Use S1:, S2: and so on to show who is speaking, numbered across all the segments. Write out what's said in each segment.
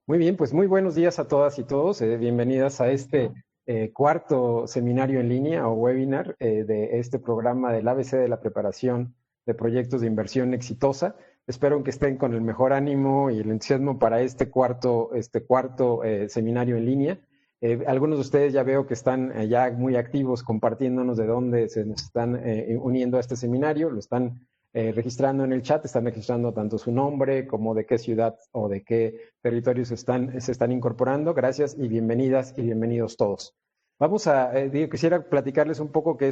S1: Muy bien, pues muy buenos días a todas y todos. Bienvenidas a este cuarto seminario en línea o webinar de este programa del ABC de la preparación de proyectos de inversión exitosa. Espero que estén con el mejor ánimo y el entusiasmo para este cuarto seminario en línea. Algunos de ustedes ya veo que están ya muy activos compartiéndonos de dónde se nos están uniendo a este seminario, lo están registrando en el chat, están registrando tanto su nombre como de qué ciudad o de qué territorios se están incorporando. Gracias y bienvenidas y bienvenidos todos. Quisiera platicarles un poco que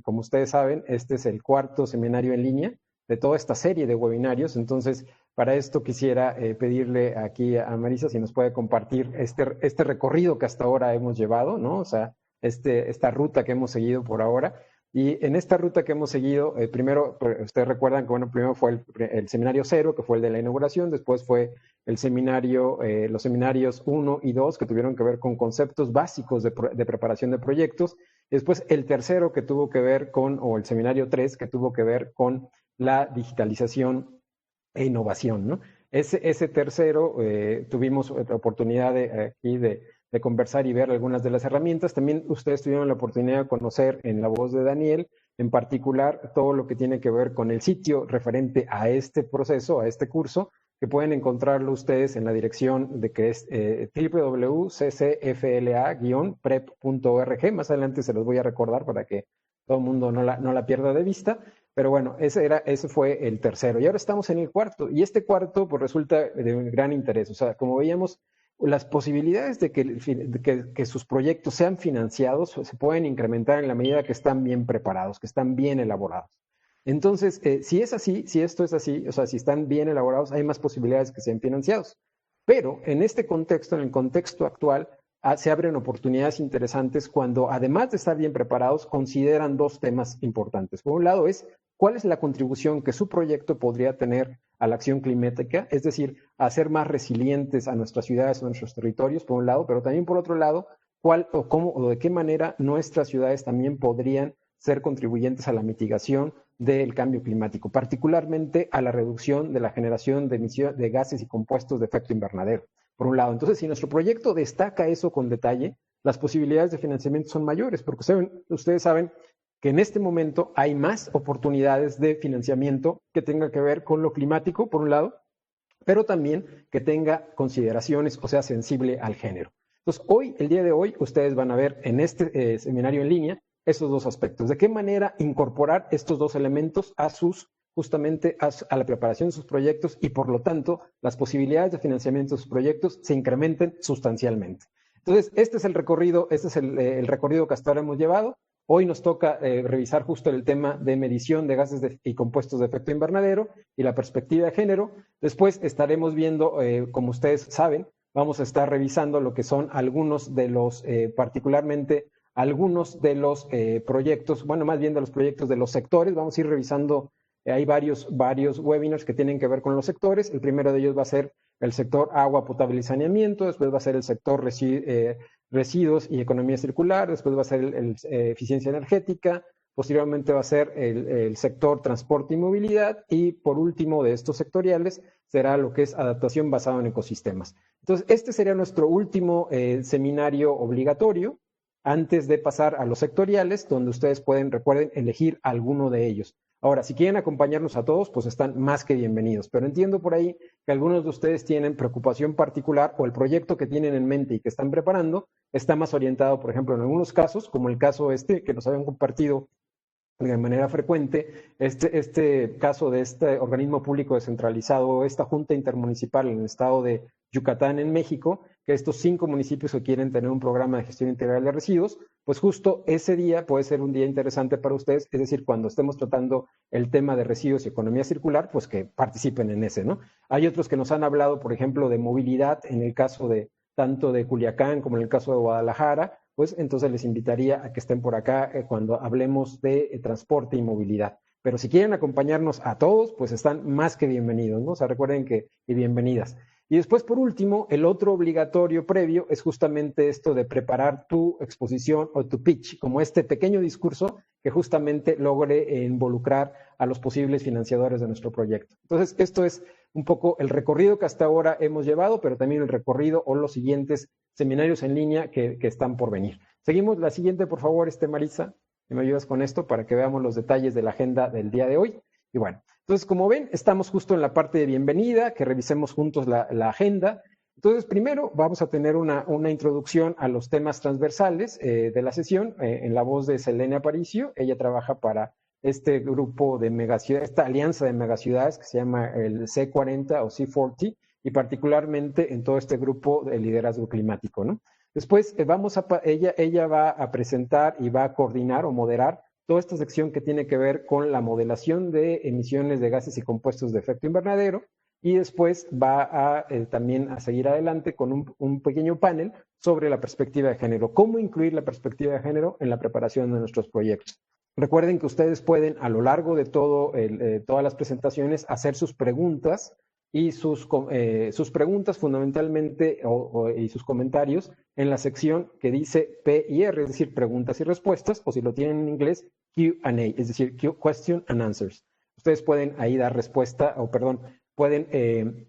S1: como ustedes saben, este es el cuarto seminario en línea de toda esta serie de webinarios. Entonces, para esto quisiera pedirle aquí a Marisa si nos puede compartir este recorrido que hasta ahora hemos llevado, ¿no? O sea, esta ruta que hemos seguido por ahora. Y en esta ruta que hemos seguido, primero, ustedes recuerdan que, bueno, primero fue el seminario 0, que fue el de la inauguración, después fue los seminarios 1 y 2, que tuvieron que ver con conceptos básicos de preparación de proyectos, y después el tercero que tuvo que ver o el seminario 3, que tuvo que ver con la digitalización e innovación, ¿no? Ese tercero, tuvimos la oportunidad de conversar y ver algunas de las herramientas. También ustedes tuvieron la oportunidad de conocer en la voz de Daniel, en particular, todo lo que tiene que ver con el sitio referente a este proceso, a este curso, que pueden encontrarlo ustedes en la dirección de que es www.ccfla-prep.org. Más adelante se los voy a recordar para que todo el mundo no la pierda de vista. Pero bueno, ese fue el tercero. Y ahora estamos en el cuarto. Y este cuarto pues resulta de gran interés. O sea, como veíamos, las posibilidades de que sus proyectos sean financiados se pueden incrementar en la medida que están bien preparados, que están bien elaborados. Entonces, si es así, si esto es así, o sea, si están bien elaborados, hay más posibilidades que sean financiados. Pero en este contexto, en el contexto actual, se abren oportunidades interesantes cuando, además de estar bien preparados, consideran dos temas importantes. Por un lado es cuál es la contribución que su proyecto podría tener a la acción climática, es decir, a hacer más resilientes a nuestras ciudades, a nuestros territorios, por un lado, pero también por otro lado, cuál o cómo o de qué manera nuestras ciudades también podrían ser contribuyentes a la mitigación del cambio climático, particularmente a la reducción de la generación de gases y compuestos de efecto invernadero, por un lado. Entonces, si nuestro proyecto destaca eso con detalle, las posibilidades de financiamiento son mayores, porque ustedes saben que en este momento hay más oportunidades de financiamiento que tenga que ver con lo climático, por un lado, pero también que tenga consideraciones, o sea, sensible al género. Entonces, el día de hoy, ustedes van a ver en este seminario en línea esos dos aspectos. ¿De qué manera incorporar estos dos elementos justamente a la preparación de sus proyectos y, por lo tanto, las posibilidades de financiamiento de sus proyectos se incrementen sustancialmente? Entonces, este es el recorrido que hasta ahora hemos llevado. Hoy nos toca revisar justo el tema de medición de gases y compuestos de efecto invernadero y la perspectiva de género. Después estaremos viendo, como ustedes saben, vamos a estar revisando lo que son particularmente algunos de los proyectos, bueno, más bien de los proyectos de los sectores. Vamos a ir revisando, hay varios webinars que tienen que ver con los sectores. El primero de ellos va a ser el sector agua potable y saneamiento, después va a ser el sector residuos y economía circular, después va a ser eficiencia energética, posteriormente va a ser el sector transporte y movilidad, y por último de estos sectoriales será lo que es adaptación basada en ecosistemas. Entonces, este sería nuestro último seminario obligatorio antes de pasar a los sectoriales, donde ustedes recuerden, elegir alguno de ellos. Ahora, si quieren acompañarnos a todos, pues están más que bienvenidos, pero entiendo por ahí que algunos de ustedes tienen preocupación particular o el proyecto que tienen en mente y que están preparando está más orientado, por ejemplo, en algunos casos, como el caso que nos habían compartido de manera frecuente, este caso de este organismo público descentralizado, esta junta intermunicipal en el estado de Yucatán, en México, que estos 5 municipios que quieren tener un programa de gestión integral de residuos, pues justo ese día puede ser un día interesante para ustedes, es decir, cuando estemos tratando el tema de residuos y economía circular, pues que participen en ese, ¿no? Hay otros que nos han hablado, por ejemplo, de movilidad, en el caso de tanto de Culiacán como en el caso de Guadalajara, pues entonces les invitaría a que estén por acá cuando hablemos de transporte y movilidad. Pero si quieren acompañarnos a todos, pues están más que bienvenidos, ¿no? O sea, recuerden y bienvenidas. Y después, por último, el otro obligatorio previo es justamente esto de preparar tu exposición o tu pitch, como este pequeño discurso que justamente logre involucrar a los posibles financiadores de nuestro proyecto. Entonces, esto es un poco el recorrido que hasta ahora hemos llevado, pero también el recorrido o los siguientes seminarios en línea que están por venir. Seguimos la siguiente, por favor, Marisa, si me ayudas con esto para que veamos los detalles de la agenda del día de hoy. Y bueno, entonces, como ven, estamos justo en la parte de bienvenida, que revisemos juntos la agenda. Entonces, primero vamos a tener una introducción a los temas transversales de la sesión en la voz de Selene Aparicio. Ella trabaja para este grupo de megaciudades, esta alianza de megaciudades que se llama el C40 o C40, y particularmente en todo este grupo de liderazgo climático, ¿no? Después ella va a presentar y va a coordinar o moderar toda esta sección que tiene que ver con la modelación de emisiones de gases y compuestos de efecto invernadero, y después va también a seguir adelante con un pequeño panel sobre la perspectiva de género, cómo incluir la perspectiva de género en la preparación de nuestros proyectos. Recuerden que ustedes pueden a lo largo de todas las presentaciones hacer sus preguntas y sus preguntas fundamentalmente y sus comentarios en la sección que dice P&R, es decir, preguntas y respuestas, o si lo tienen en inglés, Q&A, es decir, Question and Answers. Ustedes pueden ahí dar respuesta, pueden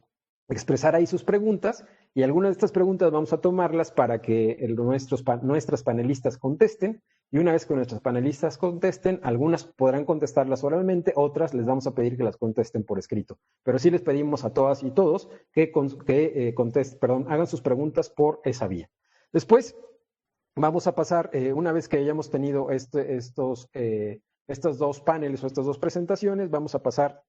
S1: expresar ahí sus preguntas, y algunas de estas preguntas vamos a tomarlas para que nuestras panelistas contesten, y una vez que nuestros panelistas contesten, algunas podrán contestarlas oralmente, otras les vamos a pedir que las contesten por escrito. Pero sí les pedimos a todas y todos que hagan sus preguntas por esa vía. Después vamos a pasar, una vez que hayamos tenido estos dos paneles o estas dos presentaciones, vamos a pasar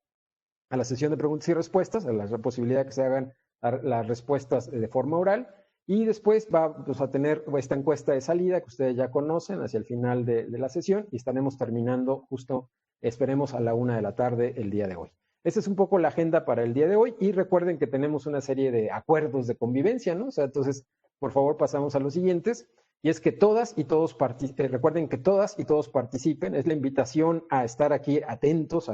S1: a la sesión de preguntas y respuestas, a la posibilidad de que se hagan las respuestas de forma oral, y después vamos a tener esta encuesta de salida que ustedes ya conocen hacia el final de la sesión, y estaremos terminando justo, esperemos, a la 1 de la tarde el día de hoy. Esta es un poco la agenda para el día de hoy, y recuerden que tenemos una serie de acuerdos de convivencia, ¿no? O sea, entonces, por favor, pasamos a los siguientes. Y es que recuerden que todas y todos participen, es la invitación a estar aquí atentos,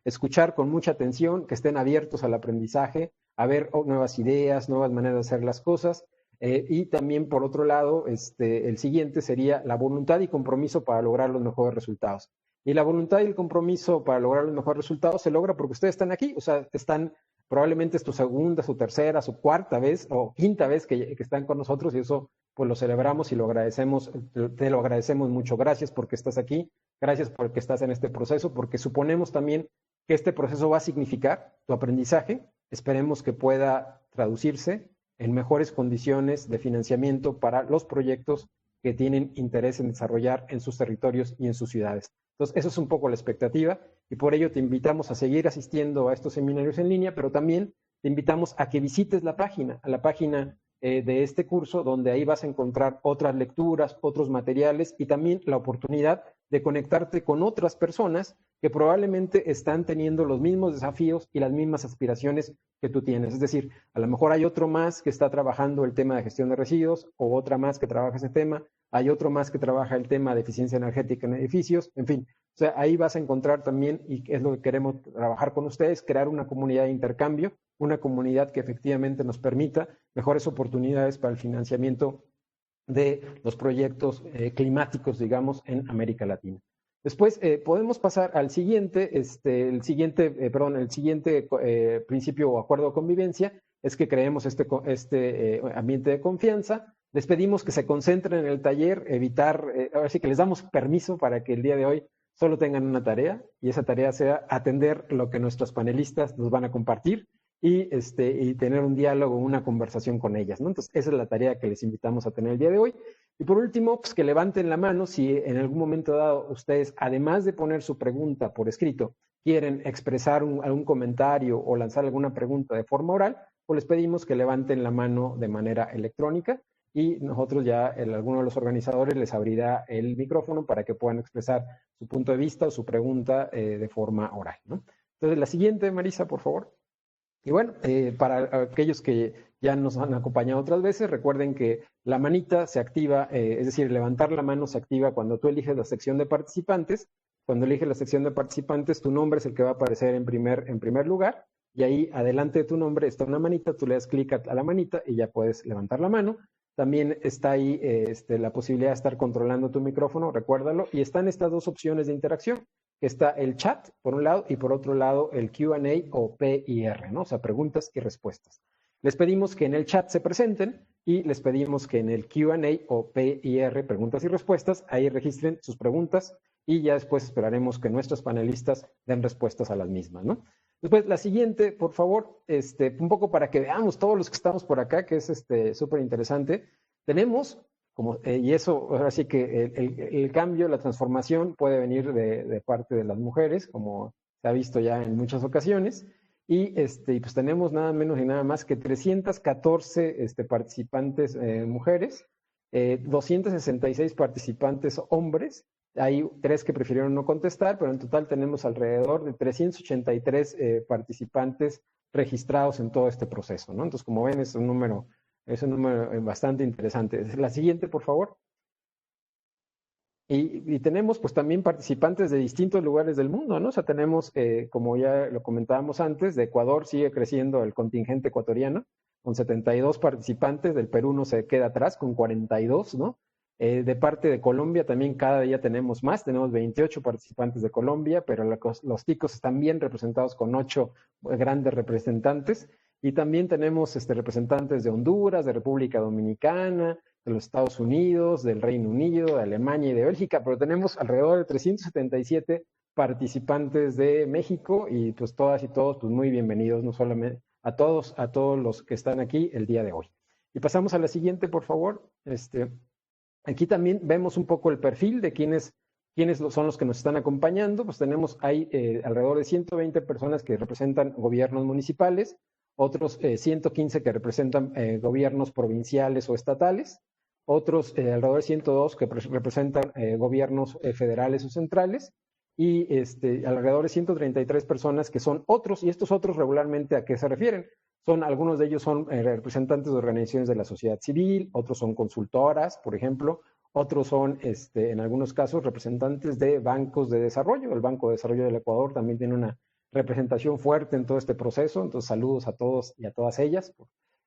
S1: escuchar con mucha atención, que estén abiertos al aprendizaje, a ver nuevas ideas, nuevas maneras de hacer las cosas, y también, por otro lado, el siguiente sería la voluntad y compromiso para lograr los mejores resultados. Y la voluntad y el compromiso para lograr los mejores resultados se logra porque ustedes están aquí, o sea, probablemente es tu segunda, su tercera, su cuarta vez o quinta vez que están con nosotros, y eso pues lo celebramos y lo agradecemos, te lo agradecemos mucho. Gracias porque estás aquí, gracias porque estás en este proceso, porque suponemos también que este proceso va a significar tu aprendizaje. Esperemos que pueda traducirse en mejores condiciones de financiamiento para los proyectos que tienen interés en desarrollar en sus territorios y en sus ciudades. Entonces, eso es un poco la expectativa, y por ello te invitamos a seguir asistiendo a estos seminarios en línea, pero también te invitamos a que visites la página de este curso, donde ahí vas a encontrar otras lecturas, otros materiales, y también la oportunidad de conectarte con otras personas que probablemente están teniendo los mismos desafíos y las mismas aspiraciones que tú tienes. Es decir, a lo mejor hay otro más que está trabajando el tema de gestión de residuos, o otra más que trabaja ese tema, hay otro más que trabaja el tema de eficiencia energética en edificios, en fin. O sea, ahí vas a encontrar también, y es lo que queremos trabajar con ustedes, crear una comunidad de intercambio, una comunidad que efectivamente nos permita mejores oportunidades para el financiamiento de los proyectos climáticos, digamos, en América Latina. Después podemos pasar al siguiente, el siguiente principio o acuerdo de convivencia, es que creemos este ambiente de confianza. Les pedimos que se concentren en el taller, ahora sí que les damos permiso para que el día de hoy solo tengan una tarea, y esa tarea sea atender lo que nuestros panelistas nos van a compartir, y tener un diálogo, una conversación con ellas, ¿no? Entonces, esa es la tarea que les invitamos a tener el día de hoy. Y por último, pues que levanten la mano si en algún momento dado ustedes, además de poner su pregunta por escrito, quieren expresar algún comentario o lanzar alguna pregunta de forma oral, pues les pedimos que levanten la mano de manera electrónica, y nosotros ya, alguno de los organizadores les abrirá el micrófono para que puedan expresar su punto de vista o su pregunta de forma oral, ¿no? Entonces, la siguiente, Marisa, por favor. Y bueno, para aquellos que ya nos han acompañado otras veces, recuerden que la manita se activa, es decir, levantar la mano se activa cuando tú eliges la sección de participantes. Cuando eliges la sección de participantes, tu nombre es el que va a aparecer en primer lugar, y ahí adelante de tu nombre está una manita, tú le das clic a la manita y ya puedes levantar la mano. También está ahí la posibilidad de estar controlando tu micrófono, recuérdalo, y están estas dos opciones de interacción. Está el chat, por un lado, y por otro lado el Q&A o PIR, ¿no? O sea, preguntas y respuestas. Les pedimos que en el chat se presenten y les pedimos que en el Q&A o PIR, preguntas y respuestas, ahí registren sus preguntas y ya después esperaremos que nuestros panelistas den respuestas a las mismas, ¿no? Después, la siguiente, por favor, un poco para que veamos todos los que estamos por acá, que es súper interesante. Tenemos, y eso, ahora sí que el cambio, la transformación puede venir de parte de las mujeres, como se ha visto ya en muchas ocasiones. Y pues tenemos nada menos y nada más que 314 participantes mujeres, 266 participantes hombres. Hay 3 que prefirieron no contestar, pero en total tenemos alrededor de 383 participantes registrados en todo este proceso, ¿no? Entonces, como ven, es un número bastante interesante. La siguiente, por favor. Y tenemos pues también participantes de distintos lugares del mundo, ¿no? O sea, tenemos, como ya lo comentábamos antes, de Ecuador sigue creciendo el contingente ecuatoriano, con 72 participantes, del Perú no se queda atrás, con 42, ¿no? De parte de Colombia también cada día tenemos más, tenemos 28 participantes de Colombia, pero los ticos están bien representados con 8 grandes representantes. Y también tenemos representantes de Honduras, de República Dominicana, de los Estados Unidos, del Reino Unido, de Alemania y de Bélgica, pero tenemos alrededor de 377 participantes de México y pues todas y todos pues muy bienvenidos, no solamente a todos los que están aquí el día de hoy. Y pasamos a la siguiente, por favor. Aquí también vemos un poco el perfil de quiénes son los que nos están acompañando. Pues tenemos ahí alrededor de 120 personas que representan gobiernos municipales, otros 115 que representan gobiernos provinciales o estatales, otros alrededor de 102 que representan gobiernos federales o centrales, y alrededor de 133 personas que son otros, y estos otros regularmente ¿a qué se refieren? Algunos de ellos son representantes de organizaciones de la sociedad civil, otros son consultoras, por ejemplo, otros son, en algunos casos, representantes de bancos de desarrollo. El Banco de Desarrollo del Ecuador también tiene una representación fuerte en todo este proceso, entonces saludos a todos y a todas ellas.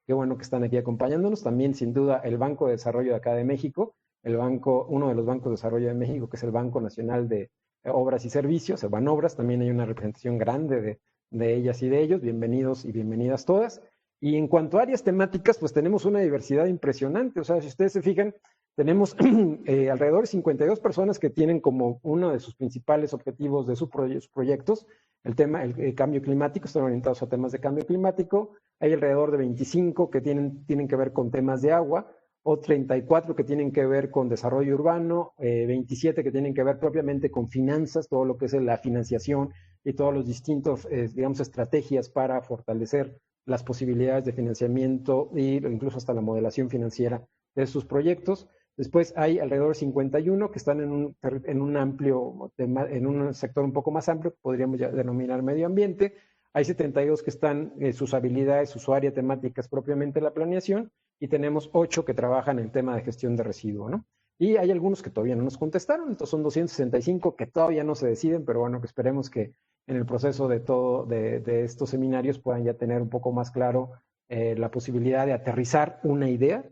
S1: Qué bueno que están aquí acompañándonos. También, sin duda, el Banco de Desarrollo de acá de México, uno de los bancos de desarrollo de México, que es el Banco Nacional de Obras y Servicios, el Banobras, también hay una representación grande de ellas y de ellos. Bienvenidos y bienvenidas todas. Y en cuanto a áreas temáticas, pues tenemos una diversidad impresionante. O sea, si ustedes se fijan, tenemos alrededor de 52 personas que tienen como uno de sus principales objetivos de sus proyectos el cambio climático, están orientados a temas de cambio climático. Hay alrededor de 25 que tienen que ver con temas de agua, o 34 que tienen que ver con desarrollo urbano, 27 que tienen que ver propiamente con finanzas, todo lo que es la financiación y todos los distintos, digamos, estrategias para fortalecer las posibilidades de financiamiento e incluso hasta la modelación financiera de sus proyectos. Después hay alrededor de 51 que están en un amplio, en un sector un poco más amplio, que podríamos ya denominar medio ambiente. Hay 72 que están sus habilidades, su área temática es propiamente la planeación, y tenemos 8 que trabajan en el tema de gestión de residuo, ¿no? Y hay algunos que todavía no nos contestaron, entonces son 265 que todavía no se deciden, pero bueno, que esperemos que en el proceso de estos seminarios puedan ya tener un poco más claro la posibilidad de aterrizar una idea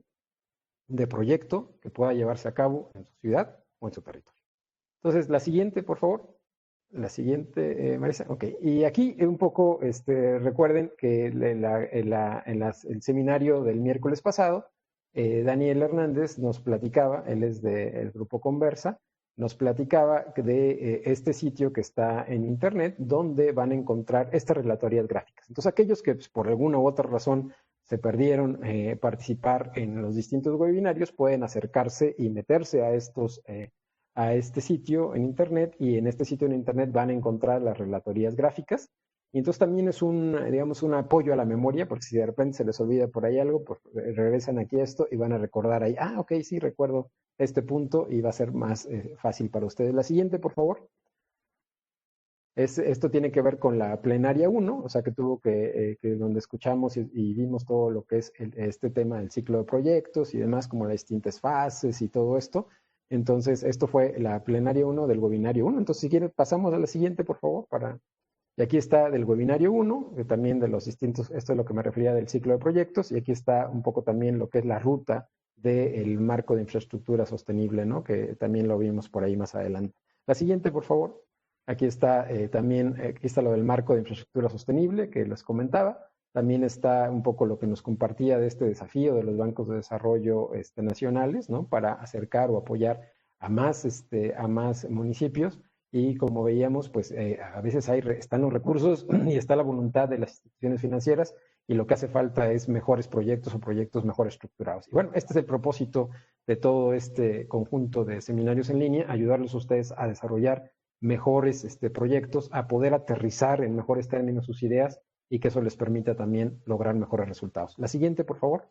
S1: de proyecto que pueda llevarse a cabo en su ciudad o en su territorio. Entonces, la siguiente, por favor. La siguiente, Marisa. Ok. Y aquí un poco, recuerden que el seminario del miércoles pasado, Daniel Hernández nos platicaba, él es del grupo Conversa, nos platicaba de este sitio que está en internet donde van a encontrar estas relatorías gráficas. Entonces, aquellos que pues, por alguna u otra razón se perdieron participar en los distintos webinarios pueden acercarse y meterse a este sitio en internet, y en este sitio en internet van a encontrar las relatorías gráficas. Y entonces también es digamos, un apoyo a la memoria, porque si de repente se les olvida por ahí algo, pues regresan aquí a esto y van a recordar ahí, ok, sí, recuerdo este punto, y va a ser más fácil para ustedes. La siguiente, por favor. Esto tiene que ver con la plenaria 1, o sea, que donde escuchamos y vimos todo lo que es este tema del ciclo de proyectos y demás, como las distintas fases y todo esto. Entonces, esto fue la plenaria 1 del webinario 1. Entonces, si quieren, pasamos a la siguiente, por favor. Y aquí está del webinario 1, también de los distintos, esto es lo que me refería del ciclo de proyectos, y aquí está un poco también lo que es la ruta del marco de infraestructura sostenible, ¿no? Que también lo vimos por ahí más adelante. La siguiente, por favor. Aquí está también, aquí está lo del marco de infraestructura sostenible que les comentaba. También está un poco lo que nos compartía de este desafío de los bancos de desarrollo nacionales, ¿no? Para acercar o apoyar a más municipios. Y como veíamos, pues a veces están los recursos y está la voluntad de las instituciones financieras y lo que hace falta es mejores proyectos o proyectos mejor estructurados. Y bueno, este es el propósito de todo este conjunto de seminarios en línea, ayudarles a ustedes a desarrollar mejores proyectos, a poder aterrizar en mejores términos sus ideas y que eso les permita también lograr mejores resultados. La siguiente, por favor.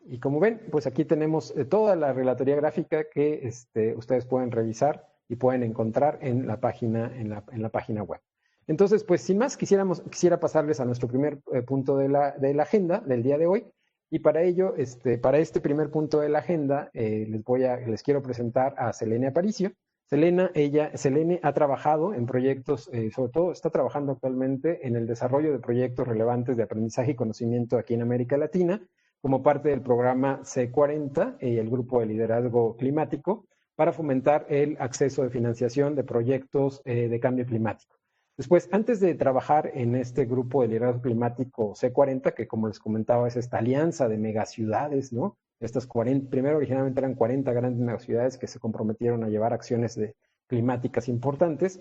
S1: Y como ven, pues aquí tenemos toda la relatoría gráfica que ustedes pueden revisar y pueden encontrar en la página, en la página web. Entonces, pues sin más, quisiera pasarles a nuestro primer punto de la agenda del día de hoy. Y para ello, para este primer punto de la agenda, les quiero presentar a Selene Aparicio. Selene ha trabajado en proyectos, sobre todo está trabajando actualmente en el desarrollo de proyectos relevantes de aprendizaje y conocimiento aquí en América Latina, como parte del programa C40 y el Grupo de Liderazgo Climático, para fomentar el acceso de financiación de proyectos de cambio climático. Después, antes de trabajar en este Grupo de Liderazgo Climático C40, que como les comentaba es esta alianza de megaciudades, ¿no? Estas 40, primero originalmente eran 40 grandes megaciudades que se comprometieron a llevar acciones climáticas importantes.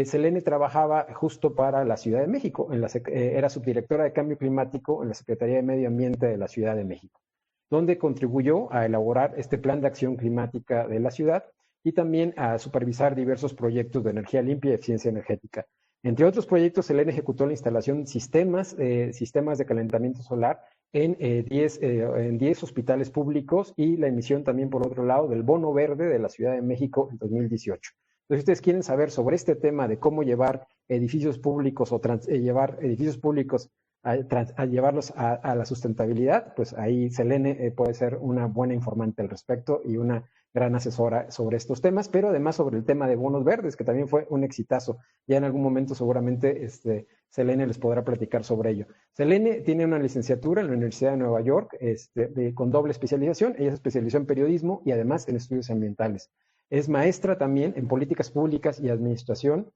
S1: Selene trabajaba justo para la Ciudad de México, era subdirectora de Cambio Climático en la Secretaría de Medio Ambiente de la Ciudad de México, donde contribuyó a elaborar este plan de acción climática de la ciudad y también a supervisar diversos proyectos de energía limpia y eficiencia energética. Entre otros proyectos, Selene ejecutó la instalación de sistemas de calentamiento solar en 10 hospitales públicos y la emisión también, por otro lado, del bono verde de la Ciudad de México en 2018. Entonces, si ustedes quieren saber sobre este tema de cómo llevar edificios públicos o llevar edificios públicos a llevarlos a la sustentabilidad, pues ahí Selene puede ser una buena informante al respecto y una gran asesora sobre estos temas, pero además sobre el tema de bonos verdes, que también fue un exitazo. Ya en algún momento seguramente Selene les podrá platicar sobre ello. Selene tiene una licenciatura en la Universidad de Nueva York con doble especialización. Ella se especializó en periodismo y además en estudios ambientales. Es maestra también en políticas públicas y administración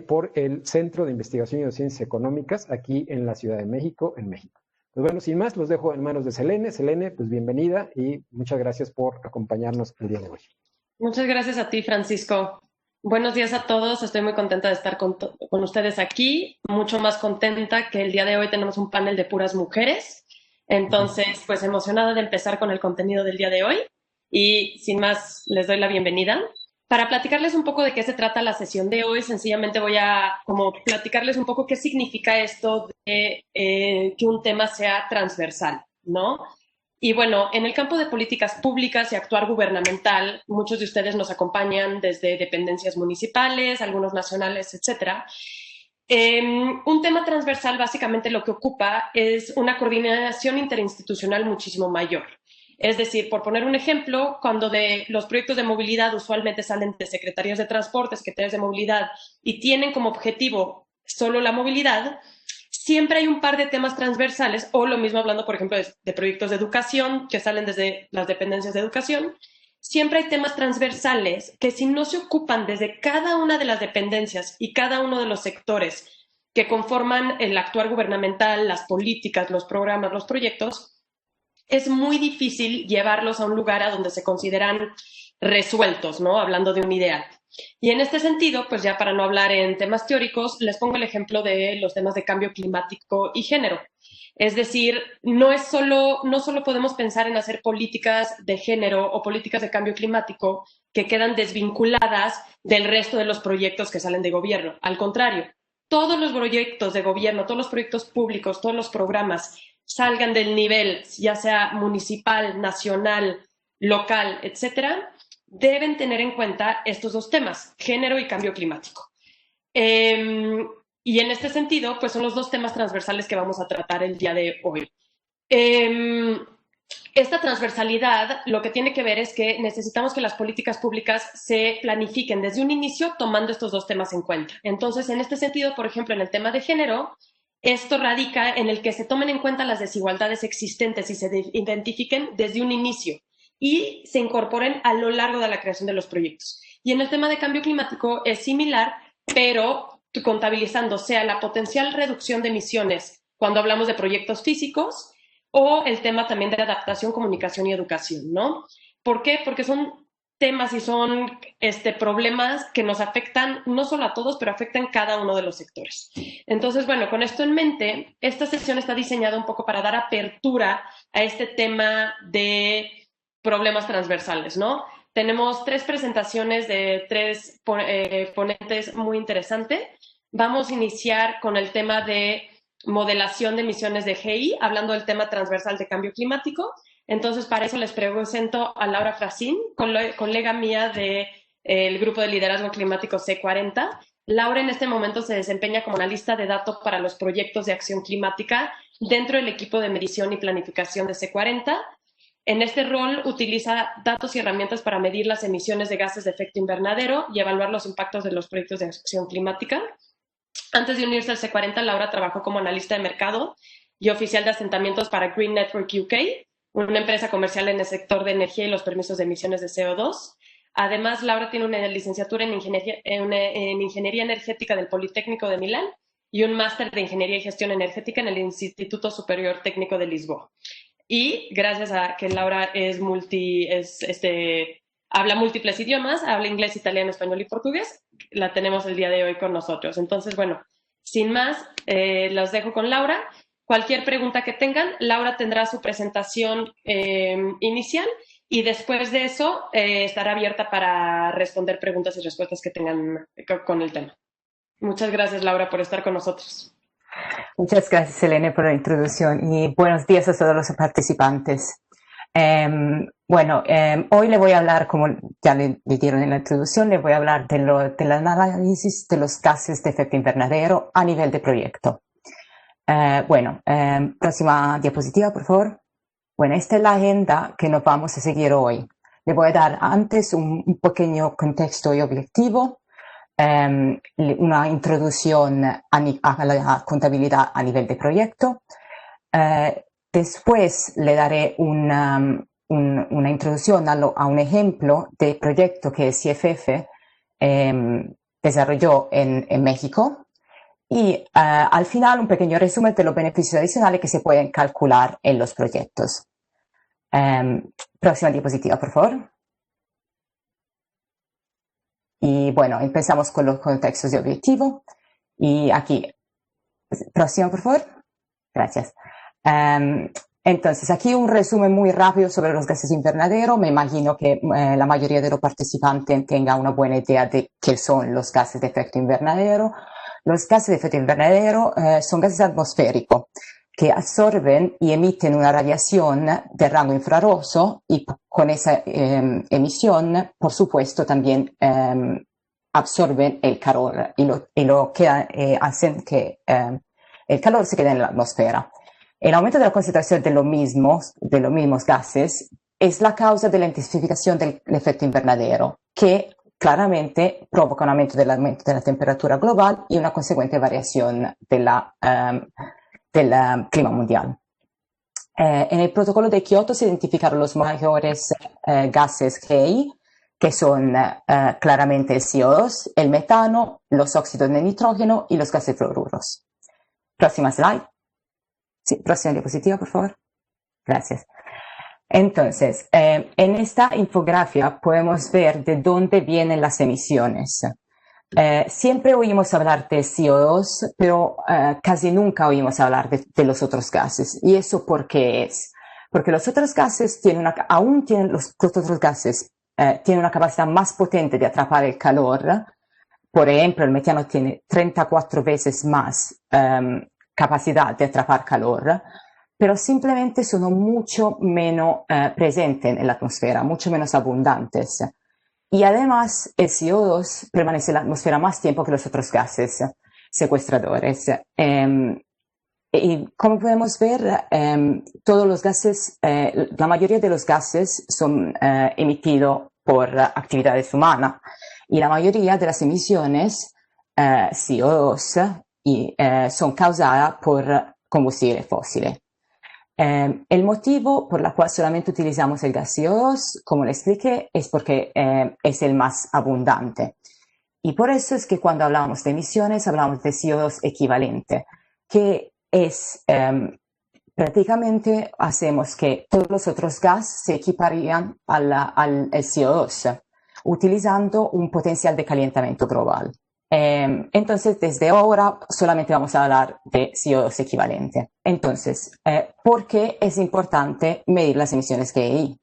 S1: por el Centro de Investigación y Ciencias Económicas aquí en la Ciudad de México, en México. Pues bueno, sin más, los dejo en manos de Selene. Selene, pues bienvenida y muchas gracias por acompañarnos el día de hoy.
S2: Muchas gracias a ti, Francisco. Buenos días a todos. Estoy muy contenta de estar con ustedes aquí. Mucho más contenta que el día de hoy tenemos un panel de puras mujeres. Entonces, pues emocionada de empezar con el contenido del día de hoy. Y sin más, les doy la bienvenida. Para platicarles un poco de qué se trata la sesión de hoy, sencillamente voy a platicarles un poco qué significa esto de que un tema sea transversal, ¿no? Y bueno, en el campo de políticas públicas y actuar gubernamental, muchos de ustedes nos acompañan desde dependencias municipales, algunos nacionales, etcétera. Un tema transversal básicamente lo que ocupa es una coordinación interinstitucional muchísimo mayor. Es decir, por poner un ejemplo, cuando los proyectos de movilidad usualmente salen de secretarías de transporte, secretarías de movilidad y tienen como objetivo solo la movilidad, siempre hay un par de temas transversales, o lo mismo hablando, por ejemplo, de proyectos de educación que salen desde las dependencias de educación, siempre hay temas transversales que si no se ocupan desde cada una de las dependencias y cada uno de los sectores que conforman el actuar gubernamental, las políticas, los programas, los proyectos, es muy difícil llevarlos a un lugar a donde se consideran resueltos, ¿no? Hablando de un ideal. Y en este sentido, pues ya para no hablar en temas teóricos, les pongo el ejemplo de los temas de cambio climático y género. Es decir, no solo podemos pensar en hacer políticas de género o políticas de cambio climático que quedan desvinculadas del resto de los proyectos que salen de gobierno. Al contrario, todos los proyectos de gobierno, todos los proyectos públicos, todos los programas salgan del nivel, ya sea municipal, nacional, local, etcétera, deben tener en cuenta estos dos temas, género y cambio climático. Y en este sentido, pues son los dos temas transversales que vamos a tratar el día de hoy. Esta transversalidad lo que tiene que ver es que necesitamos que las políticas públicas se planifiquen desde un inicio tomando estos dos temas en cuenta. Entonces, en este sentido, por ejemplo, en el tema de género, Esto radica en el que se tomen en cuenta las desigualdades existentes y se identifiquen desde un inicio y se incorporen a lo largo de la creación de los proyectos. Y en el tema de cambio climático es similar, pero contabilizando sea la potencial reducción de emisiones cuando hablamos de proyectos físicos o el tema también de adaptación, comunicación y educación, ¿no? ¿Por qué? Porque son temas y son problemas que nos afectan no solo a todos, pero afectan cada uno de los sectores. Entonces, bueno, con esto en mente, esta sesión está diseñada un poco para dar apertura a este tema de problemas transversales, ¿no? Tenemos 3 presentaciones de 3 ponentes muy interesantes. Vamos a iniciar con el tema de modelación de emisiones de GI, hablando del tema transversal de cambio climático. Entonces, para eso les presento a Laura Frasín, colega mía del grupo de liderazgo climático C40. Laura en este momento se desempeña como analista de datos para los proyectos de acción climática dentro del equipo de medición y planificación de C40. En este rol utiliza datos y herramientas para medir las emisiones de gases de efecto invernadero y evaluar los impactos de los proyectos de acción climática. Antes de unirse al C40, Laura trabajó como analista de mercado y oficial de asentamientos para Green Network UK, una empresa comercial en el sector de energía y los permisos de emisiones de CO2. Además, Laura tiene una licenciatura en Ingeniería Energética del Politécnico de Milán y un máster de Ingeniería y Gestión Energética en el Instituto Superior Técnico de Lisboa. Y gracias a que Laura habla múltiples idiomas, habla inglés, italiano, español y portugués, la tenemos el día de hoy con nosotros. Entonces, bueno, sin más, los dejo con Laura. Cualquier pregunta que tengan, Laura tendrá su presentación inicial y después de eso estará abierta para responder preguntas y respuestas que tengan con el tema. Muchas gracias, Laura, por estar con nosotros.
S3: Muchas gracias, Selene, por la introducción y buenos días a todos los participantes. Hoy le voy a hablar, como ya le dieron en la introducción, le voy a hablar del análisis de los gases de efecto invernadero a nivel de proyecto. Próxima diapositiva, por favor. Bueno, esta es la agenda que nos vamos a seguir hoy. Le voy a dar antes un pequeño contexto y objetivo, una introducción a la contabilidad a nivel de proyecto. Después le daré una introducción a un ejemplo de proyecto que el CFF desarrolló en México. Y al final un pequeño resumen de los beneficios adicionales que se pueden calcular en los proyectos. Próxima diapositiva, por favor. Y bueno, empezamos con los contextos de objetivo. Y aquí, próxima, por favor. Gracias. Entonces, aquí un resumen muy rápido sobre los gases invernadero. Me imagino que la mayoría de los participantes tenga una buena idea de qué son los gases de efecto invernadero. Los gases de efecto invernadero son gases atmosféricos que absorben y emiten una radiación de rango infrarrojo y con esa emisión, por supuesto, también absorben el calor hacen que el calor se quede en la atmósfera. El aumento de la concentración de los mismos gases es la causa de la intensificación del efecto invernadero, que claramente provoca un aumento de la temperatura global y una consecuente variación del clima mundial. En el protocolo de Kioto se identificaron los mayores gases GI, que son claramente el CO2, el metano, los óxidos de nitrógeno y los gases fluoruros. Próxima slide. Sí, próxima diapositiva, por favor. Gracias. Entonces, en esta infografía podemos ver de dónde vienen las emisiones. Siempre oímos hablar de CO2, pero casi nunca oímos hablar de los otros gases. ¿Y eso por qué es? Porque los otros gases tienen una capacidad más potente de atrapar el calor. Por ejemplo, el metano tiene 34 veces más capacidad de atrapar calor, pero simplemente son mucho menos presentes en la atmósfera, mucho menos abundantes. Y además, el CO2 permanece en la atmósfera más tiempo que los otros gases secuestradores. Y como podemos ver, todos los gases, la mayoría de los gases son emitidos por actividades humanas. Y la mayoría de las emisiones CO2 y son causadas por combustibles fósiles. El motivo por el cual solamente utilizamos el gas CO2, como le expliqué, es porque es el más abundante. Y por eso es que cuando hablamos de emisiones, hablamos de CO2 equivalente, que es prácticamente hacemos que todos los otros gases se equiparían al CO2, utilizando un potencial de calentamiento global. Entonces, desde ahora solamente vamos a hablar de CO2 equivalente. Entonces, ¿por qué es importante medir las emisiones GEI?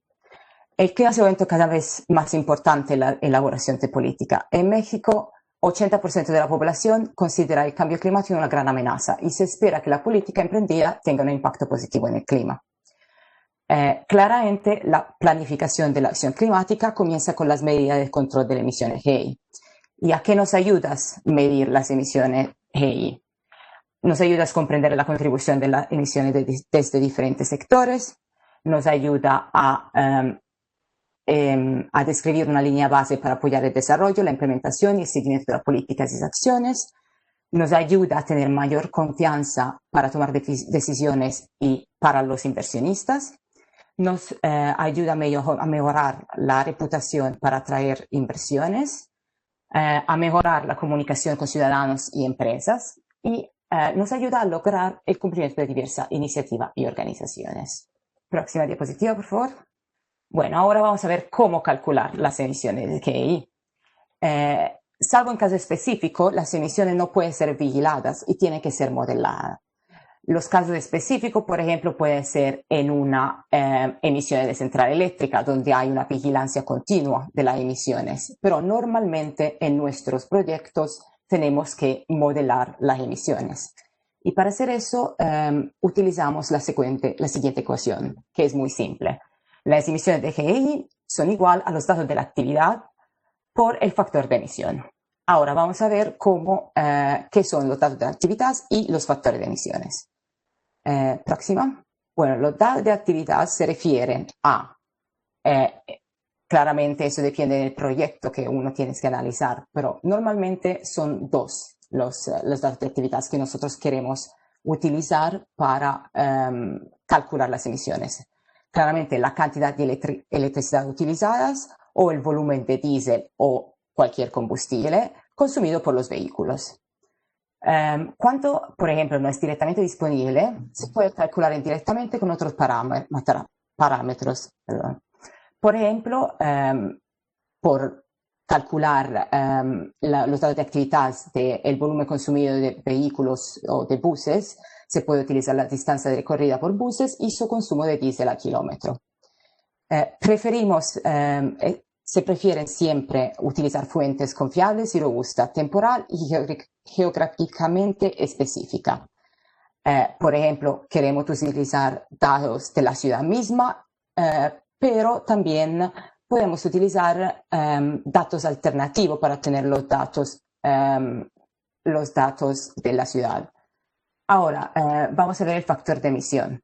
S3: El clima se ha vuelto cada vez más importante en la elaboración de política. En México, 80% de la población considera el cambio climático una gran amenaza y se espera que la política emprendida tenga un impacto positivo en el clima. Claramente, la planificación de la acción climática comienza con las medidas de control de las emisiones GEI. ¿Y a qué nos ayudas medir las emisiones GEI? Nos ayudas a comprender la contribución de las emisiones desde diferentes sectores, nos ayuda a describir una línea base para apoyar el desarrollo, la implementación y el seguimiento de las políticas y acciones, nos ayuda a tener mayor confianza para tomar decisiones y para los inversionistas, nos ayuda a mejorar la reputación para atraer inversiones, a mejorar la comunicación con ciudadanos y empresas y nos ayuda a lograr el cumplimiento de diversas iniciativas y organizaciones. Próxima diapositiva, por favor. Bueno, ahora vamos a ver cómo calcular las emisiones de GEI. Salvo en caso específico, las emisiones no pueden ser vigiladas y tienen que ser modeladas. Los casos específicos, por ejemplo, pueden ser en una emisión de central eléctrica, donde hay una vigilancia continua de las emisiones. Pero normalmente en nuestros proyectos tenemos que modelar las emisiones. Y para hacer eso, utilizamos la siguiente ecuación, que es muy simple. Las emisiones de GEI son igual a los datos de la actividad por el factor de emisión. Ahora vamos a ver qué son los datos de la actividad y los factores de emisiones. Próxima. Bueno, los datos de actividad se refieren a, claramente eso depende del proyecto que uno tiene que analizar, pero normalmente son dos los datos de actividad que nosotros queremos utilizar para calcular las emisiones. Claramente la cantidad de electricidad utilizadas o el volumen de diésel o cualquier combustible consumido por los vehículos. Cuando, por ejemplo, no es directamente disponible, se puede calcular indirectamente con otros parámetros. Por ejemplo, por calcular los datos de actividad del volumen consumido de vehículos o de buses, se puede utilizar la distancia de recorrida por buses y su consumo de diésel a kilómetro. Se prefieren siempre utilizar fuentes confiables y robustas, temporal y geográficamente específica. Por ejemplo, queremos utilizar datos de la ciudad misma, pero también podemos utilizar datos alternativos para obtener los datos de la ciudad. Ahora, vamos a ver el factor de emisión.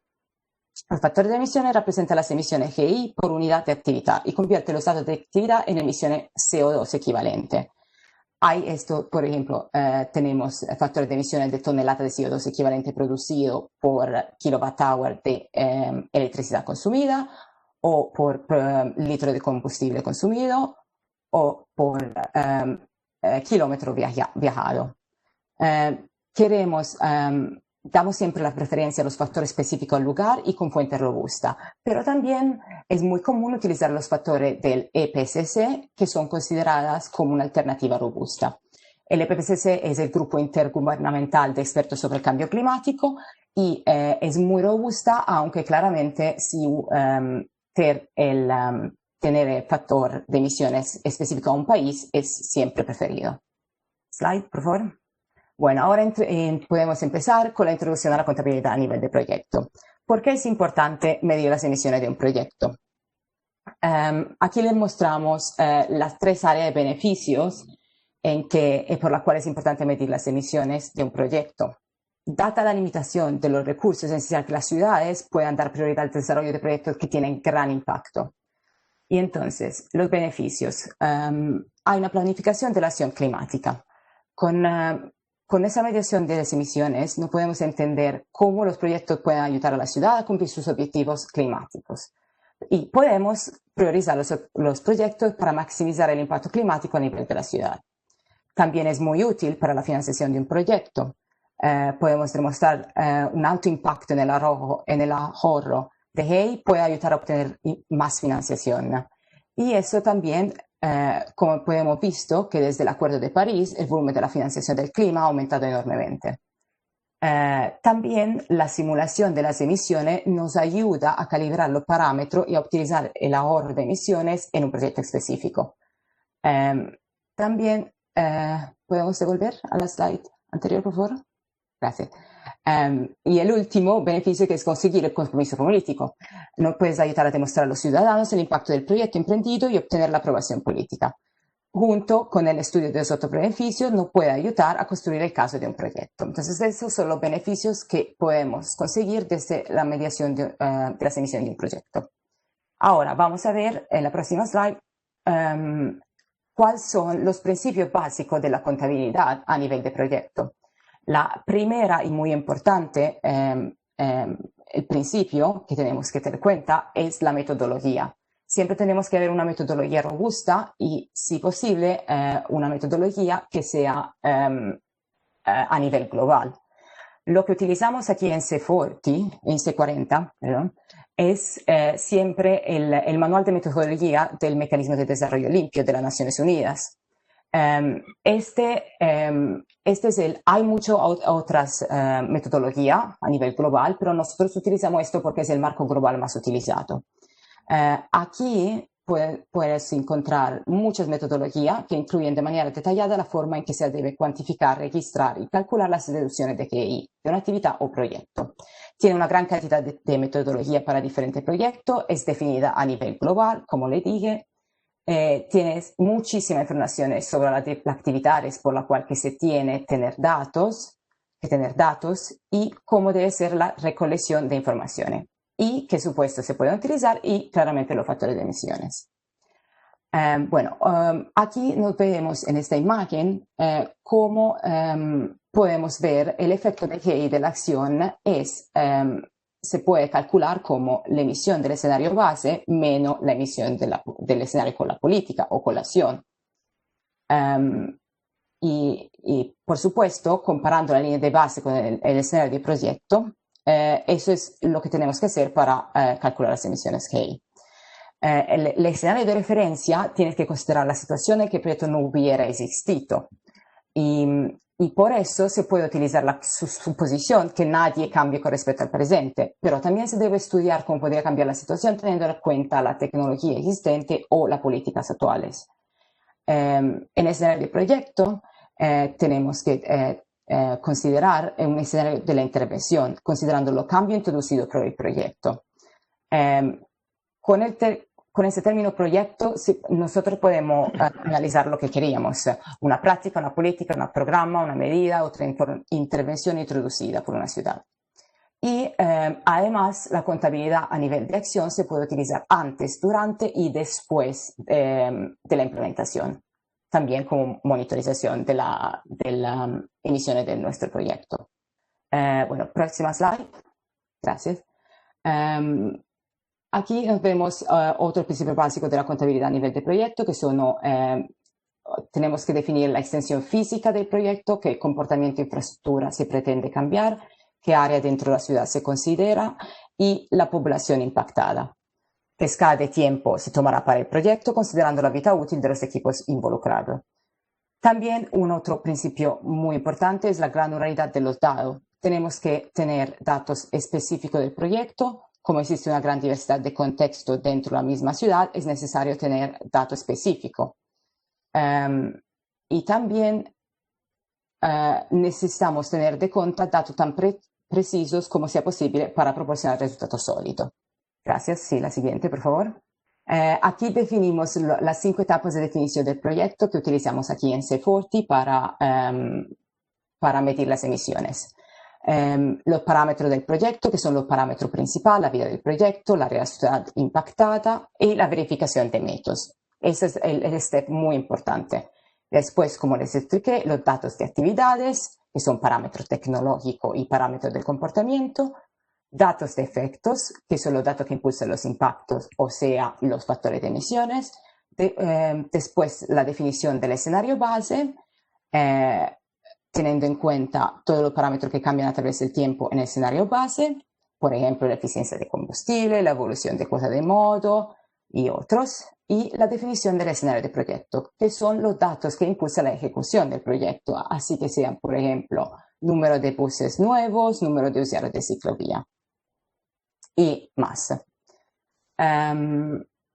S3: El factor de emisiones representa las emisiones GEI por unidad de actividad y convierte los datos de actividad en emisiones CO2 equivalente. Hay esto, por ejemplo, tenemos el factor de emisiones de tonelada de CO2 equivalente producido por kilowatt-hour de electricidad consumida, o por litro de combustible consumido, o por kilómetro viajado. Damos siempre la preferencia a los factores específicos al lugar y con fuente robusta, pero también es muy común utilizar los factores del EPCC, que son consideradas como una alternativa robusta. El EPCC es el grupo intergubernamental de expertos sobre el cambio climático y es muy robusta, aunque claramente tener el factor de emisiones específico a un país es siempre preferido. Slide, por favor. Bueno, ahora podemos empezar con la introducción a la contabilidad a nivel de proyecto. ¿Por qué es importante medir las emisiones de un proyecto? Aquí les mostramos las tres áreas de beneficios por las cuales es importante medir las emisiones de un proyecto. Dada la limitación de los recursos, es necesario que las ciudades puedan dar prioridad al desarrollo de proyectos que tienen gran impacto. Y entonces, los beneficios. Hay una planificación de la acción climática. Con con esa medición de las emisiones no podemos entender cómo los proyectos pueden ayudar a la ciudad a cumplir sus objetivos climáticos. Y podemos priorizar los proyectos para maximizar el impacto climático a nivel de la ciudad. También es muy útil para la financiación de un proyecto. Podemos demostrar un alto impacto en el ahorro de GEI puede ayudar a obtener más financiación. Y eso también, como hemos visto, que desde el Acuerdo de París el volumen de la financiación del clima ha aumentado enormemente. También la simulación de las emisiones nos ayuda a calibrar los parámetros y a optimizar el ahorro de emisiones en un proyecto específico. También, ¿podemos devolver a la slide anterior, por favor? Gracias. Y el último beneficio que es conseguir el compromiso político. Nos puedes ayudar a demostrar a los ciudadanos el impacto del proyecto emprendido y obtener la aprobación política. Junto con el estudio de los otros beneficios, nos puede ayudar a construir el caso de un proyecto. Entonces, esos son los beneficios que podemos conseguir desde la mediación de las emisiones de un proyecto. Ahora, vamos a ver en la próxima slide cuáles son los principios básicos de la contabilidad a nivel de proyecto. La primera y muy importante, el principio que tenemos que tener en cuenta es la metodología. Siempre tenemos que haber una metodología robusta y, si posible, una metodología que sea a nivel global. Lo que utilizamos aquí en C40, perdón, es siempre el manual de metodología del Mecanismo de Desarrollo Limpio de las Naciones Unidas. Hay muchas otras metodologías a nivel global, pero nosotros utilizamos esto porque es el marco global más utilizado. Aquí puedes encontrar muchas metodologías que incluyen de manera detallada la forma en que se debe cuantificar, registrar y calcular las deducciones de GEI de una actividad o proyecto. Tiene una gran cantidad de metodología para diferentes proyectos, es definida a nivel global, como le dije. Tienes muchísima información sobre las actividades por la cual que se tiene tener datos y cómo debe ser la recolección de información y qué supuestos se pueden utilizar y claramente los factores de emisiones. Aquí nos vemos en esta imagen cómo podemos ver el efecto de GEI de la acción se puede calcular como la emisión del escenario base menos la emisión del escenario con la política o con la acción. Y por supuesto, comparando la línea de base con el escenario de proyecto, eso es lo que tenemos que hacer para calcular las emisiones GEI. El escenario de referencia tiene que considerar la situación en que el proyecto no hubiera existido. Y por eso se puede utilizar la suposición que nadie cambie con respecto al presente, pero también se debe estudiar cómo podría cambiar la situación teniendo en cuenta la tecnología existente o las políticas actuales. En el escenario de proyecto tenemos que considerar un escenario de la intervención, considerando los cambios introducidos por el proyecto. Con ese término proyecto, nosotros podemos analizar lo que queríamos, una práctica, una política, un programa, una medida, otra intervención introducida por una ciudad. Y además, la contabilidad a nivel de acción se puede utilizar antes, durante y después de la implementación, también como monitorización de la emisión de nuestro proyecto. Próxima slide. Gracias. Aquí vemos otro principio básico de la contabilidad a nivel de proyecto, que son, tenemos que definir la extensión física del proyecto, qué comportamiento de infraestructura se pretende cambiar, qué área dentro de la ciudad se considera y la población impactada. ¿Qué escala de tiempo se tomará para el proyecto, considerando la vida útil de los equipos involucrados? También un otro principio muy importante es la granularidad de los datos. Tenemos que tener datos específicos del proyecto. Como existe una gran diversidad de contextos dentro de la misma ciudad, es necesario tener datos específicos. Y también necesitamos tener de cuenta datos tan precisos como sea posible para proporcionar resultados sólidos. Gracias. Sí, la siguiente, por favor. Aquí definimos las 5 etapas de definición del proyecto que utilizamos aquí en C40 para medir las emisiones. Los parámetros del proyecto, que son los parámetros principales, la vida del proyecto, la ciudad impactada y la verificación de métodos. Ese es el step muy importante. Después, como les expliqué, los datos de actividades, que son parámetro tecnológico y parámetro del comportamiento, datos de efectos, que son los datos que impulsan los impactos, o sea, los factores de emisiones. Después, la definición del escenario base, teniendo en cuenta todos los parámetros que cambian a través del tiempo en el escenario base, por ejemplo, la eficiencia de combustible, la evolución de cuota de modo y otros, y la definición del escenario de proyecto, que son los datos que impulsan la ejecución del proyecto, así que sean, por ejemplo, número de buses nuevos, número de usuarios de ciclovía y más.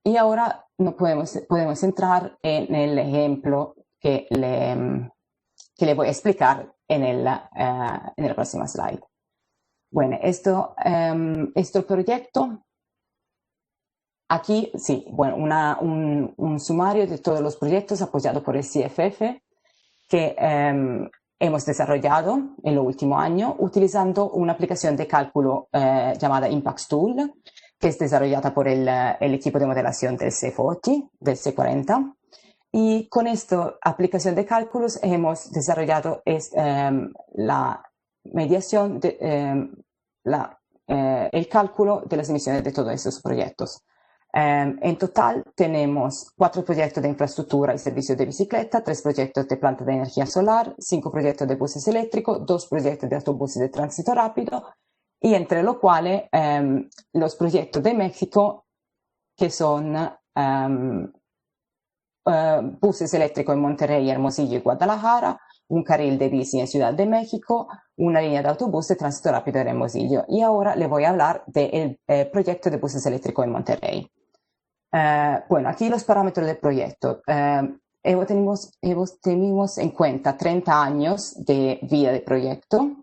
S3: Y ahora no podemos entrar en el ejemplo que le voy a explicar en el próximo slide. Bueno, esto es el proyecto. Aquí, sí, bueno, un sumario de todos los proyectos apoyados por el CFF que hemos desarrollado en el último año utilizando una aplicación de cálculo llamada Impact Tool, que es desarrollada por el equipo de modelación del C40, del C40. Y con esta aplicación de cálculos hemos desarrollado la mediación, el cálculo de las emisiones de todos estos proyectos. En total tenemos 4 proyectos de infraestructura y servicios de bicicleta, 3 proyectos de planta de energía solar, 5 proyectos de buses eléctricos, 2 proyectos de autobuses de tránsito rápido y entre los cuales los proyectos de México que son buses eléctricos en Monterrey, Hermosillo y Guadalajara, un carril de bici en Ciudad de México, una línea de autobús de tránsito rápido en Hermosillo. Y ahora le voy a hablar del proyecto de buses eléctricos en Monterrey. Bueno, aquí los parámetros del proyecto. Tenemos en cuenta 30 años de vida del proyecto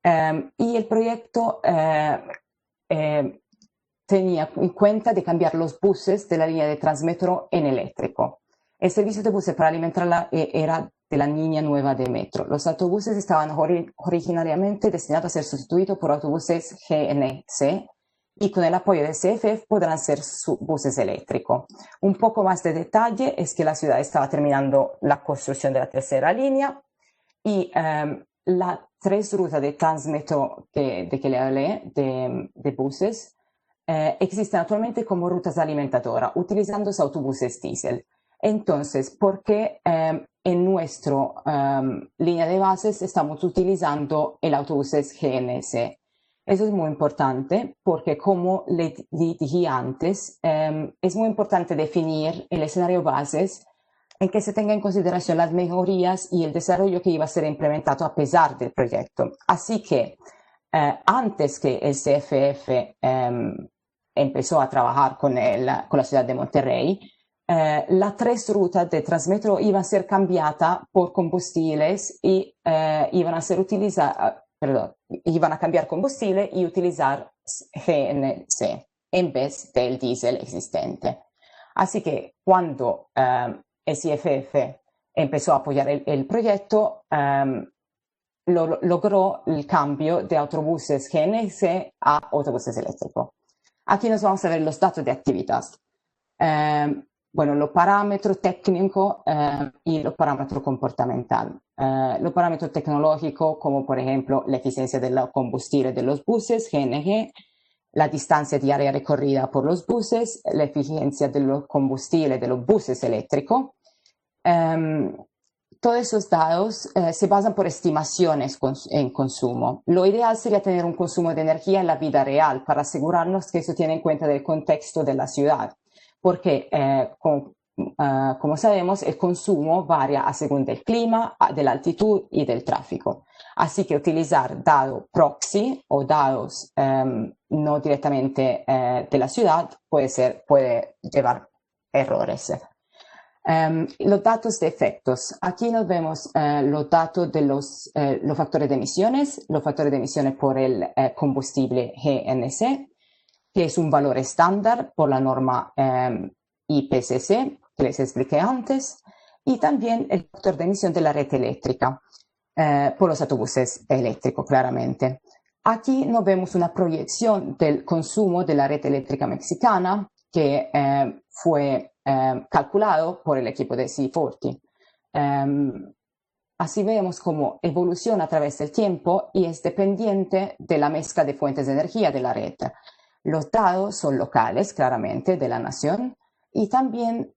S3: y el proyecto tenía en cuenta de cambiar los buses de la línea de Transmetro en eléctrico. El servicio de buses para alimentarla era de la línea nueva de metro. Los autobuses estaban originariamente destinados a ser sustituidos por autobuses GNC y con el apoyo del CFF podrán ser buses eléctricos. Un poco más de detalle es que la ciudad estaba terminando la construcción de la tercera línea y las 3 rutas de Transmetro de que le hablé, de buses, existen actualmente como rutas alimentadoras, utilizando autobuses diésel. Entonces, ¿por qué en nuestra línea de bases estamos utilizando el autobuses GNC? Eso es muy importante porque, como le dije antes, es muy importante definir el escenario bases en que se tenga en consideración las mejorías y el desarrollo que iba a ser implementado a pesar del proyecto. Así que antes que el CFF empezó a trabajar con la ciudad de Monterrey, las 3 rutas de Transmetro iban a ser cambiadas por combustibles y iban a cambiar combustible y utilizar GNC en vez del diésel existente. Así que cuando el CFF empezó a apoyar el proyecto, logró el cambio de autobuses GNC a autobuses eléctricos. Aquí nos vamos a ver los datos de actividad. Bueno, los parámetros técnicos y los parámetros comportamentales. Los parámetros tecnológicos, como por ejemplo la eficiencia del combustible de los buses, GNG, la distancia diaria recorrida por los buses, la eficiencia del combustible de los buses eléctricos. Todos esos datos se basan por estimaciones en consumo. Lo ideal sería tener un consumo de energía en la vida real para asegurarnos que eso tiene en cuenta el contexto de la ciudad. Porque, como sabemos, el consumo varía a según del clima, de la altitud y del tráfico. Así que utilizar datos proxy o datos no directamente de la ciudad puede llevar errores. Los datos de efectos. Aquí nos vemos los datos de los factores de emisiones por el combustible GNC, que es un valor estándar por la norma IPCC, que les expliqué antes, y también el factor de emisión de la red eléctrica, por los autobuses eléctricos, claramente. Aquí nos vemos una proyección del consumo de la red eléctrica mexicana, que fue calculado por el equipo de C40. así vemos cómo evoluciona a través del tiempo y es dependiente de la mezcla de fuentes de energía de la red. Los datos son locales, claramente, de la nación, y también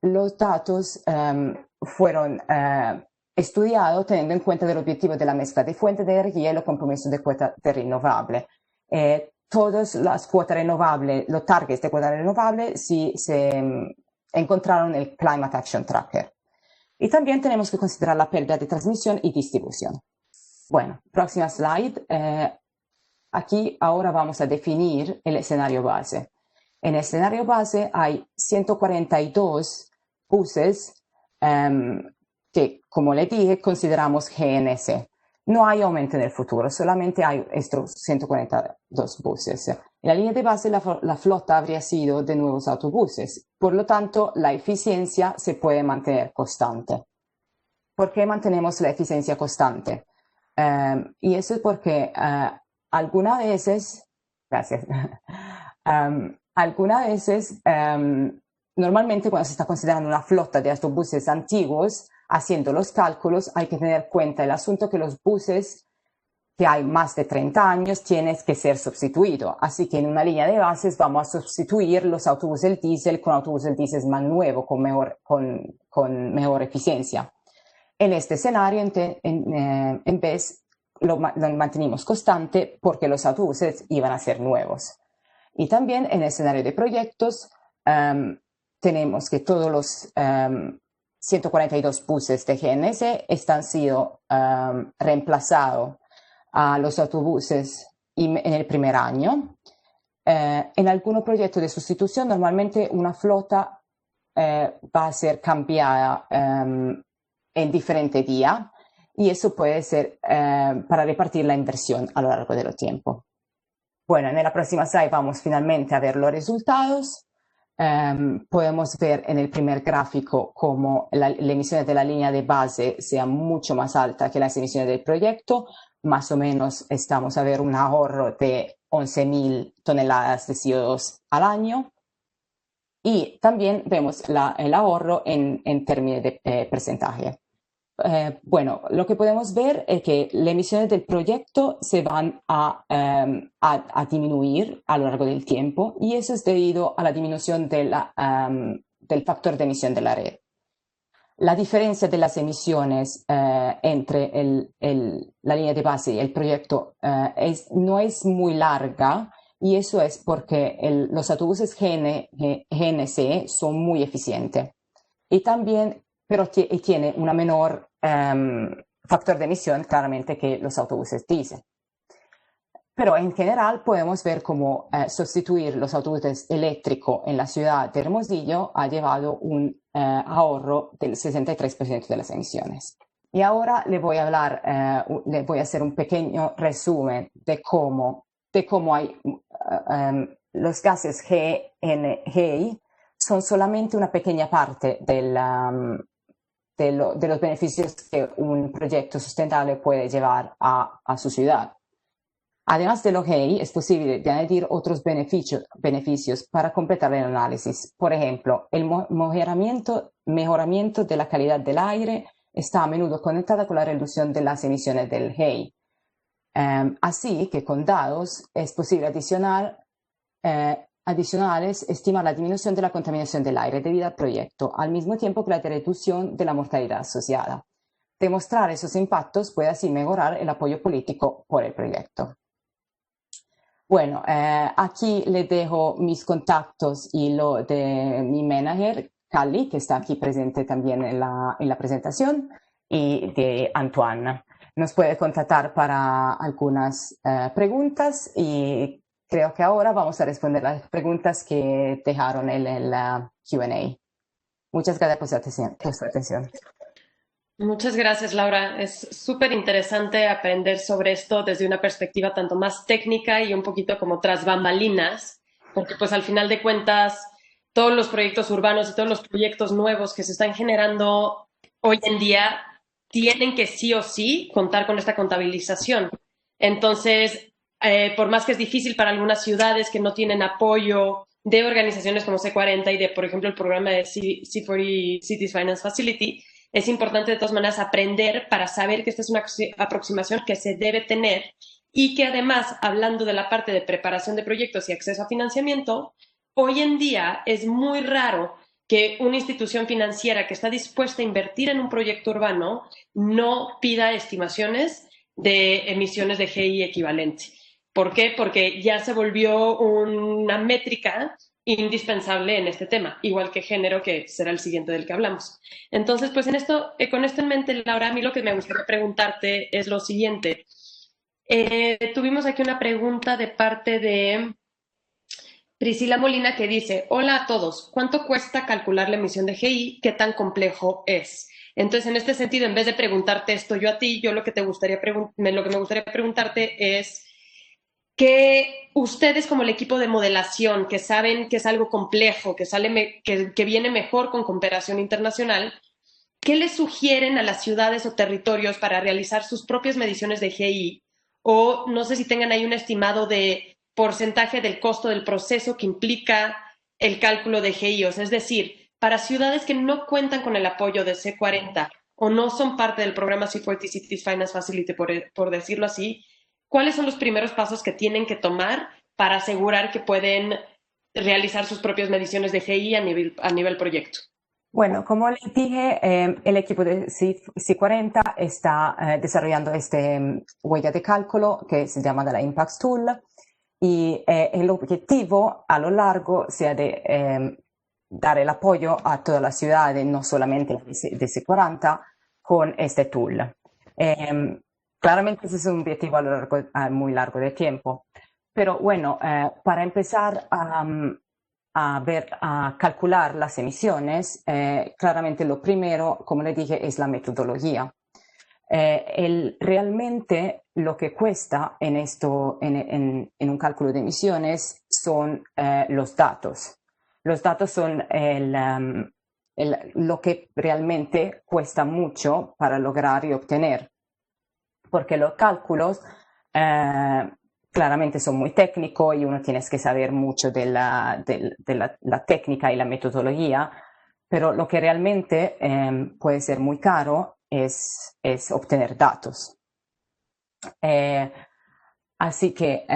S3: los datos fueron estudiados teniendo en cuenta el objetivo de la mezcla de fuentes de energía y los compromisos de cuota de renovable. Todas las cuotas renovables, los targets de cuota renovable, se encontraron en el Climate Action Tracker. Y también tenemos que considerar la pérdida de transmisión y distribución. Bueno, próxima slide. Aquí ahora vamos a definir el escenario base. En el escenario base hay 142 buses que, como le dije, consideramos GNC. No hay aumento en el futuro, solamente hay estos 142 buses. En la línea de base la flota habría sido de nuevos autobuses. Por lo tanto, la eficiencia se puede mantener constante. ¿Por qué mantenemos la eficiencia constante? Y eso es porque algunas veces, gracias, algunas veces, normalmente cuando se está considerando una flota de autobuses antiguos, haciendo los cálculos, hay que tener en cuenta el asunto que los buses que hay más de 30 años tienen que ser sustituidos. Así que en una línea de bases vamos a sustituir los autobuses del diésel con autobuses del diésel más nuevos, con mejor eficiencia. En este escenario, en vez, lo mantenimos constante porque los autobuses iban a ser nuevos. Y también en el escenario de proyectos, tenemos que todos los 142 buses de GNC están sido reemplazados a los autobuses en el primer año. En algunos proyectos de sustitución, normalmente una flota va a ser cambiada en diferentes días y eso puede ser para repartir la inversión a lo largo del tiempo. Bueno, en la próxima slide vamos finalmente a ver los resultados. Podemos ver en el primer gráfico cómo las emisiones de la línea de base sean mucho más altas que las emisiones del proyecto. Más o menos estamos a ver un ahorro de 11.000 toneladas de CO2 al año. Y también vemos el ahorro en términos de porcentaje. Bueno, lo que podemos ver es que las emisiones del proyecto se van a disminuir a lo largo del tiempo y eso es debido a la disminución del factor de emisión de la red. La diferencia de las emisiones entre la línea de base y el proyecto no es muy larga y eso es porque los autobuses GNC son muy eficientes y también pero tiene una menor factor de emisión claramente que los autobuses diésel. Pero en general podemos ver cómo sustituir los autobuses eléctricos en la ciudad de Hermosillo ha llevado un ahorro del 63% de las emisiones. Y ahora le voy a hacer un pequeño resumen de cómo hay los gases GI son solamente una pequeña parte de los beneficios que un proyecto sustentable puede llevar a su ciudad. Además de lo GEI, es posible de añadir otros beneficios para completar el análisis. Por ejemplo, el mejoramiento de la calidad del aire está a menudo conectada con la reducción de las emisiones del GEI. Así que con datos es posible adicionales estimar la disminución de la contaminación del aire debido al proyecto, al mismo tiempo que la reducción de la mortalidad asociada. Demostrar esos impactos puede así mejorar el apoyo político por el proyecto. Bueno, aquí les dejo mis contactos y lo de mi manager, Calli, que está aquí presente también en la presentación, y de Antoine. Nos puede contactar para algunas preguntas y creo que ahora vamos a responder las preguntas que dejaron en el Q&A. Muchas gracias por su atención.
S2: Muchas gracias, Laura. Es súper interesante aprender sobre esto desde una perspectiva tanto más técnica y un poquito como tras bambalinas, porque pues al final de cuentas todos los proyectos urbanos y todos los proyectos nuevos que se están generando hoy en día tienen que sí o sí contar con esta contabilización. Entonces, por más que es difícil para algunas ciudades que no tienen apoyo de organizaciones como C40 y de, por ejemplo, el programa de C40 Cities Finance Facility, es importante de todas maneras aprender para saber que esta es una aproximación que se debe tener y que además, hablando de la parte de preparación de proyectos y acceso a financiamiento, hoy en día es muy raro que una institución financiera que está dispuesta a invertir en un proyecto urbano no pida estimaciones de emisiones de GI equivalente. ¿Por qué? Porque ya se volvió una métrica indispensable en este tema, igual que género, que será el siguiente del que hablamos. Entonces, pues con esto en mente, Laura, a mí lo que me gustaría preguntarte es lo siguiente. Tuvimos aquí una pregunta de parte de Priscila Molina que dice: hola a todos, ¿cuánto cuesta calcular la emisión de GI? ¿Qué tan complejo es? Entonces, en este sentido, en vez de preguntarte esto yo a ti, yo lo que me gustaría preguntarte es que ustedes, como el equipo de modelación, que saben que es algo complejo, que viene mejor con cooperación internacional, ¿qué les sugieren a las ciudades o territorios para realizar sus propias mediciones de GI? O no sé si tengan ahí un estimado de porcentaje del costo del proceso que implica el cálculo de GIOs. Es decir, para ciudades que no cuentan con el apoyo de C40 o no son parte del programa C40 Cities Finance Facility, por decirlo así, ¿cuáles son los primeros pasos que tienen que tomar para asegurar que pueden realizar sus propias mediciones de GI a nivel proyecto?
S3: Bueno, como les dije, el equipo de C40 está desarrollando huella de cálculo que se llama la Impact Tool y el objetivo a lo largo sea de dar el apoyo a todas las ciudades, no solamente de C40, con este tool. Claramente ese es un objetivo a muy largo de tiempo, pero bueno, para empezar a calcular las emisiones, claramente lo primero, como le dije, es la metodología. Realmente lo que cuesta en un cálculo de emisiones son los datos. Los datos son lo que realmente cuesta mucho para lograr y obtener, porque los cálculos claramente son muy técnicos y uno tiene que saber mucho de la técnica y la metodología, pero lo que realmente puede ser muy caro es obtener datos. Así que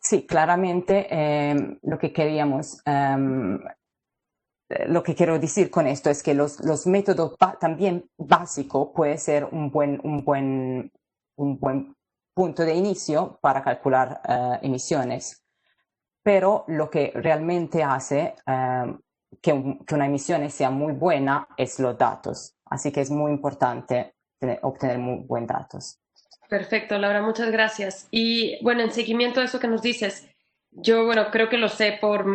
S3: sí, claramente lo que quiero decir con esto es que los métodos también básicos puede ser un buen punto de inicio para calcular emisiones, pero lo que realmente hace que una emisión sea muy buena es los datos, así que es muy importante obtener muy buenos datos.
S2: Perfecto, Laura, muchas gracias. Y bueno, en seguimiento a eso que nos dices, yo creo que lo sé por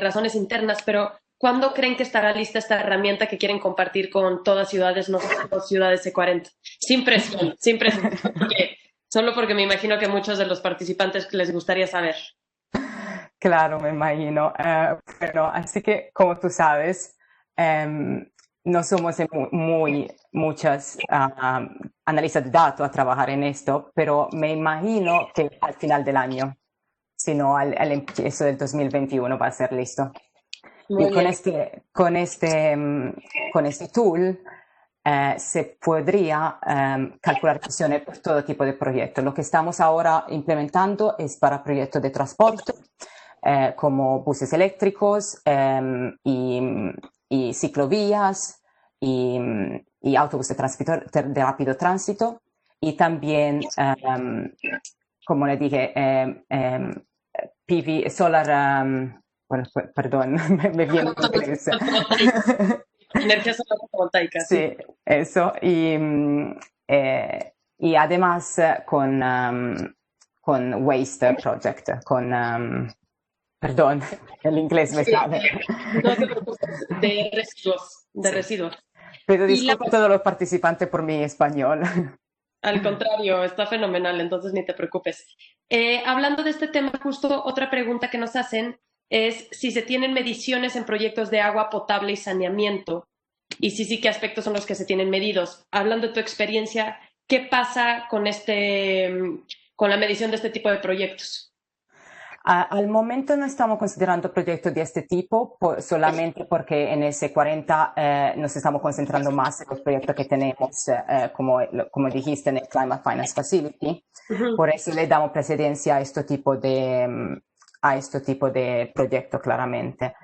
S2: razones internas, pero ¿cuándo creen que estará lista esta herramienta que quieren compartir con todas ciudades, no solo ciudades C40? Sin presión, solo porque me imagino que muchos de los participantes les gustaría saber.
S3: Claro, me imagino. Pero así que, como tú sabes, no somos muchas analistas de datos a trabajar en esto, pero me imagino que al final del año, sino al empiezo del 2021 va a ser listo.
S2: Muy
S3: y
S2: bien.
S3: con este tool se podría calcular emisiones por todo tipo de proyectos. Lo que estamos ahora implementando es para proyectos de transporte, como buses eléctricos y ciclovías y autobuses de rápido tránsito, y también, como le dije, PV, solar, bueno, perdón, me viene en inglés.
S2: Energía solar fotovoltaica.
S3: Sí, eso. Y además con Waste Project, perdón, el inglés me sale.
S2: No te preocupes, de residuos.
S3: Pero disculpo a todos los participantes por mi español.
S2: Al contrario, está fenomenal, entonces ni te preocupes. Hablando de este tema, justo otra pregunta que nos hacen es si se tienen mediciones en proyectos de agua potable y saneamiento, y sí, ¿qué aspectos son los que se tienen medidos? Hablando de tu experiencia, ¿qué pasa con la medición de este tipo de proyectos?
S3: Al momento no estamos considerando proyectos de este tipo, solamente porque en el C40 nos estamos concentrando más en los proyectos que tenemos, como dijiste, en el Climate Finance Facility. Por eso le damos precedencia a este tipo de proyecto, claramente.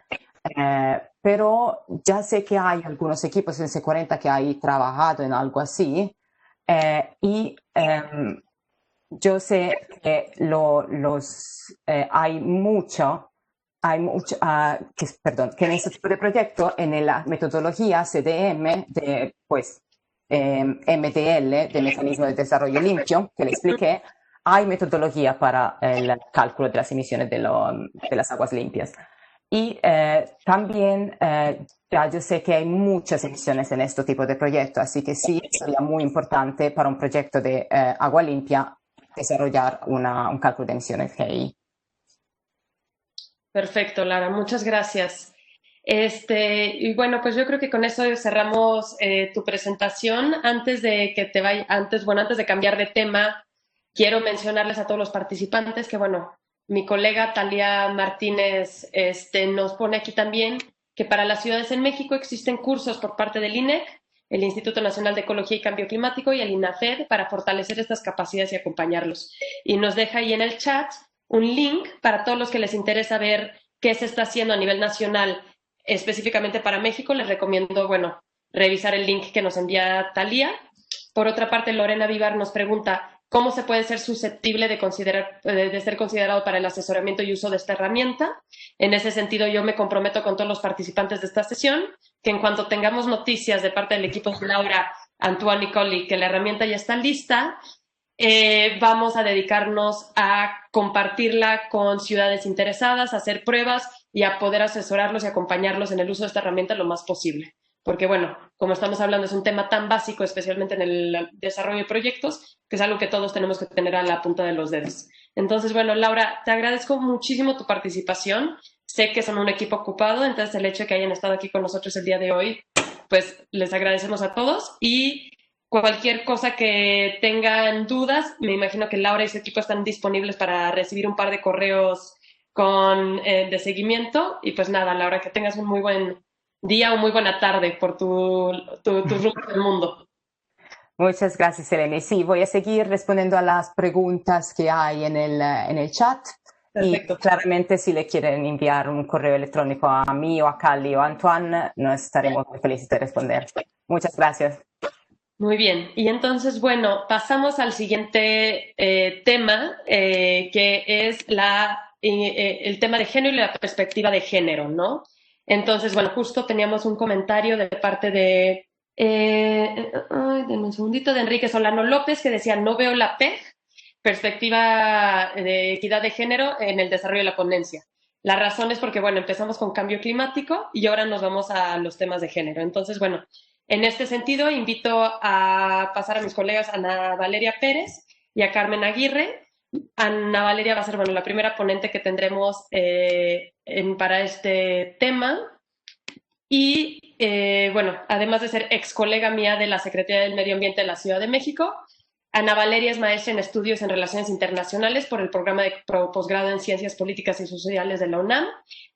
S3: Pero ya sé que hay algunos equipos en C40 que han trabajado en algo así, y yo sé que hay mucho, que en este tipo de proyecto, en la metodología CDM, MDL, de Mecanismo de Desarrollo Limpio, que le expliqué, hay metodología para el cálculo de las emisiones de las aguas limpias. Y también ya yo sé que hay muchas emisiones en este tipo de proyectos, así que sí, sería muy importante para un proyecto de agua limpia desarrollar un cálculo de emisiones GI.
S2: Perfecto, Lara, muchas gracias. Y bueno, pues yo creo que con eso cerramos tu presentación. Antes de que te vaya, antes de cambiar de tema, quiero mencionarles a todos los participantes que, bueno, mi colega Talía Martínez nos pone aquí también que para las ciudades en México existen cursos por parte del INEC, el Instituto Nacional de Ecología y Cambio Climático y el INAFED para fortalecer estas capacidades y acompañarlos. Y nos deja ahí en el chat un link para todos los que les interesa ver qué se está haciendo a nivel nacional específicamente para México. Les recomiendo, bueno, revisar el link que nos envía Talía. Por otra parte, Lorena Vivar nos pregunta cómo se puede ser susceptible de ser considerado para el asesoramiento y uso de esta herramienta. En ese sentido, yo me comprometo con todos los participantes de esta sesión que en cuanto tengamos noticias de parte del equipo de Laura, Antoine y Colly, que la herramienta ya está lista, vamos a dedicarnos a compartirla con ciudades interesadas, a hacer pruebas y a poder asesorarlos y acompañarlos en el uso de esta herramienta lo más posible. Porque, bueno, como estamos hablando, es un tema tan básico, especialmente en el desarrollo de proyectos, que es algo que todos tenemos que tener a la punta de los dedos. Entonces, bueno, Laura, te agradezco muchísimo tu participación. Sé que son un equipo ocupado, entonces el hecho de que hayan estado aquí con nosotros el día de hoy, pues les agradecemos a todos y cualquier cosa que tengan dudas, me imagino que Laura y su equipo están disponibles para recibir un par de correos de seguimiento. Y pues nada, Laura, que tengas un muy buen día o muy buena tarde por tu rumbo del mundo.
S3: Muchas gracias, Eleni. Sí, voy a seguir respondiendo a las preguntas que hay en el chat.
S2: Perfecto.
S3: Y claramente si le quieren enviar un correo electrónico a mí o a Cali o a Antoine, nos estaremos muy felices de responder. Muchas gracias.
S2: Muy bien, y entonces, bueno, pasamos al siguiente tema, que es el tema de género y la perspectiva de género, ¿no? Entonces, bueno, justo teníamos un comentario de parte de, denme un segundito, de Enrique Solano López, que decía, no veo la PEG, perspectiva de equidad de género en el desarrollo de la ponencia. La razón es porque, bueno, empezamos con cambio climático y ahora nos vamos a los temas de género. Entonces, bueno, en este sentido, invito a pasar a mis colegas Ana Valeria Pérez y a Carmen Aguirre. Ana Valeria va a ser, bueno, la primera ponente que tendremos para este tema. Y, bueno, además de ser ex colega mía de la Secretaría del Medio Ambiente de la Ciudad de México, Ana Valeria es maestra en estudios en relaciones internacionales por el programa de posgrado en Ciencias Políticas y Sociales de la UNAM.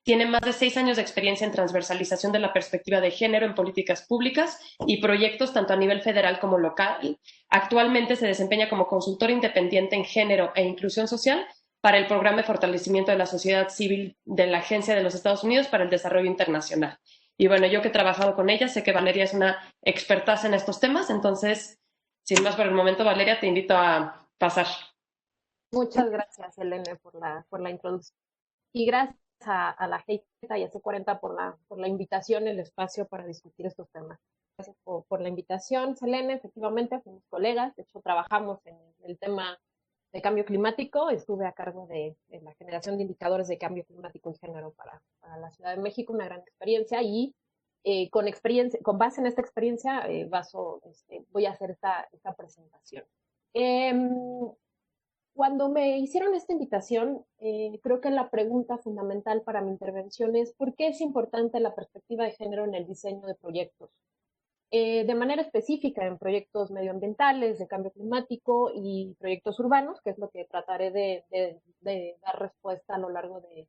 S2: Tiene más de 6 años de experiencia en transversalización de la perspectiva de género en políticas públicas y proyectos tanto a nivel federal como local. Actualmente se desempeña como consultora independiente en género e inclusión social para el programa de fortalecimiento de la sociedad civil de la Agencia de los Estados Unidos para el Desarrollo Internacional. Y bueno, yo que he trabajado con ella, sé que Valeria es una expertaza en estos temas, entonces, sin más por el momento, Valeria, te invito a pasar.
S4: Muchas gracias, Elena, por la introducción. Y gracias a la GIZ y a C40 por la invitación, el espacio para discutir estos temas. Gracias por la invitación, Selene. Efectivamente, fuimos colegas, de hecho trabajamos en el tema de cambio climático. Estuve a cargo de la generación de indicadores de cambio climático y género para la Ciudad de México, una gran experiencia. Y con base en esta experiencia voy a hacer esta presentación. Cuando me hicieron esta invitación, creo que la pregunta fundamental para mi intervención es ¿por qué es importante la perspectiva de género en el diseño de proyectos? de manera específica en proyectos medioambientales, de cambio climático y proyectos urbanos, que es lo que trataré de dar respuesta a lo largo de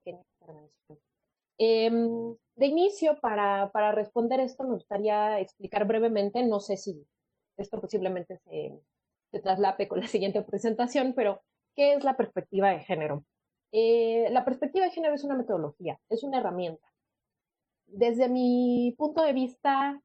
S4: mi intervención. De inicio, para responder esto, me gustaría explicar brevemente, no sé si esto posiblemente se traslape con la siguiente presentación, pero ¿qué es la perspectiva de género? La perspectiva de género es una metodología, es una herramienta. Desde mi punto de vista,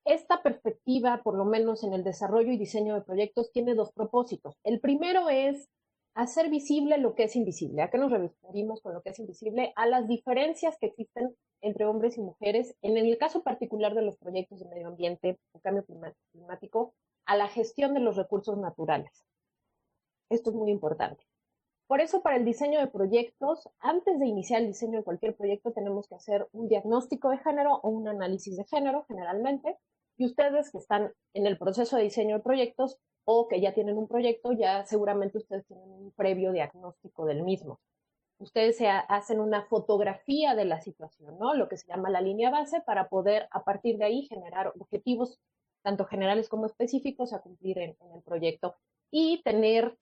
S4: esta perspectiva, por lo menos en el desarrollo y diseño de proyectos, tiene dos propósitos. El primero es hacer visible lo que es invisible. ¿A qué nos referimos con lo que es invisible? A las diferencias que existen entre hombres y mujeres, en el caso particular de los proyectos de medio ambiente o cambio climático, a la gestión de los recursos naturales. Esto es muy importante. Por eso, para el diseño de proyectos, antes de iniciar el diseño de cualquier proyecto, tenemos que hacer un diagnóstico de género o un análisis de género, generalmente, y ustedes que están en el proceso de diseño de proyectos o que ya tienen un proyecto, ya seguramente ustedes tienen un previo diagnóstico del mismo. Ustedes hacen una fotografía de la situación, ¿no? Lo que se llama la línea base, para poder a partir de ahí generar objetivos, tanto generales como específicos, a cumplir en el proyecto y tener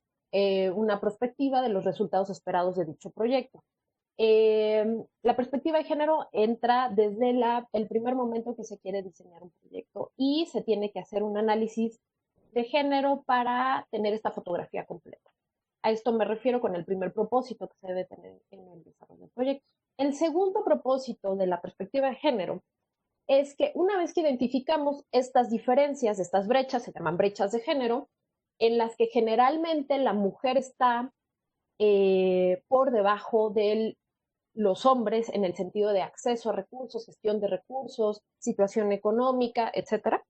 S4: una perspectiva de los resultados esperados de dicho proyecto. La perspectiva de género entra desde el primer momento que se quiere diseñar un proyecto y se tiene que hacer un análisis de género para tener esta fotografía completa. A esto me refiero con el primer propósito que se debe tener en el desarrollo del proyecto. El segundo propósito de la perspectiva de género es que una vez que identificamos estas diferencias, estas brechas, se llaman brechas de género, en las que generalmente la mujer está por debajo de los hombres en el sentido de acceso a recursos, gestión de recursos, situación económica, etcétera.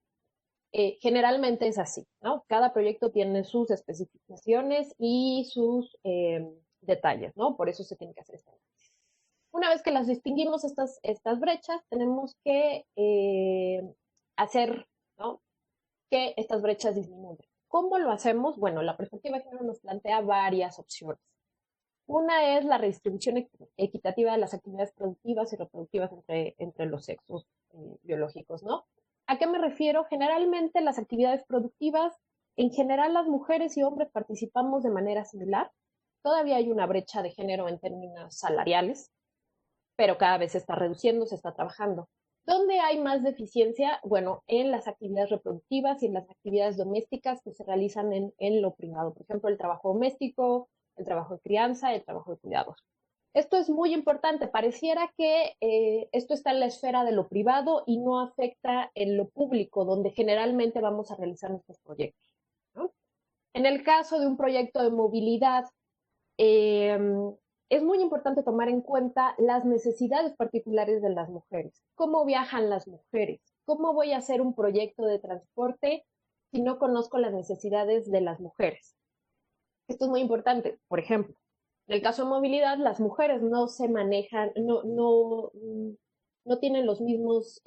S4: Generalmente es así, ¿no? Cada proyecto tiene sus especificaciones y sus detalles, ¿no? Por eso se tiene que hacer este análisis. Una vez que las distinguimos, estas brechas, tenemos que hacer, ¿no?, que estas brechas disminuyan. ¿Cómo lo hacemos? Bueno, la perspectiva de género nos plantea varias opciones. Una es la redistribución equitativa de las actividades productivas y reproductivas entre los sexos biológicos, ¿no? ¿A qué me refiero? Generalmente las actividades productivas, en general las mujeres y hombres participamos de manera similar. Todavía hay una brecha de género en términos salariales, pero cada vez se está reduciendo, se está trabajando. ¿Dónde hay más deficiencia? Bueno, en las actividades reproductivas y en las actividades domésticas que se realizan en lo privado. Por ejemplo, el trabajo doméstico, el trabajo de crianza, el trabajo de cuidados. Esto es muy importante. Pareciera que esto está en la esfera de lo privado y no afecta en lo público, donde generalmente vamos a realizar nuestros proyectos, ¿no? En el caso de un proyecto de movilidad, es muy importante tomar en cuenta las necesidades particulares de las mujeres. ¿Cómo viajan las mujeres? ¿Cómo voy a hacer un proyecto de transporte si no conozco las necesidades de las mujeres? Esto es muy importante. Por ejemplo, en el caso de movilidad, las mujeres no se manejan, no tienen los mismos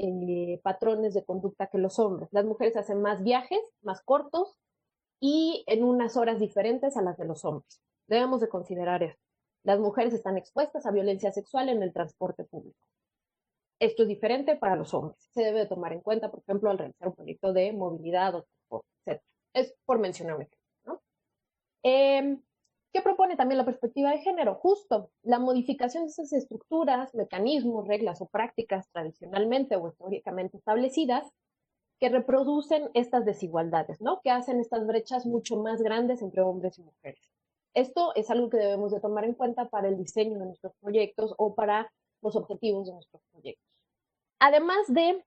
S4: patrones de conducta que los hombres. Las mujeres hacen más viajes, más cortos y en unas horas diferentes a las de los hombres. Debemos de considerar esto. Las mujeres están expuestas a violencia sexual en el transporte público. Esto es diferente para los hombres. Se debe de tomar en cuenta, por ejemplo, al realizar un proyecto de movilidad o transporte, etc. Es por mencionar un ejemplo, ¿no? ¿Qué propone también la perspectiva de género? Justo la modificación de esas estructuras, mecanismos, reglas o prácticas tradicionalmente o históricamente establecidas que reproducen estas desigualdades, ¿no? Que hacen estas brechas mucho más grandes entre hombres y mujeres. Esto es algo que debemos de tomar en cuenta para el diseño de nuestros proyectos o para los objetivos de nuestros proyectos. Además de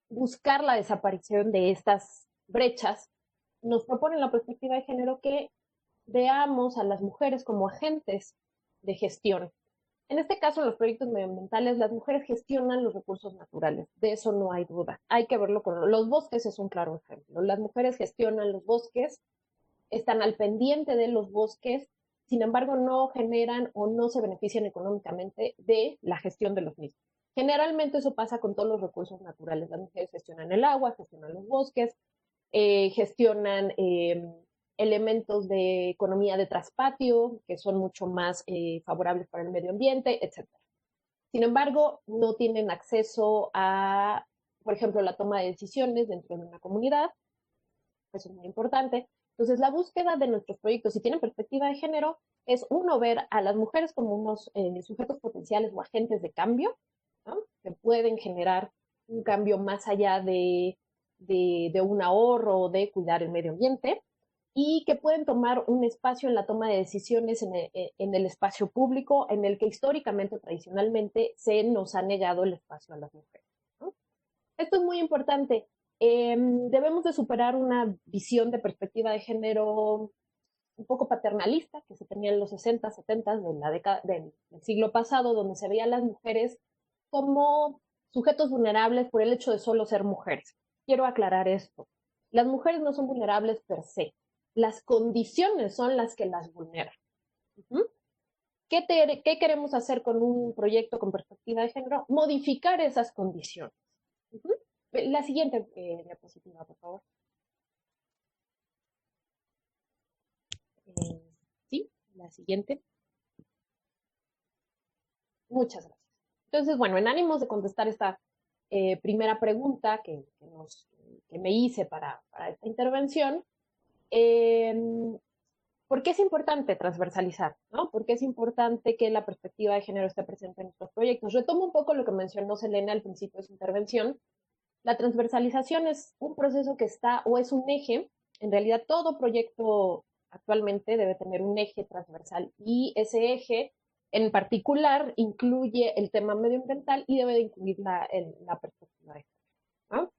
S4: buscar la desaparición de estas brechas, nos propone la perspectiva de género que veamos a las mujeres como agentes de gestión. En este caso, en los proyectos medioambientales, las mujeres gestionan los recursos naturales, de eso no hay duda. Hay que verlo con los bosques, es un claro ejemplo. Las mujeres gestionan los bosques, están al pendiente de los bosques, sin embargo no generan o no se benefician económicamente de la gestión de los mismos. Generalmente eso pasa con todos los recursos naturales. Las mujeres gestionan el agua, gestionan los bosques, gestionan elementos de economía de traspatio, que son mucho más favorables para el medio ambiente, etc. Sin embargo, no tienen acceso a por ejemplo, la toma de decisiones dentro de una comunidad, eso es muy importante. Entonces, la búsqueda de nuestros proyectos, si tienen perspectiva de género, es uno, ver a las mujeres como unos sujetos potenciales o agentes de cambio, ¿no? Que pueden generar un cambio más allá de un ahorro, de cuidar el medio ambiente, y que pueden tomar un espacio en la toma de decisiones en el espacio público, en el que históricamente, tradicionalmente, se nos ha negado el espacio a las mujeres, ¿no? Esto es muy importante. Debemos de superar una visión de perspectiva de género un poco paternalista que se tenía en los 60, 70 de la década del siglo pasado, donde se veían las mujeres como sujetos vulnerables por el hecho de solo ser mujeres. Quiero aclarar esto. Las mujeres no son vulnerables per se. Las condiciones son las que las vulneran. ¿Qué queremos hacer con un proyecto con perspectiva de género? Modificar esas condiciones. La siguiente diapositiva, por favor. Sí, la siguiente. Muchas gracias. Entonces, bueno, en ánimos de contestar esta primera pregunta que me hice para esta intervención, ¿por qué es importante transversalizar? ¿No? ¿Por qué es importante que la perspectiva de género esté presente en nuestros proyectos? Retomo un poco lo que mencionó Selena al principio de su intervención. La transversalización es un proceso que está, o es un eje. En realidad, todo proyecto actualmente debe tener un eje transversal, y ese eje en particular incluye el tema medioambiental y debe de incluir la perspectiva de género, ¿no?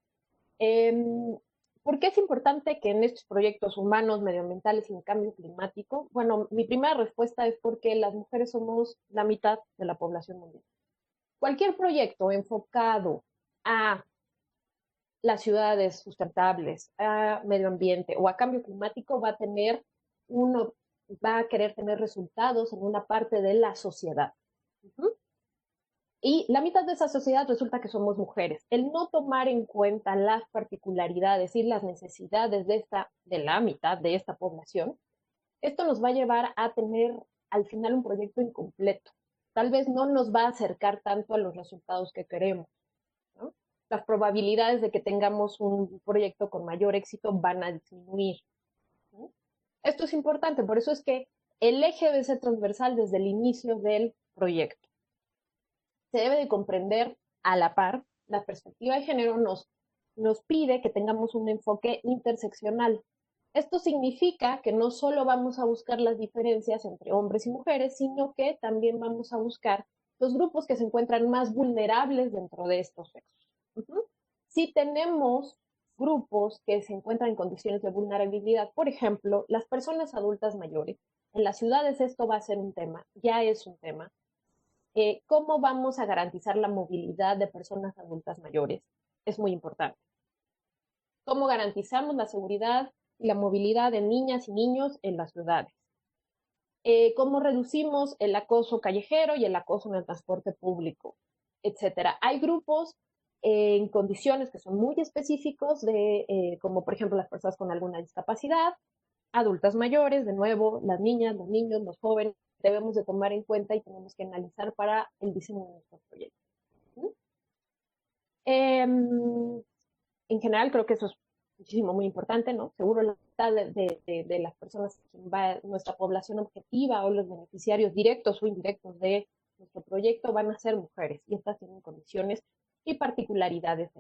S4: ¿Por qué es importante que en estos proyectos humanos, medioambientales y en cambio climático? Bueno, mi primera respuesta es porque las mujeres somos la mitad de la población mundial. Cualquier proyecto enfocado a las ciudades sustentables, a medio ambiente o a cambio climático va a querer tener resultados en una parte de la sociedad. Y la mitad de esa sociedad resulta que somos mujeres. El no tomar en cuenta las particularidades y las necesidades de la mitad de esta población, esto nos va a llevar a tener al final un proyecto incompleto. Tal vez no nos va a acercar tanto a los resultados que queremos, ¿no? Las probabilidades de que tengamos un proyecto con mayor éxito van a disminuir, ¿no? Esto es importante, por eso es que el eje debe ser transversal desde el inicio del proyecto. Se debe de comprender a la par. La perspectiva de género nos pide que tengamos un enfoque interseccional. Esto significa que no solo vamos a buscar las diferencias entre hombres y mujeres, sino que también vamos a buscar los grupos que se encuentran más vulnerables dentro de estos sexos. Si tenemos grupos que se encuentran en condiciones de vulnerabilidad, por ejemplo, las personas adultas mayores, en las ciudades esto va a ser un tema, ya es un tema. ¿Cómo vamos a garantizar la movilidad de personas adultas mayores? Es muy importante. ¿Cómo garantizamos la seguridad y la movilidad de niñas y niños en las ciudades? ¿Cómo reducimos el acoso callejero y el acoso en el transporte público? Etcétera. Hay grupos en condiciones que son muy específicos, como por ejemplo las personas con alguna discapacidad, adultas mayores, de nuevo, las niñas, los niños, los jóvenes, debemos de tomar en cuenta y tenemos que analizar para el diseño de nuestros proyectos. En general creo que eso es muchísimo, muy importante, ¿no? Seguro la mitad de las personas que va nuestra población objetiva o los beneficiarios directos o indirectos de nuestro proyecto van a ser mujeres, y estas tienen condiciones y particularidades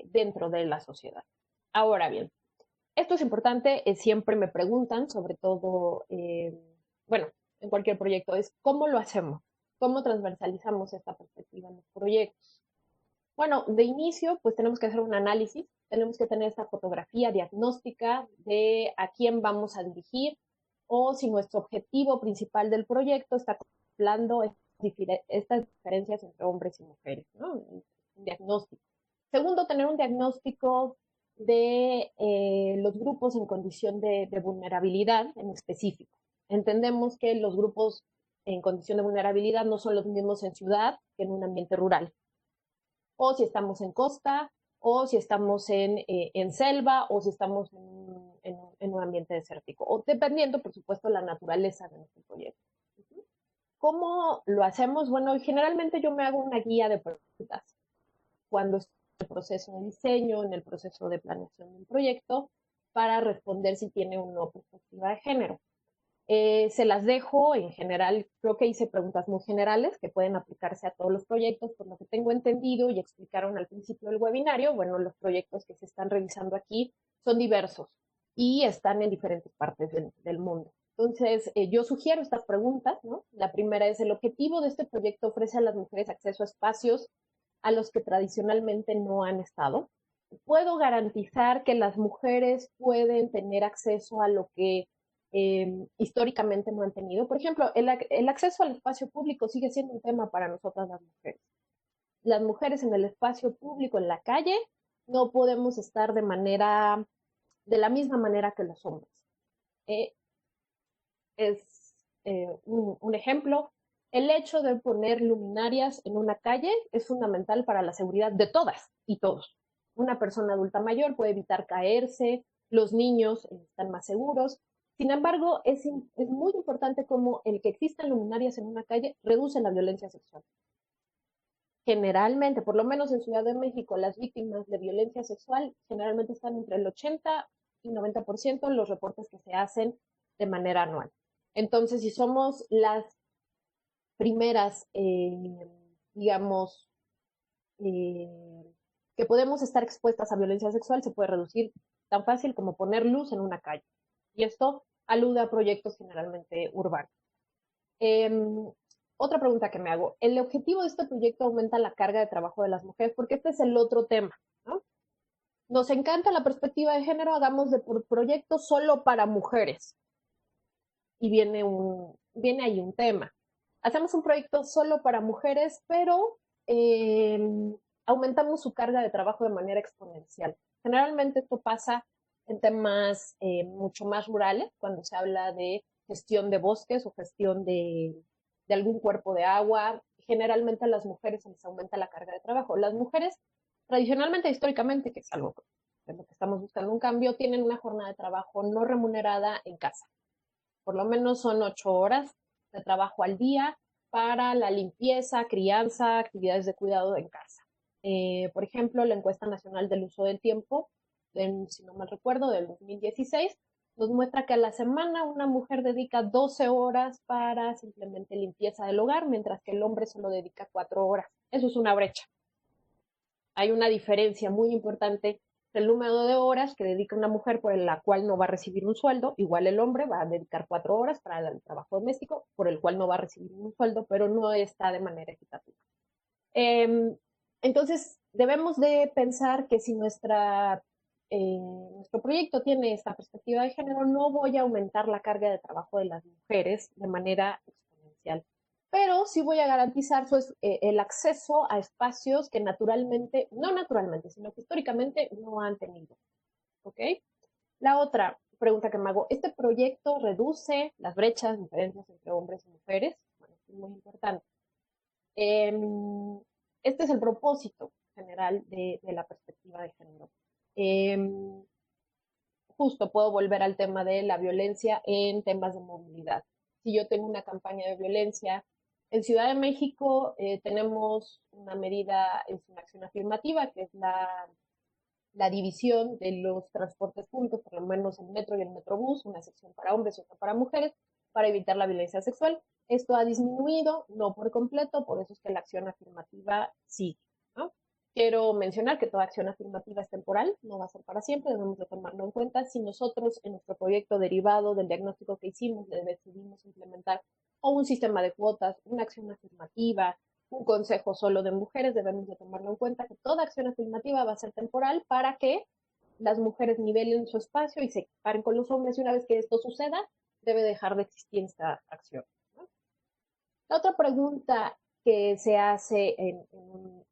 S4: dentro de la sociedad. Ahora bien, esto es importante, siempre me preguntan, sobre todo, bueno, en cualquier proyecto, es ¿cómo lo hacemos? ¿Cómo transversalizamos esta perspectiva en los proyectos? Bueno, de inicio, pues tenemos que hacer un análisis, tenemos que tener esta fotografía diagnóstica de a quién vamos a dirigir, o si nuestro objetivo principal del proyecto está contemplando estas diferencias entre hombres y mujeres, ¿no? Un diagnóstico. Segundo, tener un diagnóstico de los grupos en condición de vulnerabilidad en específico. Entendemos que los grupos en condición de vulnerabilidad no son los mismos en ciudad que en un ambiente rural, o si estamos en costa, o si estamos en selva, o si estamos en un ambiente desértico, o dependiendo, por supuesto, la naturaleza de nuestro proyecto. ¿Cómo lo hacemos? Bueno, generalmente yo me hago una guía de preguntas cuando el proceso de diseño, en el proceso de planeación del proyecto, para responder si tiene o no perspectiva de género. Se las dejo en general, creo que hice preguntas muy generales que pueden aplicarse a todos los proyectos, por lo que tengo entendido y explicaron al principio del webinario. Bueno, los proyectos que se están revisando aquí son diversos y están en diferentes partes del mundo. Entonces, yo sugiero estas preguntas, ¿no? La primera es: ¿el objetivo de este proyecto ofrece a las mujeres acceso a espacios a los que tradicionalmente no han estado? ¿Puedo garantizar que las mujeres pueden tener acceso a lo que históricamente no han tenido? Por ejemplo, el acceso al espacio público sigue siendo un tema para nosotras las mujeres. Las mujeres en el espacio público, en la calle, no podemos estar de la misma manera que los hombres. Es un ejemplo. El hecho de poner luminarias en una calle es fundamental para la seguridad de todas y todos. Una persona adulta mayor puede evitar caerse, los niños están más seguros. Sin embargo, es muy importante cómo el que existan luminarias en una calle reduce la violencia sexual. Generalmente, por lo menos en Ciudad de México, las víctimas de violencia sexual generalmente están entre el 80 y 90% en los reportes que se hacen de manera anual. Entonces, si somos las primeras, digamos, que podemos estar expuestas a violencia sexual, se puede reducir tan fácil como poner luz en una calle. Y esto alude a proyectos generalmente urbanos. Otra pregunta que me hago: ¿el objetivo de este proyecto aumenta la carga de trabajo de las mujeres? Porque este es el otro tema, ¿no? Nos encanta la perspectiva de género, hagamos de proyectos solo para mujeres. Y viene ahí un tema. Hacemos un proyecto solo para mujeres, pero aumentamos su carga de trabajo de manera exponencial. Generalmente esto pasa en temas mucho más rurales, cuando se habla de gestión de bosques o gestión de algún cuerpo de agua. Generalmente a las mujeres se les aumenta la carga de trabajo. Las mujeres, tradicionalmente, históricamente, que es algo de lo que estamos buscando un cambio, tienen una jornada de trabajo no remunerada en casa. Por lo menos son 8 horas de trabajo al día para la limpieza, crianza, actividades de cuidado en casa. Por ejemplo, la encuesta nacional del uso del tiempo, si no mal recuerdo, del 2016, nos muestra que a la semana una mujer dedica 12 horas para simplemente limpieza del hogar, mientras que el hombre solo dedica 4 horas. Eso es una brecha. Hay una diferencia muy importante el número de horas que dedica una mujer por la cual no va a recibir un sueldo. Igual el hombre va a dedicar 4 horas para el trabajo doméstico, por el cual no va a recibir un sueldo, pero no está de manera equitativa. Entonces, debemos de pensar que si nuestro proyecto tiene esta perspectiva de género, no voy a aumentar la carga de trabajo de las mujeres de manera exponencial, pero sí voy a garantizar el acceso a espacios que naturalmente, no naturalmente, sino que históricamente no han tenido. ¿Ok? La otra pregunta que me hago: ¿este proyecto reduce las brechas, diferencias entre hombres y mujeres? Bueno, es muy importante. Este es el propósito general de la perspectiva de género. Justo puedo volver al tema de la violencia en temas de movilidad. Si yo tengo una campaña de violencia en Ciudad de México, tenemos una medida, es una acción afirmativa, que es la división de los transportes públicos, por lo menos el metro y el metrobús, una sección para hombres y otra para mujeres, para evitar la violencia sexual. Esto ha disminuido, no por completo, por eso es que la acción afirmativa sigue, ¿no? Quiero mencionar que toda acción afirmativa es temporal, no va a ser para siempre, debemos de tomarlo en cuenta. Si nosotros en nuestro proyecto derivado del diagnóstico que hicimos decidimos implementar o un sistema de cuotas, una acción afirmativa, un consejo solo de mujeres, debemos de tomarlo en cuenta que toda acción afirmativa va a ser temporal para que las mujeres nivelen su espacio y se equiparen con los hombres, y una vez que esto suceda, debe dejar de existir esta acción, ¿no? La otra pregunta que se hace en un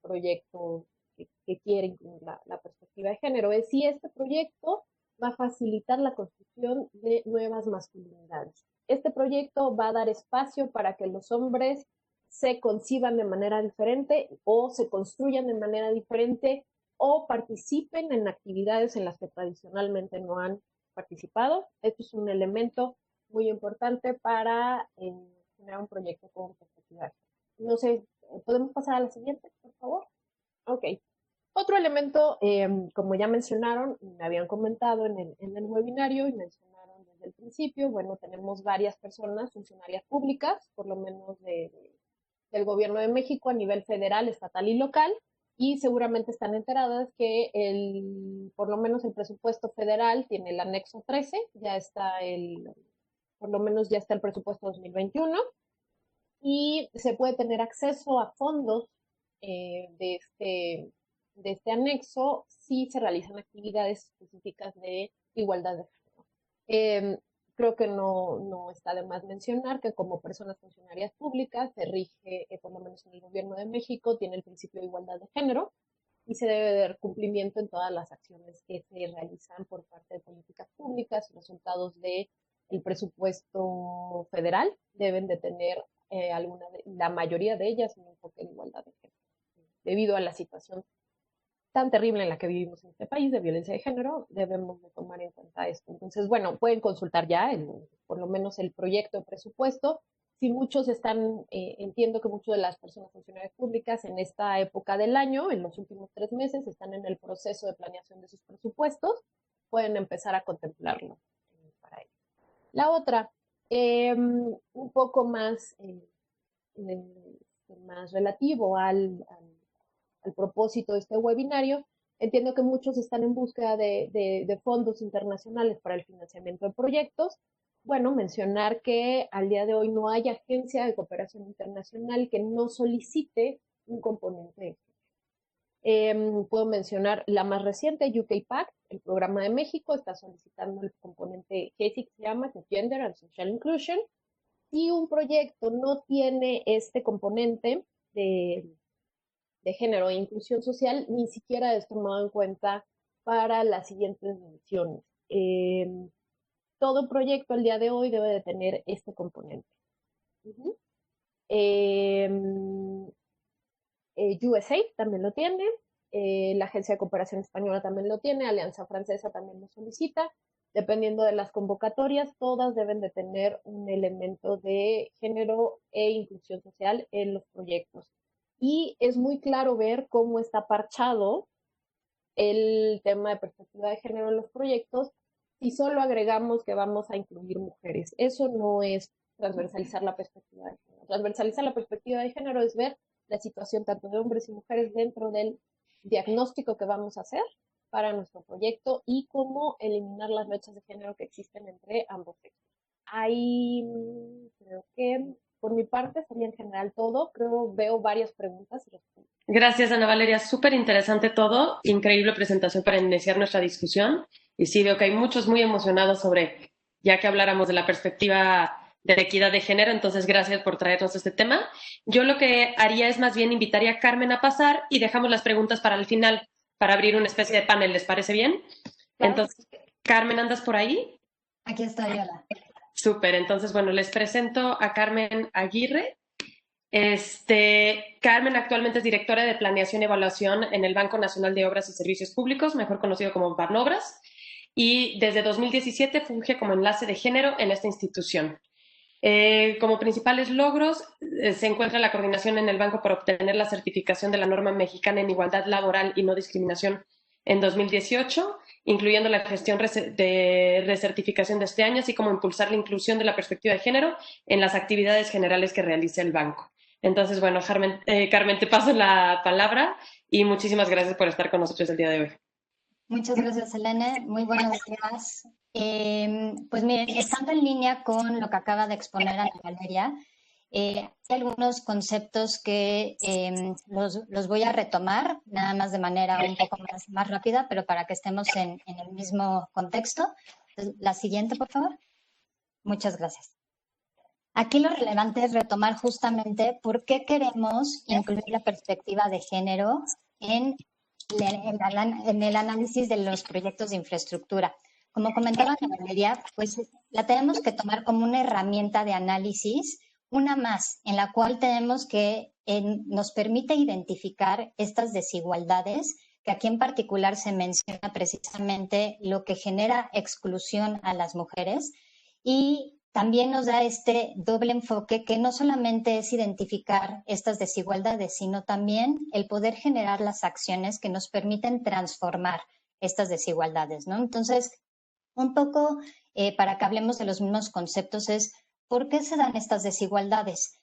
S4: proyecto que quiere incluir la perspectiva de género es si este proyecto va a facilitar la construcción de nuevas masculinidades. Este proyecto va a dar espacio para que los hombres se conciban de manera diferente o se construyan de manera diferente o participen en actividades en las que tradicionalmente no han participado. Esto es un elemento muy importante para generar un proyecto con perspectiva. No sé, ¿podemos pasar a la siguiente, por favor? Ok. Otro elemento, como ya mencionaron, me habían comentado en el webinario y mencionaron desde el principio, bueno, tenemos varias personas, funcionarias públicas, por lo menos del Gobierno de México a nivel federal, estatal y local, y seguramente están enteradas que por lo menos el presupuesto federal tiene el anexo 13, ya está por lo menos ya está el presupuesto 2021, y se puede tener acceso a fondos de este anexo si se realizan actividades específicas de igualdad de género. Creo que no está de más mencionar que como personas funcionarias públicas se rige, por lo menos en el Gobierno de México, tiene el principio de igualdad de género y se debe dar cumplimiento en todas las acciones que se realizan por parte de políticas públicas. Resultados del presupuesto federal deben de tener la mayoría de ellas un enfoque de igualdad de género. Debido a la situación tan terrible en la que vivimos en este país de violencia de género, debemos de tomar en cuenta esto. Entonces, bueno, pueden consultar ya por lo menos el proyecto de presupuesto. Si muchos entiendo que muchas de las personas funcionarias públicas en esta época del año, en los últimos 3 meses, están en el proceso de planeación de sus presupuestos, pueden empezar a contemplarlo para ello. La otra, un poco más relativo al propósito de este webinario, entiendo que muchos están en búsqueda de fondos internacionales para el financiamiento de proyectos. Bueno, mencionar que al día de hoy no hay agencia de cooperación internacional que no solicite un componente. Puedo mencionar la más reciente, UK Pact, el programa de México, está solicitando el componente GESI, que se llama Gender and Social Inclusion. Si un proyecto no tiene este componente de género e inclusión social, ni siquiera es tomado en cuenta para las siguientes misiones. Todo proyecto al día de hoy debe de tener este componente. USAID también lo tiene, la Agencia de Cooperación Española también lo tiene, Alianza Francesa también lo solicita. Dependiendo de las convocatorias, todas deben de tener un elemento de género e inclusión social en los proyectos. Y es muy claro ver cómo está parchado el tema de perspectiva de género en los proyectos si solo agregamos que vamos a incluir mujeres. Eso no es transversalizar la perspectiva de género. Transversalizar la perspectiva de género es ver la situación tanto de hombres y mujeres dentro del diagnóstico que vamos a hacer para nuestro proyecto y cómo eliminar las brechas de género que existen entre ambos sexos. Ahí creo que por mi parte sería en general todo. Veo varias preguntas y respuestas.
S2: Gracias, Ana Valeria. Súper interesante todo. Increíble presentación para iniciar nuestra discusión. Y sí, veo que hay muchos muy emocionados sobre, ya que habláramos de la perspectiva de la equidad de género, entonces gracias por traernos este tema. Yo lo que haría es más bien invitaría a Carmen a pasar y dejamos las preguntas para el final, para abrir una especie de panel. ¿Les parece bien?
S5: Claro.
S2: Entonces, Carmen, ¿andas por ahí?
S5: Aquí estoy, hola.
S2: Súper, entonces, bueno, les presento a Carmen Aguirre. Carmen actualmente es directora de Planeación y Evaluación en el Banco Nacional de Obras y Servicios Públicos, mejor conocido como Banobras, y desde 2017 funge como enlace de género en esta institución. Como principales logros se encuentra la coordinación en el banco para obtener la certificación de la norma mexicana en igualdad laboral y no discriminación en 2018, incluyendo la gestión de recertificación de este año, así como impulsar la inclusión de la perspectiva de género en las actividades generales que realiza el banco. Entonces, bueno, Carmen, te paso la palabra y muchísimas gracias por estar con nosotros el día de hoy.
S5: Muchas gracias, Elena. Muy buenos días. Pues miren, estando en línea con lo que acaba de exponer Ana Valeria, hay algunos conceptos que los voy a retomar, nada más de manera un poco más rápida, pero para que estemos en el mismo contexto. Entonces, la siguiente, por favor. Muchas gracias. Aquí lo relevante es retomar justamente por qué queremos incluir la perspectiva de género en el análisis de los proyectos de infraestructura. Como comentaba Ana Valeria, pues la tenemos que tomar como una herramienta de análisis, una más, en la cual tenemos que nos permite identificar estas desigualdades, que aquí en particular se menciona precisamente lo que genera exclusión a las mujeres, y también nos da este doble enfoque que no solamente es identificar estas desigualdades, sino también el poder generar las acciones que nos permiten transformar estas desigualdades, ¿no? Entonces, un poco para que hablemos de los mismos conceptos es ¿por qué se dan estas desigualdades?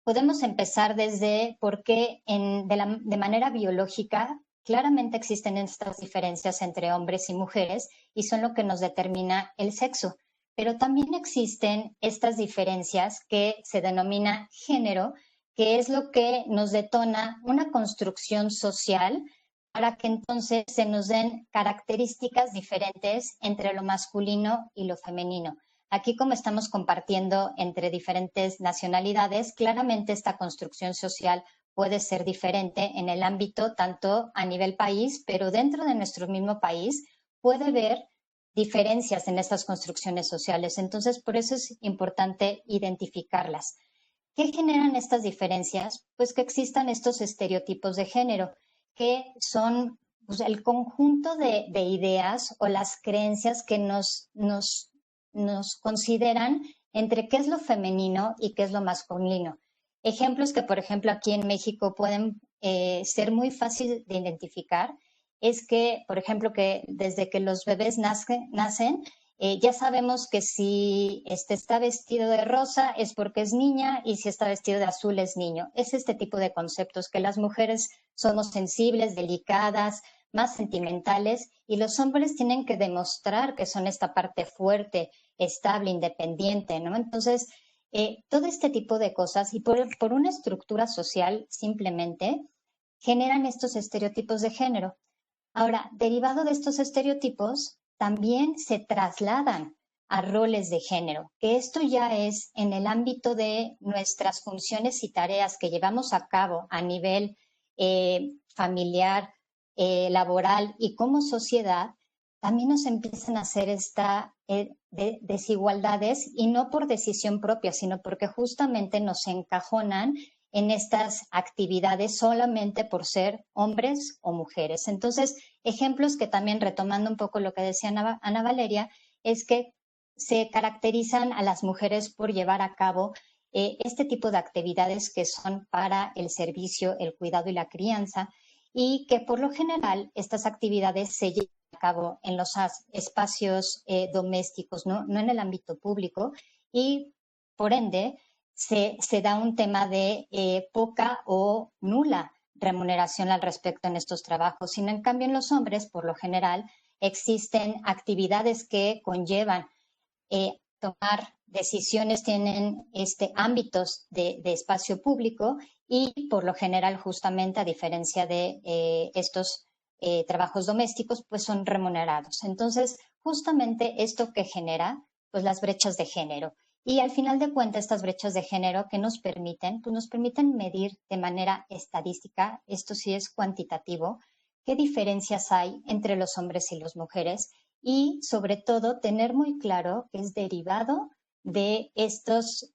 S5: Podemos empezar desde por qué de manera biológica claramente existen estas diferencias entre hombres y mujeres y son lo que nos determina el sexo. Pero también existen estas diferencias que se denomina género, que es lo que nos detona una construcción social para que entonces se nos den características diferentes entre lo masculino y lo femenino. Aquí, como estamos compartiendo entre diferentes nacionalidades, claramente esta construcción social puede ser diferente en el ámbito tanto a nivel país, pero dentro de nuestro mismo país puede haber diferencias en estas construcciones sociales. Entonces, por eso es importante identificarlas. ¿Qué generan estas diferencias? Pues que existan estos estereotipos de género, que son pues, el conjunto de ideas o las creencias que nos consideran entre qué es lo femenino y qué es lo masculino. Ejemplos que, por ejemplo, aquí en México pueden ser muy fáciles de identificar es que, por ejemplo, que desde que los bebés nacen, ya sabemos que si está vestido de rosa es porque es niña y si está vestido de azul es niño. Es este tipo de conceptos que las mujeres somos sensibles, delicadas, más sentimentales y los hombres tienen que demostrar que son esta parte fuerte, estable, independiente, ¿no? Entonces, todo este tipo de cosas y por una estructura social simplemente generan estos estereotipos de género. Ahora, derivado de estos estereotipos, también se trasladan a roles de género, que esto ya es en el ámbito de nuestras funciones y tareas que llevamos a cabo a nivel familiar, laboral y como sociedad, también nos empiezan a hacer esta desigualdades y no por decisión propia, sino porque justamente nos encajonan en estas actividades solamente por ser hombres o mujeres. Entonces, ejemplos que también retomando un poco lo que decía Ana Valeria, es que se caracterizan a las mujeres por llevar a cabo este tipo de actividades que son para el servicio, el cuidado y la crianza, y que por lo general estas actividades se llevan a cabo en los espacios domésticos, ¿no? No en el ámbito público, y por ende, se da un tema de poca o nula remuneración al respecto en estos trabajos, sino en cambio en los hombres, por lo general, existen actividades que conllevan tomar decisiones, tienen ámbitos de espacio público y por lo general, justamente a diferencia de estos trabajos domésticos, pues son remunerados. Entonces, justamente esto que genera, pues las brechas de género. Y al final de cuentas, estas brechas de género que nos permiten, pues nos permiten medir de manera estadística, esto sí es cuantitativo, qué diferencias hay entre los hombres y las mujeres y sobre todo tener muy claro que es derivado de estas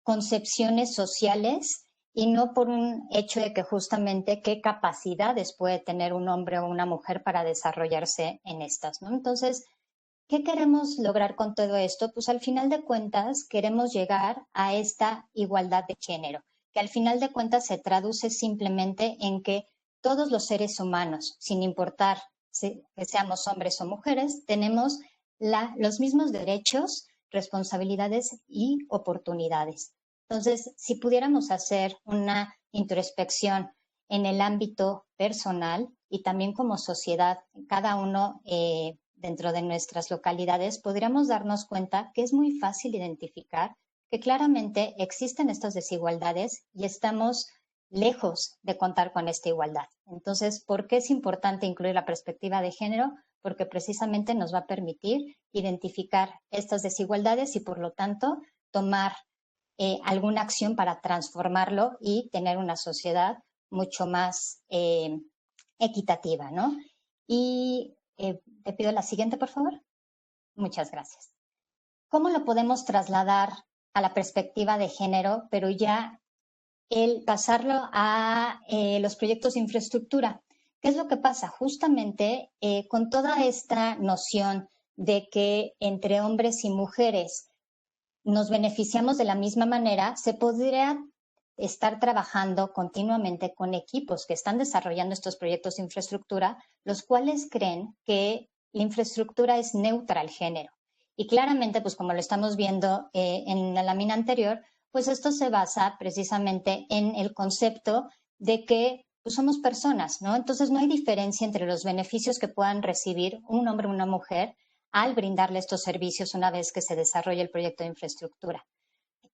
S5: concepciones sociales y no por un hecho de que justamente qué capacidades puede tener un hombre o una mujer para desarrollarse en estas, ¿no? Entonces, ¿qué queremos lograr con todo esto? Pues al final de cuentas queremos llegar a esta igualdad de género, que al final de cuentas se traduce simplemente en que todos los seres humanos, sin importar que seamos hombres o mujeres, tenemos los mismos derechos, responsabilidades y oportunidades. Entonces, si pudiéramos hacer una introspección en el ámbito personal y también como sociedad, cada uno dentro de nuestras localidades, podríamos darnos cuenta que es muy fácil identificar que claramente existen estas desigualdades y estamos lejos de contar con esta igualdad. Entonces, ¿por qué es importante incluir la perspectiva de género? Porque precisamente nos va a permitir identificar estas desigualdades y, por lo tanto, tomar alguna acción para transformarlo y tener una sociedad mucho más equitativa, ¿no? Y te pido la siguiente, por favor. Muchas gracias. ¿Cómo lo podemos trasladar a la perspectiva de género, pero ya el pasarlo a los proyectos de infraestructura? ¿Qué es lo que pasa? Justamente con toda esta noción de que entre hombres y mujeres nos beneficiamos de la misma manera, se podría estar trabajando continuamente con equipos que están desarrollando estos proyectos de infraestructura, los cuales creen que la infraestructura es neutra al género. Y claramente, pues como lo estamos viendo en la lámina anterior, pues esto se basa precisamente en el concepto de que pues, somos personas, ¿no? Entonces no hay diferencia entre los beneficios que puedan recibir un hombre o una mujer al brindarle estos servicios una vez que se desarrolle el proyecto de infraestructura.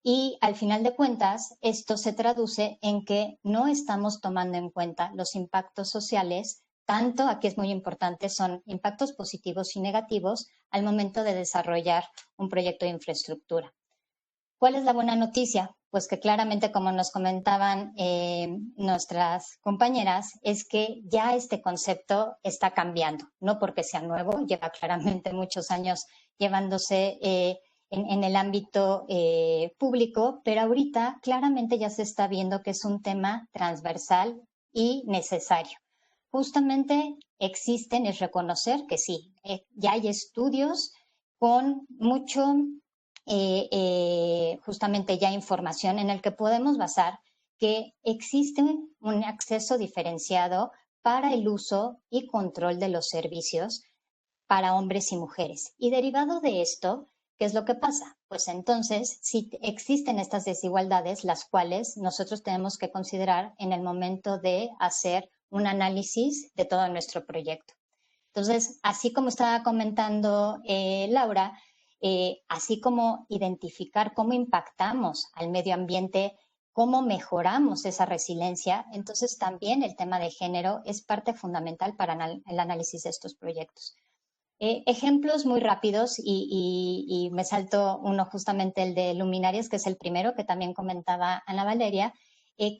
S5: Y al final de cuentas, esto se traduce en que no estamos tomando en cuenta los impactos sociales, tanto, aquí es muy importante, son impactos positivos y negativos al momento de desarrollar un proyecto de infraestructura. ¿Cuál es la buena noticia? Pues que claramente, como nos comentaban nuestras compañeras, es que ya este concepto está cambiando, no porque sea nuevo, lleva claramente muchos años llevándose en el ámbito público, pero ahorita claramente ya se está viendo que es un tema transversal y necesario. Justamente existen, es reconocer que sí, ya hay estudios con mucho justamente ya información en el que podemos basar que existe un acceso diferenciado para el uso y control de los servicios para hombres y mujeres. Y derivado de esto, ¿qué es lo que pasa? Pues entonces, si existen estas desigualdades, las cuales nosotros tenemos que considerar en el momento de hacer un análisis de todo nuestro proyecto. Entonces, así como estaba comentando Laura, así como identificar cómo impactamos al medio ambiente, cómo mejoramos esa resiliencia, entonces también el tema de género es parte fundamental para el análisis de estos proyectos. Ejemplos muy rápidos y me salto uno justamente el de luminarias, que es el primero que también comentaba Ana Valeria.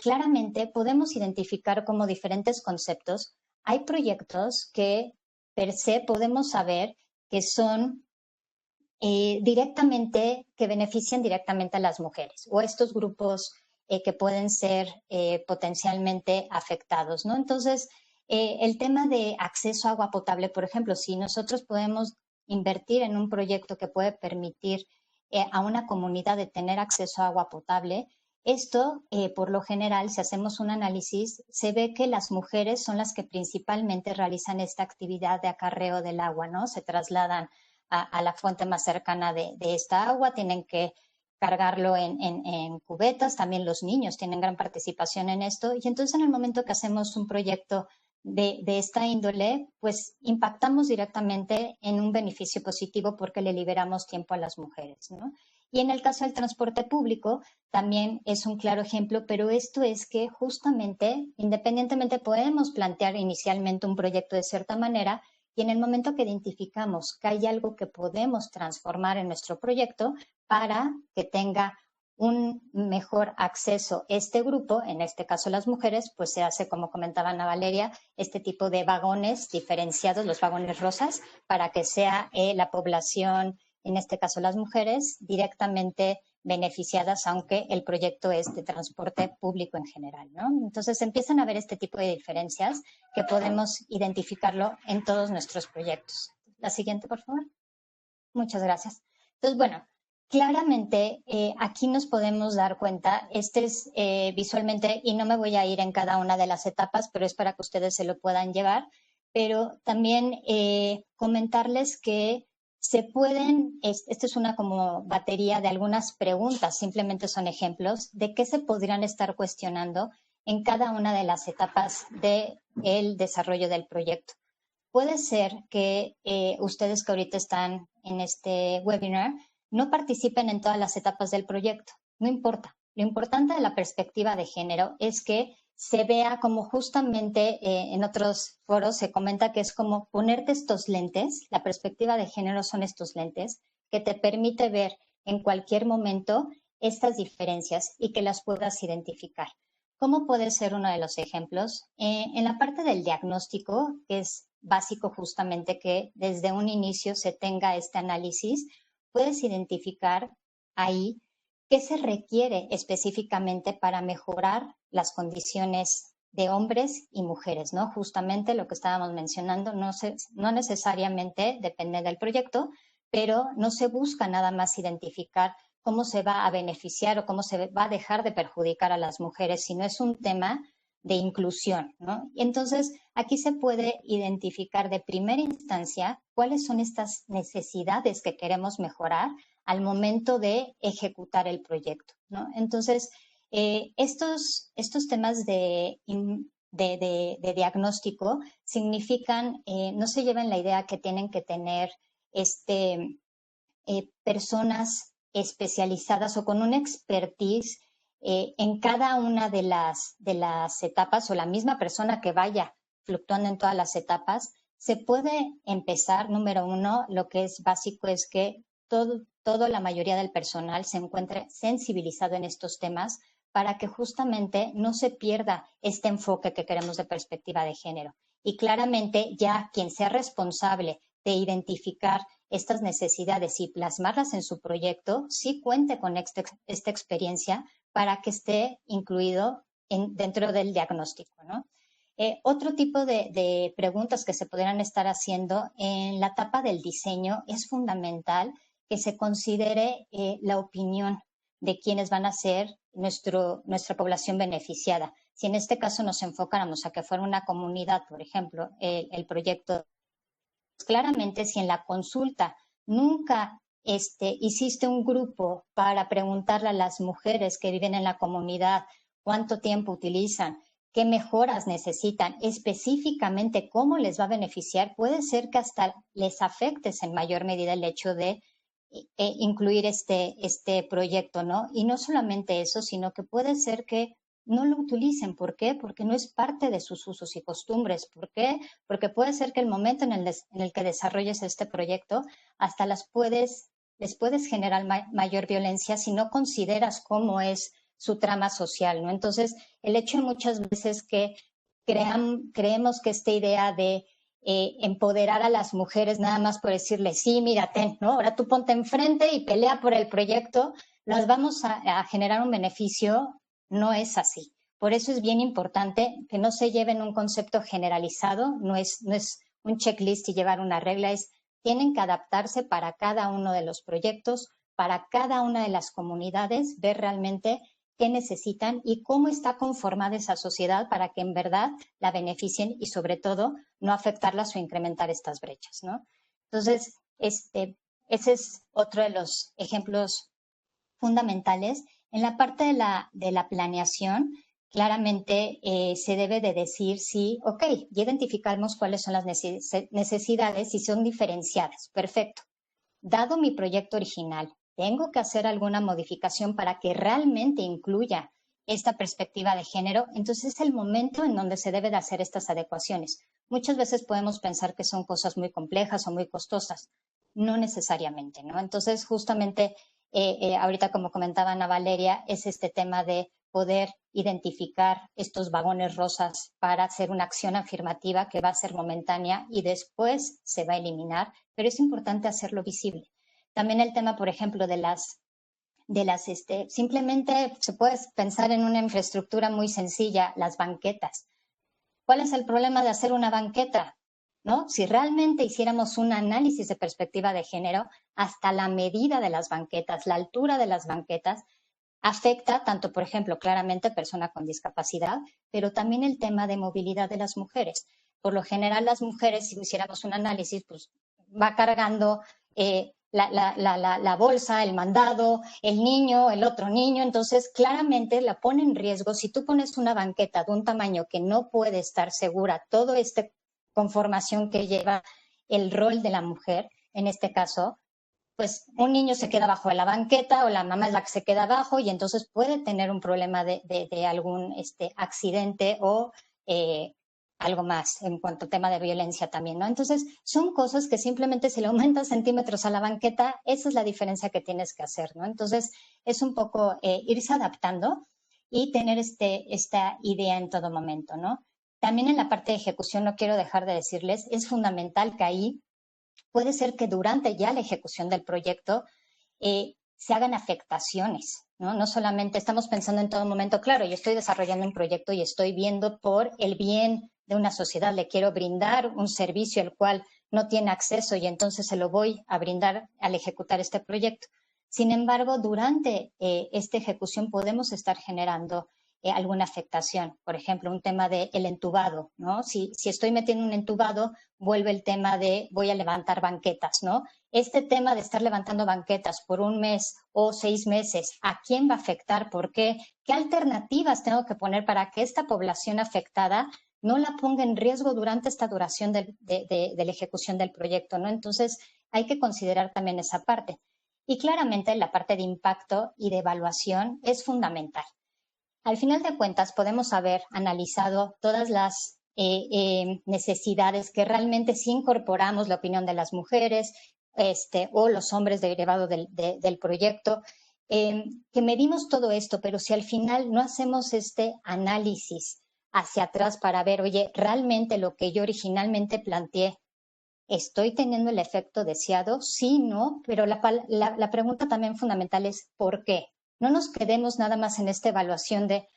S5: Claramente podemos identificar como diferentes conceptos. Hay proyectos que per se podemos saber que son directamente, que benefician directamente a las mujeres o estos grupos que pueden ser potencialmente afectados, ¿no? Entonces, el tema de acceso a agua potable, por ejemplo, si nosotros podemos invertir en un proyecto que puede permitir a una comunidad de tener acceso a agua potable, esto, por lo general, si hacemos un análisis, se ve que las mujeres son las que principalmente realizan esta actividad de acarreo del agua, ¿no? Se trasladan a la fuente más cercana de esta agua, tienen que cargarlo en cubetas, también los niños tienen gran participación en esto, y entonces en el momento que hacemos un proyecto de esta índole, pues impactamos directamente en un beneficio positivo porque le liberamos tiempo a las mujeres, ¿no? Y en el caso del transporte público también es un claro ejemplo, pero esto es que justamente, independientemente, podemos plantear inicialmente un proyecto de cierta manera y en el momento que identificamos que hay algo que podemos transformar en nuestro proyecto para que tenga un mejor acceso este grupo, en este caso las mujeres, pues se hace, como comentaba Ana Valeria, este tipo de vagones diferenciados, los vagones rosas, para que sea la población, en este caso las mujeres, directamente beneficiadas, aunque el proyecto es de transporte público en general, ¿no? Entonces empiezan a haber este tipo de diferencias que podemos identificarlo en todos nuestros proyectos. La siguiente, por favor. Muchas gracias. Entonces, bueno, claramente aquí nos podemos dar cuenta, este es visualmente, y no me voy a ir en cada una de las etapas, pero es para que ustedes se lo puedan llevar, pero también comentarles que se pueden, esta es una como batería de algunas preguntas, simplemente son ejemplos de qué se podrían estar cuestionando en cada una de las etapas del desarrollo del proyecto. Puede ser que ustedes que ahorita están en este webinar no participen en todas las etapas del proyecto, no importa. Lo importante de la perspectiva de género es que se vea como justamente en otros foros se comenta que es como ponerte estos lentes, la perspectiva de género son estos lentes que te permite ver en cualquier momento estas diferencias y que las puedas identificar. ¿Cómo puede ser uno de los ejemplos? En la parte del diagnóstico, que es básico justamente que desde un inicio se tenga este análisis, puedes identificar ahí qué se requiere específicamente para mejorar las condiciones de hombres y mujeres, ¿no? Justamente lo que estábamos mencionando, no necesariamente depende del proyecto, pero no se busca nada más identificar cómo se va a beneficiar o cómo se va a dejar de perjudicar a las mujeres, sino es un tema de inclusión, ¿no? Y entonces, aquí se puede identificar de primera instancia cuáles son estas necesidades que queremos mejorar al momento de ejecutar el proyecto, ¿no? Entonces, estos temas de diagnóstico significan, no se lleven la idea que tienen que tener personas especializadas o con una expertise en cada una de las etapas, o la misma persona que vaya fluctuando en todas las etapas. Se puede empezar, número uno, lo que es básico es que la mayoría del personal se encuentre sensibilizado en estos temas para que justamente no se pierda este enfoque que queremos de perspectiva de género. Y claramente ya quien sea responsable de identificar estas necesidades y plasmarlas en su proyecto, sí cuente con esta experiencia para que esté incluido dentro del diagnóstico, ¿no? Otro tipo de preguntas que se podrían estar haciendo en la etapa del diseño es fundamental que se considere la opinión de quienes van a ser nuestra población beneficiada. Si en este caso nos enfocáramos a que fuera una comunidad, por ejemplo, el proyecto, claramente si en la consulta nunca hiciste un grupo para preguntarle a las mujeres que viven en la comunidad cuánto tiempo utilizan, qué mejoras necesitan, específicamente cómo les va a beneficiar, puede ser que hasta les afectes en mayor medida el hecho de incluir este proyecto, ¿no? Y no solamente eso, sino que puede ser que no lo utilicen. ¿Por qué? Porque no es parte de sus usos y costumbres. ¿Por qué? Porque puede ser que el momento en el que desarrolles este proyecto hasta les puedes generar mayor violencia si no consideras cómo es su trama social, ¿no? Entonces, el hecho de muchas veces que creemos que esta idea de empoderar a las mujeres nada más por decirle, sí, mírate, ¿no? Ahora tú ponte enfrente y pelea por el proyecto, las vamos a generar un beneficio. No es así. Por eso es bien importante que no se lleven un concepto generalizado, no es un checklist y llevar una regla, tienen que adaptarse para cada uno de los proyectos, para cada una de las comunidades, ver realmente qué necesitan y cómo está conformada esa sociedad para que en verdad la beneficien y sobre todo no afectarlas o incrementar estas brechas, ¿no? Entonces, ese es otro de los ejemplos fundamentales. En la parte de la planeación, claramente se debe de decir sí, ok, ya identificamos cuáles son las necesidades y son diferenciadas. Perfecto. Dado mi proyecto original, tengo que hacer alguna modificación para que realmente incluya esta perspectiva de género, entonces es el momento en donde se debe de hacer estas adecuaciones. Muchas veces podemos pensar que son cosas muy complejas o muy costosas. No necesariamente, ¿no? Entonces, justamente ahorita, como comentaba Ana Valeria, es este tema de poder identificar estos vagones rosas para hacer una acción afirmativa que va a ser momentánea y después se va a eliminar, pero es importante hacerlo visible. También el tema, por ejemplo, simplemente se puede pensar en una infraestructura muy sencilla, las banquetas. ¿Cuál es el problema de hacer una banqueta? ¿No? Si realmente hiciéramos un análisis de perspectiva de género, hasta la medida de las banquetas, la altura de las banquetas, afecta tanto, por ejemplo, claramente persona con discapacidad, pero también el tema de movilidad de las mujeres. Por lo general, las mujeres, si hiciéramos un análisis, pues va cargando la bolsa, el mandado, el niño, el otro niño, entonces claramente la pone en riesgo. Si tú pones una banqueta de un tamaño que no puede estar segura, todo este conformación que lleva el rol de la mujer, en este caso, pues un niño se queda abajo de la banqueta o la mamá es la que se queda abajo y entonces puede tener un problema de algún accidente o algo más en cuanto a tema de violencia también, ¿no? Entonces, son cosas que simplemente si le aumentas centímetros a la banqueta, esa es la diferencia que tienes que hacer, ¿no? Entonces, es un poco irse adaptando y tener esta idea en todo momento, ¿no? También en la parte de ejecución, no quiero dejar de decirles, es fundamental que ahí puede ser que durante ya la ejecución del proyecto se hagan afectaciones, ¿no? No solamente estamos pensando en todo momento, claro, yo estoy desarrollando un proyecto y estoy viendo por el bien de una sociedad, le quiero brindar un servicio al cual no tiene acceso y entonces se lo voy a brindar al ejecutar este proyecto. Sin embargo, durante esta ejecución podemos estar generando alguna afectación. Por ejemplo, un tema del entubado, ¿no? Si estoy metiendo un entubado, vuelve el tema de voy a levantar banquetas, ¿no? Este tema de estar levantando banquetas por un mes o 6 meses, ¿a quién va a afectar? ¿Por qué? ¿Qué alternativas tengo que poner para que esta población afectada no la ponga en riesgo durante esta duración de la ejecución del proyecto, ¿no? Entonces, hay que considerar también esa parte. Y claramente la parte de impacto y de evaluación es fundamental. Al final de cuentas, podemos haber analizado todas las necesidades que realmente si incorporamos la opinión de las mujeres o los hombres derivado del proyecto, que medimos todo esto, pero si al final no hacemos este análisis hacia atrás para ver, oye, realmente lo que yo originalmente planteé, ¿estoy teniendo el efecto deseado? Sí, no, pero la pregunta también fundamental es ¿por qué? No nos quedemos nada más en esta evaluación de,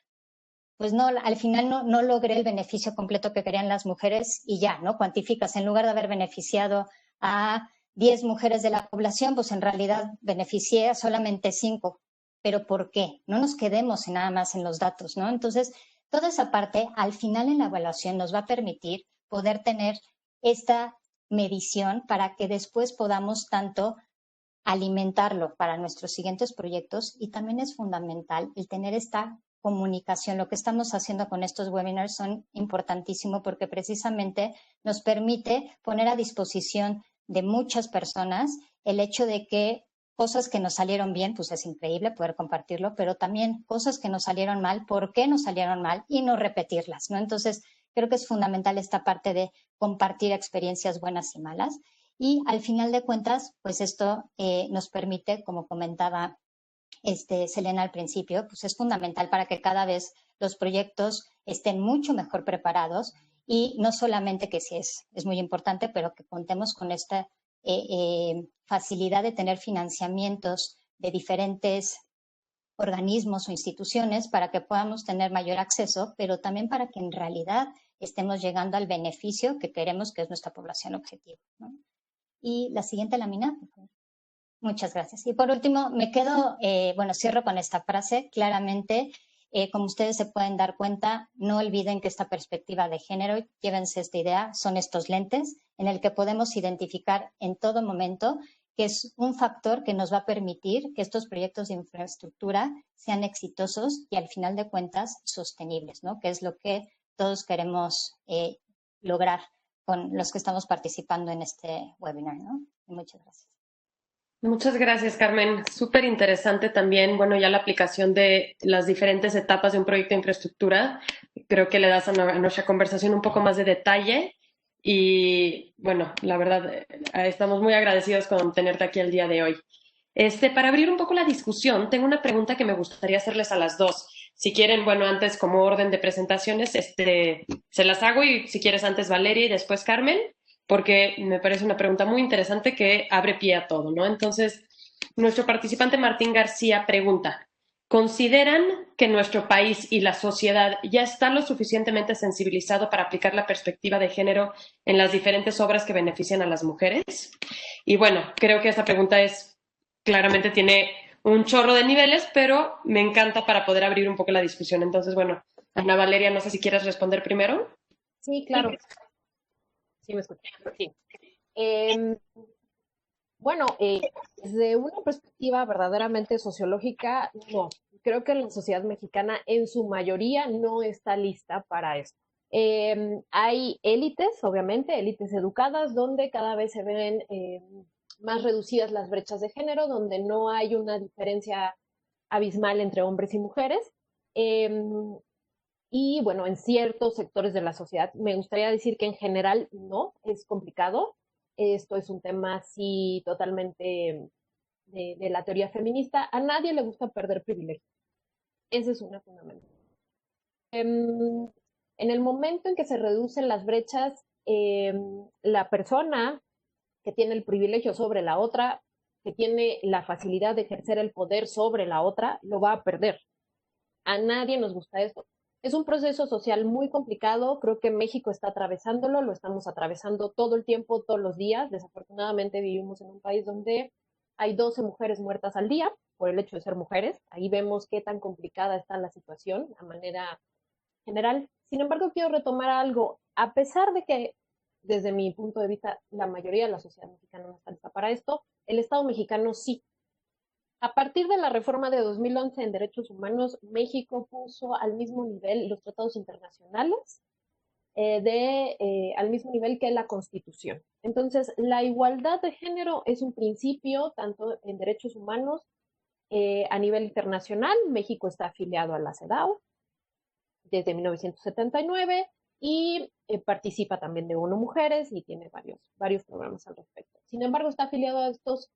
S5: pues no, al final no logré el beneficio completo que querían las mujeres y ya, ¿no? Cuantificas, en lugar de haber beneficiado a 10 mujeres de la población, pues en realidad beneficié a solamente 5. ¿Pero por qué? No nos quedemos nada más en los datos, ¿no? Entonces, toda esa parte, al final en la evaluación nos va a permitir poder tener esta medición para que después podamos tanto alimentarlo para nuestros siguientes proyectos y también es fundamental el tener esta comunicación. Lo que estamos haciendo con estos webinars son importantísimos porque precisamente nos permite poner a disposición de muchas personas el hecho de que cosas que nos salieron bien, pues es increíble poder compartirlo, pero también cosas que nos salieron mal, por qué nos salieron mal y no repetirlas, ¿no? Entonces, creo que es fundamental esta parte de compartir experiencias buenas y malas. Y al final de cuentas, pues esto nos permite, como comentaba Selena al principio, pues es fundamental para que cada vez los proyectos estén mucho mejor preparados y no solamente que sí es muy importante, pero que contemos con esta facilidad de tener financiamientos de diferentes organismos o instituciones para que podamos tener mayor acceso, pero también para que en realidad estemos llegando al beneficio que queremos, que es nuestra población objetivo, ¿no? Y la siguiente lámina, por favor. Muchas gracias. Y por último, me quedo, cierro con esta frase. Claramente, como ustedes se pueden dar cuenta, no olviden que esta perspectiva de género, llévense esta idea, son estos lentes en el que podemos identificar en todo momento que es un factor que nos va a permitir que estos proyectos de infraestructura sean exitosos y al final de cuentas sostenibles, ¿no? Que es lo que todos queremos lograr con los que estamos participando en este webinar, ¿no? Muchas gracias.
S2: Muchas gracias, Carmen. Súper interesante también, bueno, ya la aplicación de las diferentes etapas de un proyecto de infraestructura. Creo que le das a nuestra conversación un poco más de detalle y, bueno, la verdad, estamos muy agradecidos con tenerte aquí el día de hoy. Para abrir un poco la discusión, tengo una pregunta que me gustaría hacerles a las dos. Si quieren, bueno, antes como orden de presentaciones, se las hago y si quieres antes Valeria y después Carmen, porque me parece una pregunta muy interesante que abre pie a todo, ¿no? Entonces, nuestro participante Martín García pregunta, ¿consideran que nuestro país y la sociedad ya está lo suficientemente sensibilizado para aplicar la perspectiva de género en las diferentes obras que benefician a las mujeres? Y bueno, creo que esta pregunta claramente tiene un chorro de niveles, pero me encanta para poder abrir un poco la discusión. Entonces, bueno, Ana Valeria, no sé si quieres responder primero.
S4: Sí, claro. Sí, me escuché. Sí. Desde una perspectiva verdaderamente sociológica, no. Creo que la sociedad mexicana en su mayoría no está lista para esto. Hay élites, obviamente, élites educadas, donde cada vez se ven más reducidas las brechas de género, donde no hay una diferencia abismal entre hombres y mujeres. Y bueno, en ciertos sectores de la sociedad, me gustaría decir que en general no, es complicado. Esto es un tema así totalmente de la teoría feminista. A nadie le gusta perder privilegios. Esa es una fundamental. En el momento en que se reducen las brechas, la persona que tiene el privilegio sobre la otra que tiene la facilidad de ejercer el poder sobre la otra, lo va a perder. A nadie nos gusta esto. Es un proceso social muy complicado, creo que México está atravesándolo, lo estamos atravesando todo el tiempo, todos los días. Desafortunadamente vivimos en un país donde hay 12 mujeres muertas al día por el hecho de ser mujeres. Ahí vemos qué tan complicada está la situación a manera general. Sin embargo, quiero retomar algo. A pesar de que, desde mi punto de vista, la mayoría de la sociedad mexicana no está lista para esto, el Estado mexicano sí. A partir de la reforma de 2011 en derechos humanos, México puso al mismo nivel los tratados internacionales, al mismo nivel que la Constitución. Entonces, la igualdad de género es un principio tanto en derechos humanos a nivel internacional. México está afiliado a la CEDAW desde 1979 y participa también de ONU Mujeres y tiene varios programas al respecto. Sin embargo, está afiliado a estos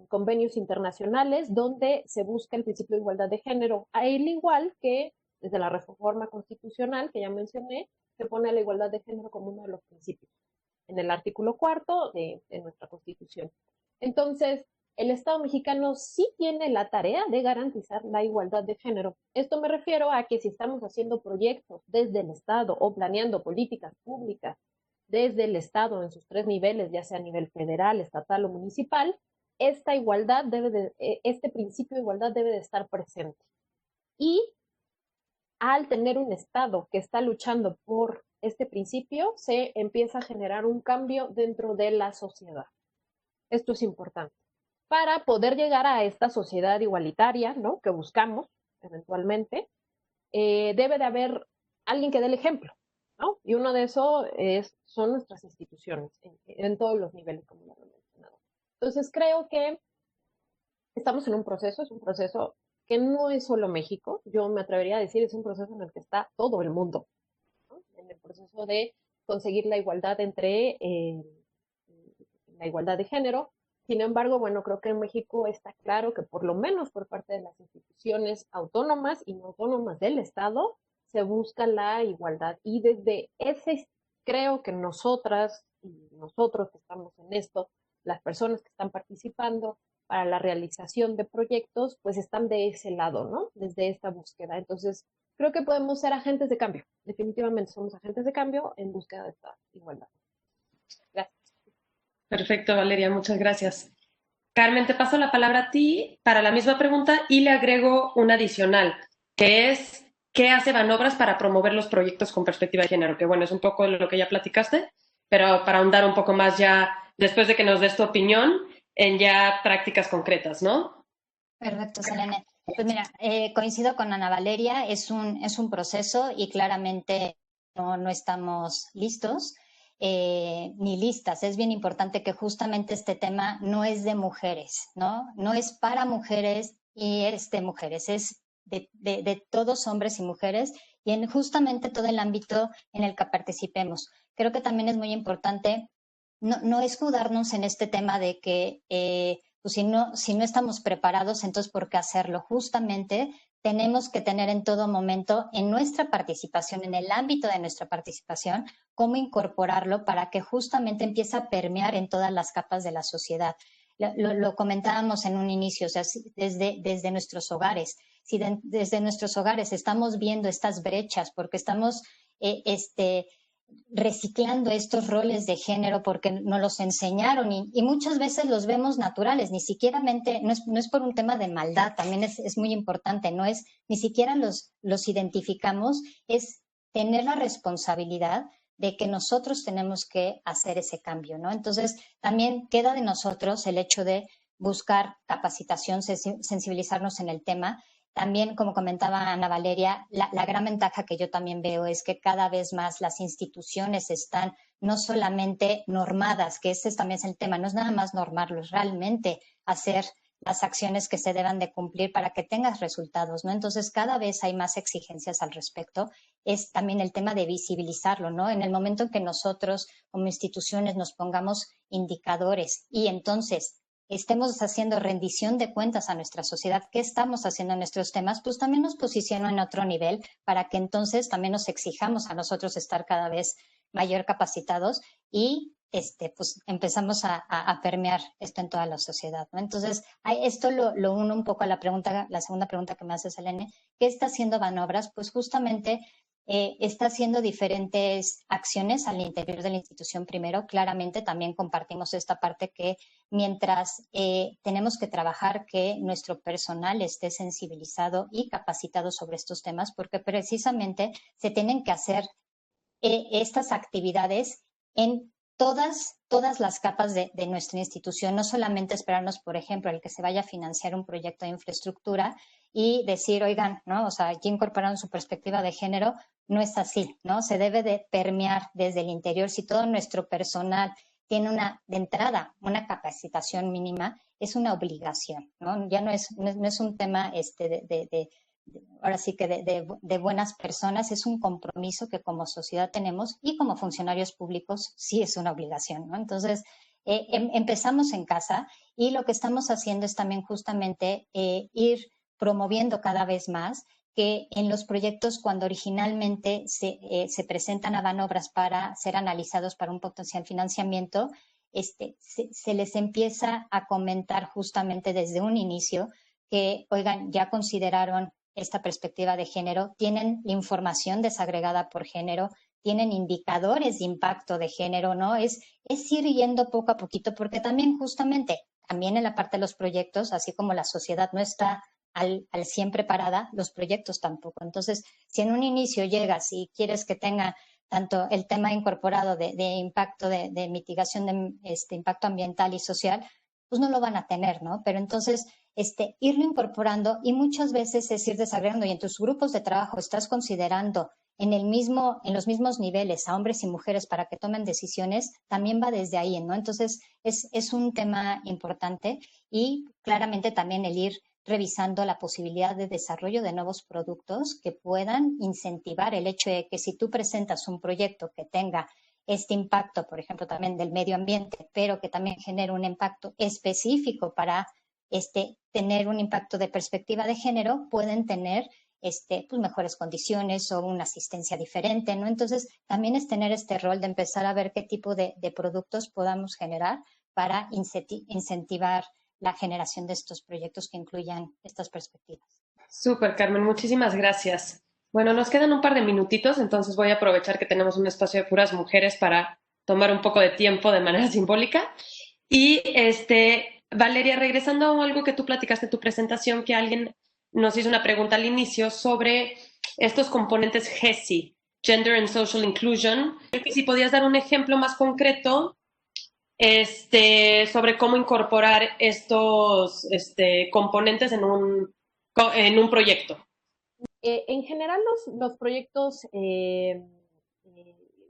S4: convenios internacionales donde se busca el principio de igualdad de género, al igual que desde la reforma constitucional que ya mencioné, se pone la igualdad de género como uno de los principios en el artículo 4 de nuestra Constitución. Entonces, el Estado mexicano sí tiene la tarea de garantizar la igualdad de género. Esto me refiero a que si estamos haciendo proyectos desde el Estado o planeando políticas públicas desde el Estado en sus 3 niveles, ya sea a nivel federal, estatal o municipal, este principio de igualdad debe de estar presente. Y al tener un Estado que está luchando por este principio, se empieza a generar un cambio dentro de la sociedad. Esto es importante. Para poder llegar a esta sociedad igualitaria, ¿no?, que buscamos eventualmente, debe de haber alguien que dé el ejemplo, ¿no? Y uno de esos son nuestras instituciones en todos los niveles, como lo he mencionado. Entonces creo que estamos en un proceso, es un proceso que no es solo México, yo me atrevería a decir, es un proceso en el que está todo el mundo, ¿no? En el proceso de conseguir la igualdad la igualdad de género. Sin embargo, bueno, creo que en México está claro que por lo menos por parte de las instituciones autónomas y no autónomas del Estado, se busca la igualdad. Y desde ese, creo que nosotras y nosotros que estamos en esto, las personas que están participando para la realización de proyectos, pues están de ese lado, ¿no? Desde esta búsqueda. Entonces, creo que podemos ser agentes de cambio. Definitivamente somos agentes de cambio en búsqueda de esta igualdad. Gracias.
S2: Perfecto, Valeria, muchas gracias. Carmen, te paso la palabra a ti para la misma pregunta y le agrego una adicional, que es ¿qué hace Banobras para promover los proyectos con perspectiva de género? Que bueno, es un poco lo que ya platicaste, pero para ahondar un poco más ya, después de que nos des tu opinión, en ya prácticas concretas, ¿no?
S5: Perfecto, Selene. Pues mira, coincido con Ana Valeria, es un proceso y claramente no estamos listos. Ni listas. Es bien importante que justamente este tema no es de mujeres, ¿no? No es para mujeres y es de mujeres, es de todos hombres y mujeres y en justamente todo el ámbito en el que participemos. Creo que también es muy importante no escudarnos en este tema de que pues si no estamos preparados, entonces ¿por qué hacerlo? Justamente tenemos que tener en todo momento en nuestra participación, en el ámbito de nuestra participación, cómo incorporarlo para que justamente empiece a permear en todas las capas de la sociedad. Lo comentábamos en un inicio, o sea, desde nuestros hogares. Si desde nuestros hogares estamos viendo estas brechas porque estamos reciclando estos roles de género porque nos los enseñaron y muchas veces los vemos naturales, ni siquiera no es por un tema de maldad, también es muy importante, no es, ni siquiera los identificamos, es tener la responsabilidad de que nosotros tenemos que hacer ese cambio, ¿no? Entonces, también queda de nosotros el hecho de buscar capacitación, sensibilizarnos en el tema. También, como comentaba Ana Valeria, la gran ventaja que yo también veo es que cada vez más las instituciones están no solamente normadas, que ese también es el tema, no es nada más normarlos, realmente hacer las acciones que se deban de cumplir para que tengas resultados, ¿no? Entonces, cada vez hay más exigencias al respecto. Es también el tema de visibilizarlo, ¿no? En el momento en que nosotros, como instituciones, nos pongamos indicadores y entonces estemos haciendo rendición de cuentas a nuestra sociedad, qué estamos haciendo en nuestros temas, pues también nos posiciona en otro nivel para que entonces también nos exijamos a nosotros estar cada vez mayor capacitados y pues empezamos a permear esto en toda la sociedad, ¿no? Entonces, esto lo uno un poco a la segunda pregunta que me hace Selene. ¿Qué está haciendo Banobras? Pues justamente está haciendo diferentes acciones al interior de la institución primero. Claramente también compartimos esta parte que mientras tenemos que trabajar que nuestro personal esté sensibilizado y capacitado sobre estos temas, porque precisamente se tienen que hacer estas actividades en todas las capas de nuestra institución, no solamente esperarnos, por ejemplo, el que se vaya a financiar un proyecto de infraestructura y decir, oigan, ¿no? O sea, ya incorporaron su perspectiva de género, no es así, ¿no? Se debe de permear desde el interior. Si todo nuestro personal tiene de entrada, una capacitación mínima, es una obligación, ¿no? Ya no es un tema ahora sí que de buenas personas, es un compromiso que como sociedad tenemos y como funcionarios públicos sí es una obligación, ¿no? Entonces, empezamos en casa y lo que estamos haciendo es también justamente ir promoviendo cada vez más que en los proyectos cuando originalmente se presentan a Banobras para ser analizados para un potencial financiamiento, se les empieza a comentar justamente desde un inicio que, oigan, ya consideraron esta perspectiva de género, tienen información desagregada por género, tienen indicadores de impacto de género, ¿no? Es ir yendo poco a poquito, porque también justamente, también en la parte de los proyectos, así como la sociedad no está al 100 preparada, los proyectos tampoco. Entonces, si en un inicio llegas y quieres que tenga tanto el tema incorporado de impacto, de mitigación de impacto ambiental y social, pues no lo van a tener, ¿no? Pero entonces, irlo incorporando y muchas veces es ir desagregando y en tus grupos de trabajo estás considerando en los mismos niveles a hombres y mujeres para que tomen decisiones, también va desde ahí, ¿no? Entonces, es un tema importante y claramente también el ir revisando la posibilidad de desarrollo de nuevos productos que puedan incentivar el hecho de que si tú presentas un proyecto que tenga este impacto, por ejemplo, también del medio ambiente, pero que también genere un impacto específico para tener un impacto de perspectiva de género, pueden tener pues mejores condiciones o una asistencia diferente, ¿no? Entonces, también es tener este rol de empezar a ver qué tipo de productos podamos generar para incentivar la generación de estos proyectos que incluyan estas perspectivas.
S2: Súper, Carmen, muchísimas gracias. Bueno, nos quedan un par de minutitos, entonces voy a aprovechar que tenemos un espacio de puras mujeres para tomar un poco de tiempo de manera simbólica. Y Valeria, regresando a algo que tú platicaste en tu presentación, que alguien nos hizo una pregunta al inicio sobre estos componentes GESI, Gender and Social Inclusion. Si podías dar un ejemplo más concreto sobre cómo incorporar estos componentes en un proyecto.
S4: En general los proyectos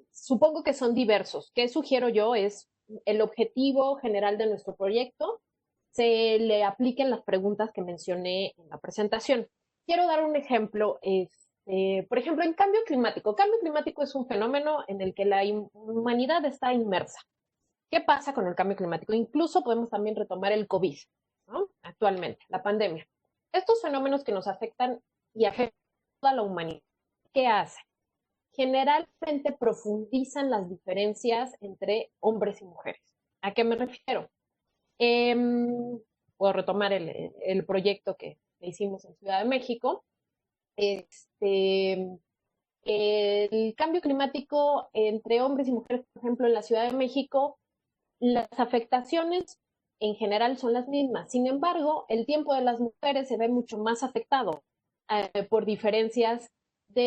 S4: supongo que son diversos. ¿Qué sugiero yo? Es el objetivo general de nuestro proyecto, se le apliquen las preguntas que mencioné en la presentación. Quiero dar un ejemplo, por ejemplo, en cambio climático. Cambio climático es un fenómeno en el que la humanidad está inmersa. ¿Qué pasa con el cambio climático? Incluso podemos también retomar el COVID, ¿no? Actualmente, la pandemia. Estos fenómenos que nos afectan y afectan a toda la humanidad, ¿qué hacen? Generalmente profundizan las diferencias entre hombres y mujeres. ¿A qué me refiero? Puedo retomar el proyecto que hicimos en Ciudad de México. El cambio climático entre hombres y mujeres, por ejemplo, en la Ciudad de México, las afectaciones en general son las mismas. Sin embargo, el tiempo de las mujeres se ve mucho más afectado por diferencias por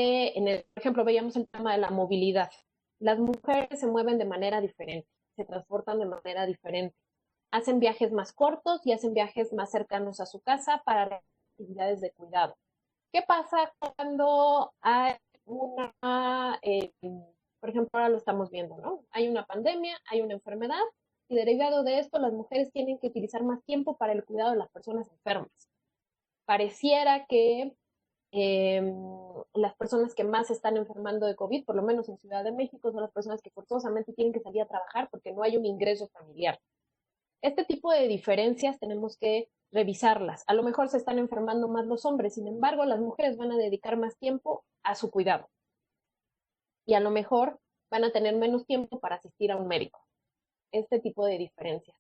S4: ejemplo, veíamos el tema de la movilidad. Las mujeres se mueven de manera diferente, se transportan de manera diferente, hacen viajes más cortos y hacen viajes más cercanos a su casa para actividades de cuidado. ¿Qué pasa cuando hay por ejemplo, ahora lo estamos viendo, ¿no? Hay una pandemia, hay una enfermedad y derivado de esto las mujeres tienen que utilizar más tiempo para el cuidado de las personas enfermas. Pareciera que las personas que más se están enfermando de COVID, por lo menos en Ciudad de México, son las personas que forzosamente tienen que salir a trabajar porque no hay un ingreso familiar. Este tipo de diferencias tenemos que revisarlas. A lo mejor se están enfermando más los hombres, sin embargo, las mujeres van a dedicar más tiempo a su cuidado. Y a lo mejor van a tener menos tiempo para asistir a un médico. este tipo de diferencias.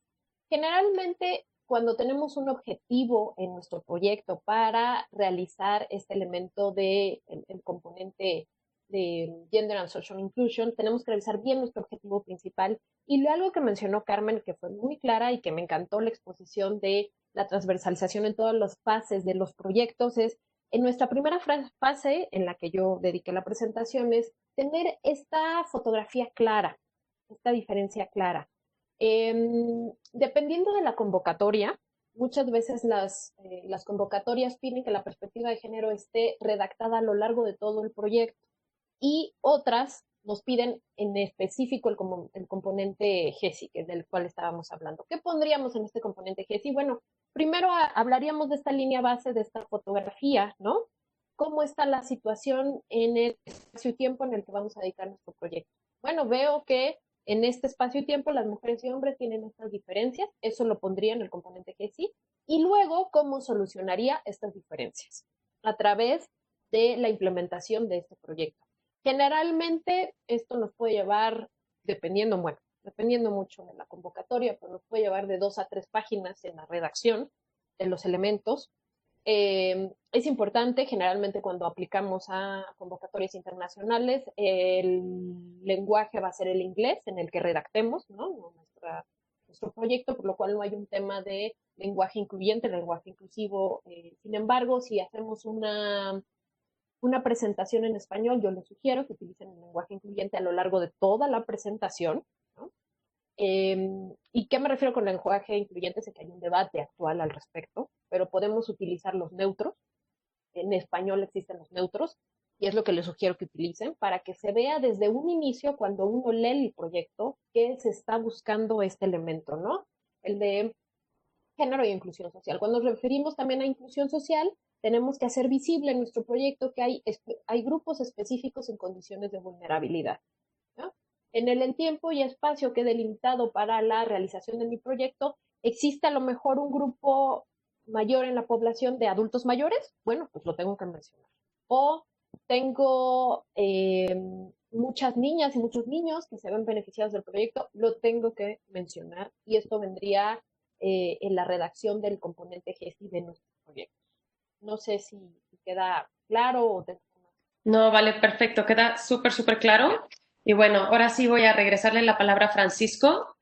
S4: Generalmente, cuando tenemos un objetivo en nuestro proyecto para realizar este elemento de el componente de Gender and Social Inclusion, tenemos que revisar bien nuestro objetivo principal. Y algo que mencionó Carmen, que fue muy clara y que me encantó la exposición de la transversalización en todas las fases de los proyectos, es en nuestra primera fase, en la que yo dediqué la presentación, es tener esta fotografía clara, esta diferencia clara. Dependiendo de la convocatoria, muchas veces las convocatorias piden que la perspectiva de género esté redactada a lo largo de todo el proyecto y otras nos piden en específico el componente GESI, que es del cual estábamos hablando. ¿Qué pondríamos en este componente GESI? Bueno, primero hablaríamos de esta línea base, de esta fotografía, ¿no? ¿Cómo está la situación en el espacio y tiempo en el que vamos a dedicar nuestro proyecto? Bueno, veo que en este espacio y tiempo las mujeres y hombres tienen estas diferencias, eso lo pondría en el componente GESI, y luego cómo solucionaría estas diferencias a través de la implementación de este proyecto. Generalmente esto nos puede llevar, dependiendo mucho de la convocatoria, pero nos puede llevar de 2 a 3 páginas en la redacción de los elementos. Es importante, generalmente cuando aplicamos a convocatorias internacionales, el lenguaje va a ser el inglés en el que redactemos, ¿no? Nuestro proyecto, por lo cual no hay un tema de lenguaje incluyente, lenguaje inclusivo. Sin embargo, si hacemos una presentación en español, yo les sugiero que utilicen el lenguaje incluyente a lo largo de toda la presentación, ¿no? ¿Y qué me refiero con lenguaje incluyente? Sé que hay un debate actual al respecto, pero podemos utilizar los neutros. En español existen los neutros y es lo que les sugiero que utilicen para que se vea desde un inicio, cuando uno lee el proyecto, que se está buscando este elemento, ¿no? El de género y inclusión social. Cuando nos referimos también a inclusión social, tenemos que hacer visible en nuestro proyecto que hay grupos específicos en condiciones de vulnerabilidad, ¿no? En el tiempo y espacio que he delimitado para la realización de mi proyecto, ¿existe a lo mejor un grupo mayor en la población de adultos mayores? Bueno, pues lo tengo que mencionar. O tengo muchas niñas y muchos niños que se ven beneficiados del proyecto, lo tengo que mencionar. Y esto vendría en la redacción del componente GESI de nuestro proyecto. No sé si queda claro o
S2: No, vale, perfecto, queda súper claro. Y bueno, ahora sí voy a regresarle la palabra a Francisco.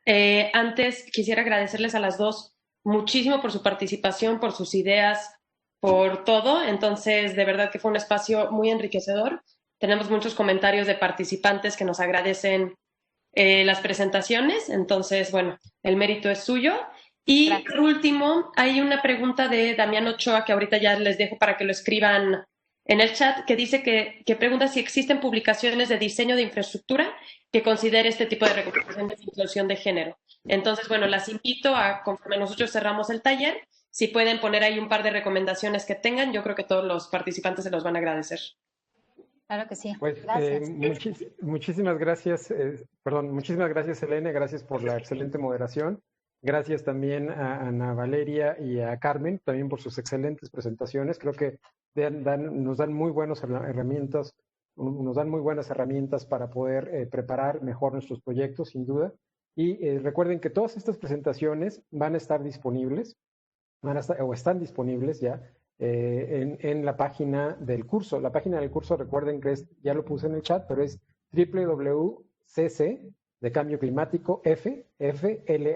S2: Antes quisiera agradecerles a las dos muchísimo por su participación, por sus ideas, por todo. Entonces, de verdad que fue un espacio muy enriquecedor. Tenemos muchos comentarios de participantes que nos agradecen las presentaciones. Entonces, bueno, el mérito es suyo. Y por último, hay una pregunta de Damián Ochoa que ahorita ya les dejo para que lo escriban en el chat, que dice que pregunta si existen publicaciones de diseño de infraestructura que considere este tipo de recomendaciones de inclusión de género. Entonces, bueno, las invito a, conforme nosotros cerramos el taller, si pueden poner ahí un par de recomendaciones que tengan, yo creo que todos los participantes se los van a agradecer.
S5: Claro que sí.
S1: Pues,
S5: Gracias.
S1: muchísimas gracias, muchísimas gracias, Elena, gracias por la excelente moderación. Gracias también a Ana Valeria y a Carmen, también por sus excelentes presentaciones. Creo que nos dan muy buenas herramientas, para poder preparar mejor nuestros proyectos, sin duda. Y recuerden que todas estas presentaciones van a estar disponibles, o están disponibles ya en la página del curso. La página del curso, recuerden que ya lo puse en el chat, pero es www.cc de cambio climático FLA-prep.org.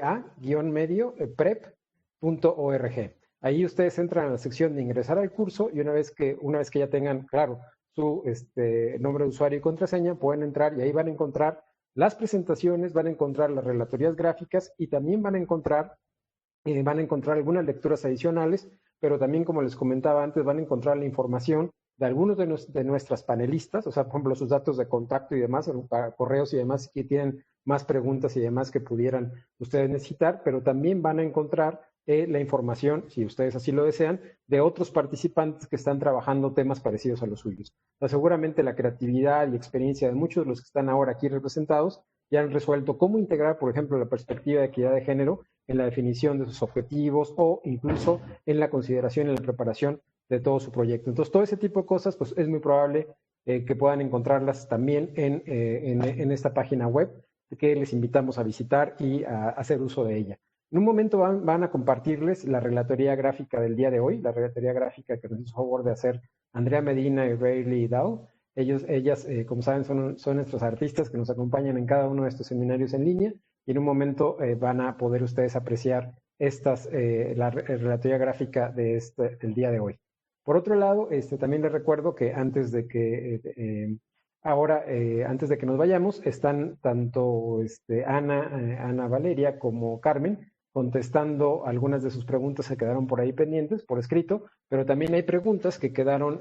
S1: Ahí ustedes entran a la sección de ingresar al curso y una vez que ya tengan claro su nombre de usuario y contraseña, pueden entrar y ahí van a encontrar las presentaciones, van a encontrar las relatorías gráficas y también van a encontrar algunas lecturas adicionales, pero también, como les comentaba antes, van a encontrar la información de algunos de nuestras panelistas, o sea, por ejemplo, sus datos de contacto y demás, correos y demás, que tienen más preguntas y demás que pudieran ustedes necesitar, pero también van a encontrar la información, si ustedes así lo desean, de otros participantes que están trabajando temas parecidos a los suyos. O sea, seguramente la creatividad y experiencia de muchos de los que están ahora aquí representados ya han resuelto cómo integrar, por ejemplo, la perspectiva de equidad de género en la definición de sus objetivos o incluso en la consideración y la preparación de todo su proyecto. Entonces, todo ese tipo de cosas, pues es muy probable que puedan encontrarlas también en esta página web. que les invitamos a visitar y a hacer uso de ella. En un momento van a compartirles la relatoría gráfica del día de hoy, la relatoría gráfica que nos hizo favor de hacer Andrea Medina y Rayleigh Dow. Ellas, como saben, son nuestros artistas que nos acompañan en cada uno de estos seminarios en línea, y en un momento van a poder ustedes apreciar la relatoría gráfica del día de hoy. Por otro lado, también les recuerdo que antes de que antes de que nos vayamos, están tanto Ana Valeria como Carmen contestando algunas de sus preguntas que quedaron por ahí pendientes por escrito, pero también hay preguntas que quedaron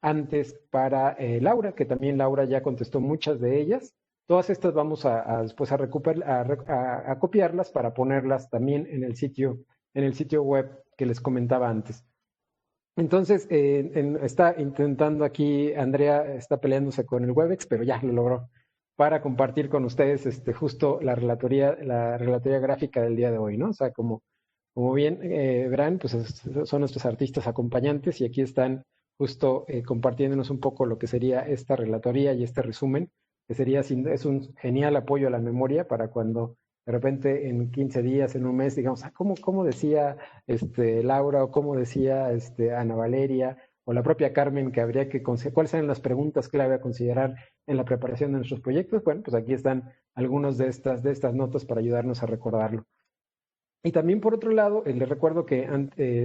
S1: antes para Laura, que también Laura ya contestó muchas de ellas. Todas estas vamos después a copiarlas para ponerlas también en el sitio web que les comentaba antes. Entonces, está intentando aquí, Andrea está peleándose con el Webex, pero ya lo logró, para compartir con ustedes justo la relatoría gráfica del día de hoy, ¿no? O sea, como bien verán, pues son nuestros artistas acompañantes, y aquí están justo compartiéndonos un poco lo que sería esta relatoría y este resumen, que es un genial apoyo a la memoria para cuando de repente en 15 días, en un mes, digamos, ¿cómo decía Laura, o cómo decía Ana Valeria, o la propia Carmen, que habría que cuáles eran las preguntas clave a considerar en la preparación de nuestros proyectos? Bueno, pues aquí están algunas de estas notas para ayudarnos a recordarlo. Y también, por otro lado, les recuerdo que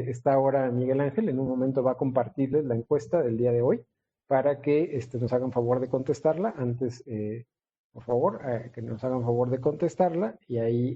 S1: está ahora Miguel Ángel, en un momento va a compartirles la encuesta del día de hoy para que nos hagan favor de contestarla antes. Por favor, que nos hagan favor de contestarla, y ahí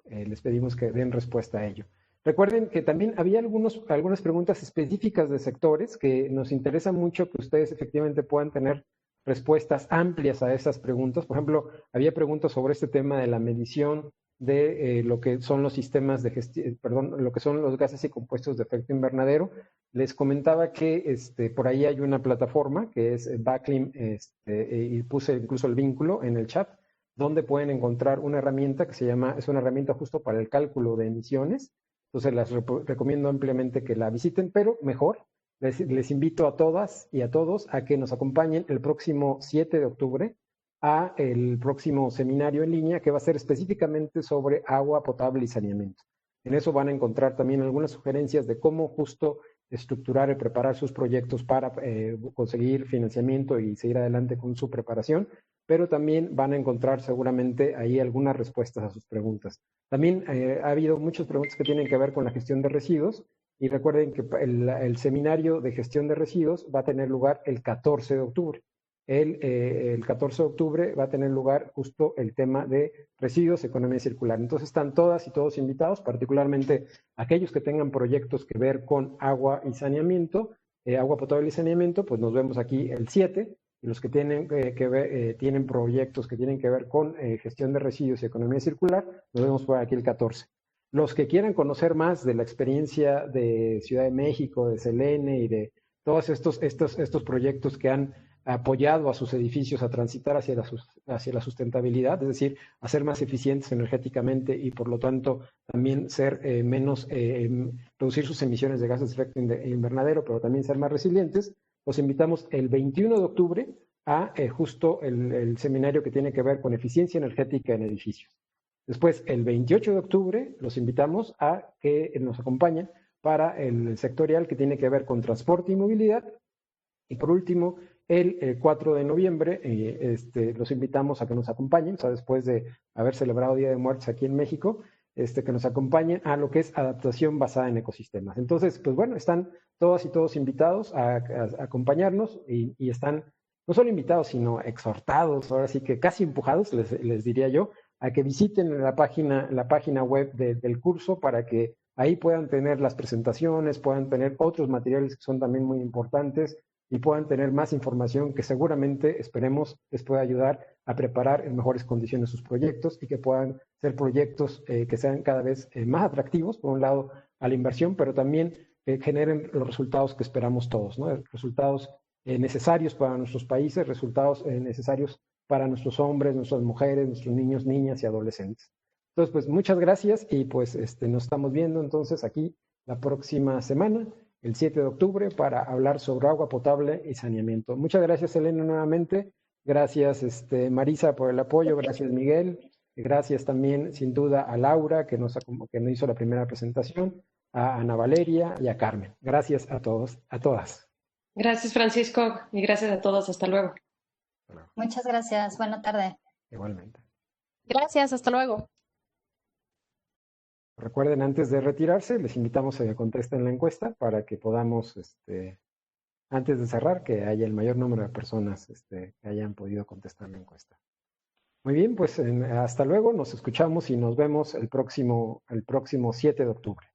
S1: les pedimos que den respuesta a ello. Recuerden que también había algunas preguntas específicas de sectores que nos interesa mucho que ustedes efectivamente puedan tener respuestas amplias a esas preguntas. Por ejemplo, había preguntas sobre este tema de la medición de lo que son los sistemas de gestión, lo que son los gases y compuestos de efecto invernadero. Les comentaba que por ahí hay una plataforma que es Backlim, y puse incluso el vínculo en el chat, donde pueden encontrar una herramienta que es una herramienta justo para el cálculo de emisiones. Entonces les recomiendo ampliamente que la visiten, pero mejor, les invito a todas y a todos a que nos acompañen el próximo 7 de octubre a el próximo seminario en línea, que va a ser específicamente sobre agua potable y saneamiento. En eso van a encontrar también algunas sugerencias de cómo justo estructurar y preparar sus proyectos para conseguir financiamiento y seguir adelante con su preparación, pero también van a encontrar seguramente ahí algunas respuestas a sus preguntas. También ha habido muchas preguntas que tienen que ver con la gestión de residuos, y recuerden que el seminario de gestión de residuos va a tener lugar el 14 de octubre. El 14 de octubre va a tener lugar justo el tema de residuos, economía circular. Entonces están todas y todos invitados, particularmente aquellos que tengan proyectos que ver con agua y saneamiento, agua potable y saneamiento, pues nos vemos aquí el 7, y los que tienen tienen proyectos que tienen que ver con gestión de residuos y economía circular, nos vemos por aquí el 14. Los que quieran conocer más de la experiencia de Ciudad de México, de Selene y de todos estos proyectos que han apoyado a sus edificios a transitar hacia la sustentabilidad, es decir, a ser más eficientes energéticamente y por lo tanto también ser reducir sus emisiones de gases de efecto invernadero, pero también ser más resilientes, los invitamos el 21 de octubre a justo el seminario que tiene que ver con eficiencia energética en edificios. Después, el 28 de octubre, los invitamos a que nos acompañen para el sectorial que tiene que ver con transporte y movilidad. Y por último, el 4 de noviembre los invitamos a que nos acompañen, o sea, después de haber celebrado Día de Muertos aquí en México, que nos acompañen a lo que es adaptación basada en ecosistemas. Entonces, pues bueno, están todas y todos invitados a acompañarnos, y están no solo invitados, sino exhortados, ahora sí que casi empujados, les diría yo, a que visiten la página web del curso, para que ahí puedan tener las presentaciones, puedan tener otros materiales que son también muy importantes, y puedan tener más información que seguramente, esperemos, les pueda ayudar a preparar en mejores condiciones sus proyectos, y que puedan ser proyectos que sean cada vez más atractivos, por un lado, a la inversión, pero también generen los resultados que esperamos todos, ¿no? Resultados necesarios para nuestros países, resultados necesarios para nuestros hombres, nuestras mujeres, nuestros niños, niñas y adolescentes. Entonces, pues muchas gracias, y pues nos estamos viendo entonces aquí la próxima semana, el 7 de octubre, para hablar sobre agua potable y saneamiento. Muchas gracias, Elena, nuevamente, Gracias, Marisa, por el apoyo. Gracias, Miguel. Gracias también, sin duda, a Laura, que nos hizo la primera presentación, a Ana Valeria y a Carmen. Gracias a todos, a todas.
S2: Gracias, Francisco, y gracias a todos. Hasta luego.
S5: Muchas gracias. Buena tarde.
S1: Igualmente.
S4: Gracias, hasta luego.
S1: Recuerden, antes de retirarse, les invitamos a que contesten la encuesta para que podamos, antes de cerrar, que haya el mayor número de personas que hayan podido contestar la encuesta. Muy bien, pues hasta luego, nos escuchamos y nos vemos el próximo 7 de octubre.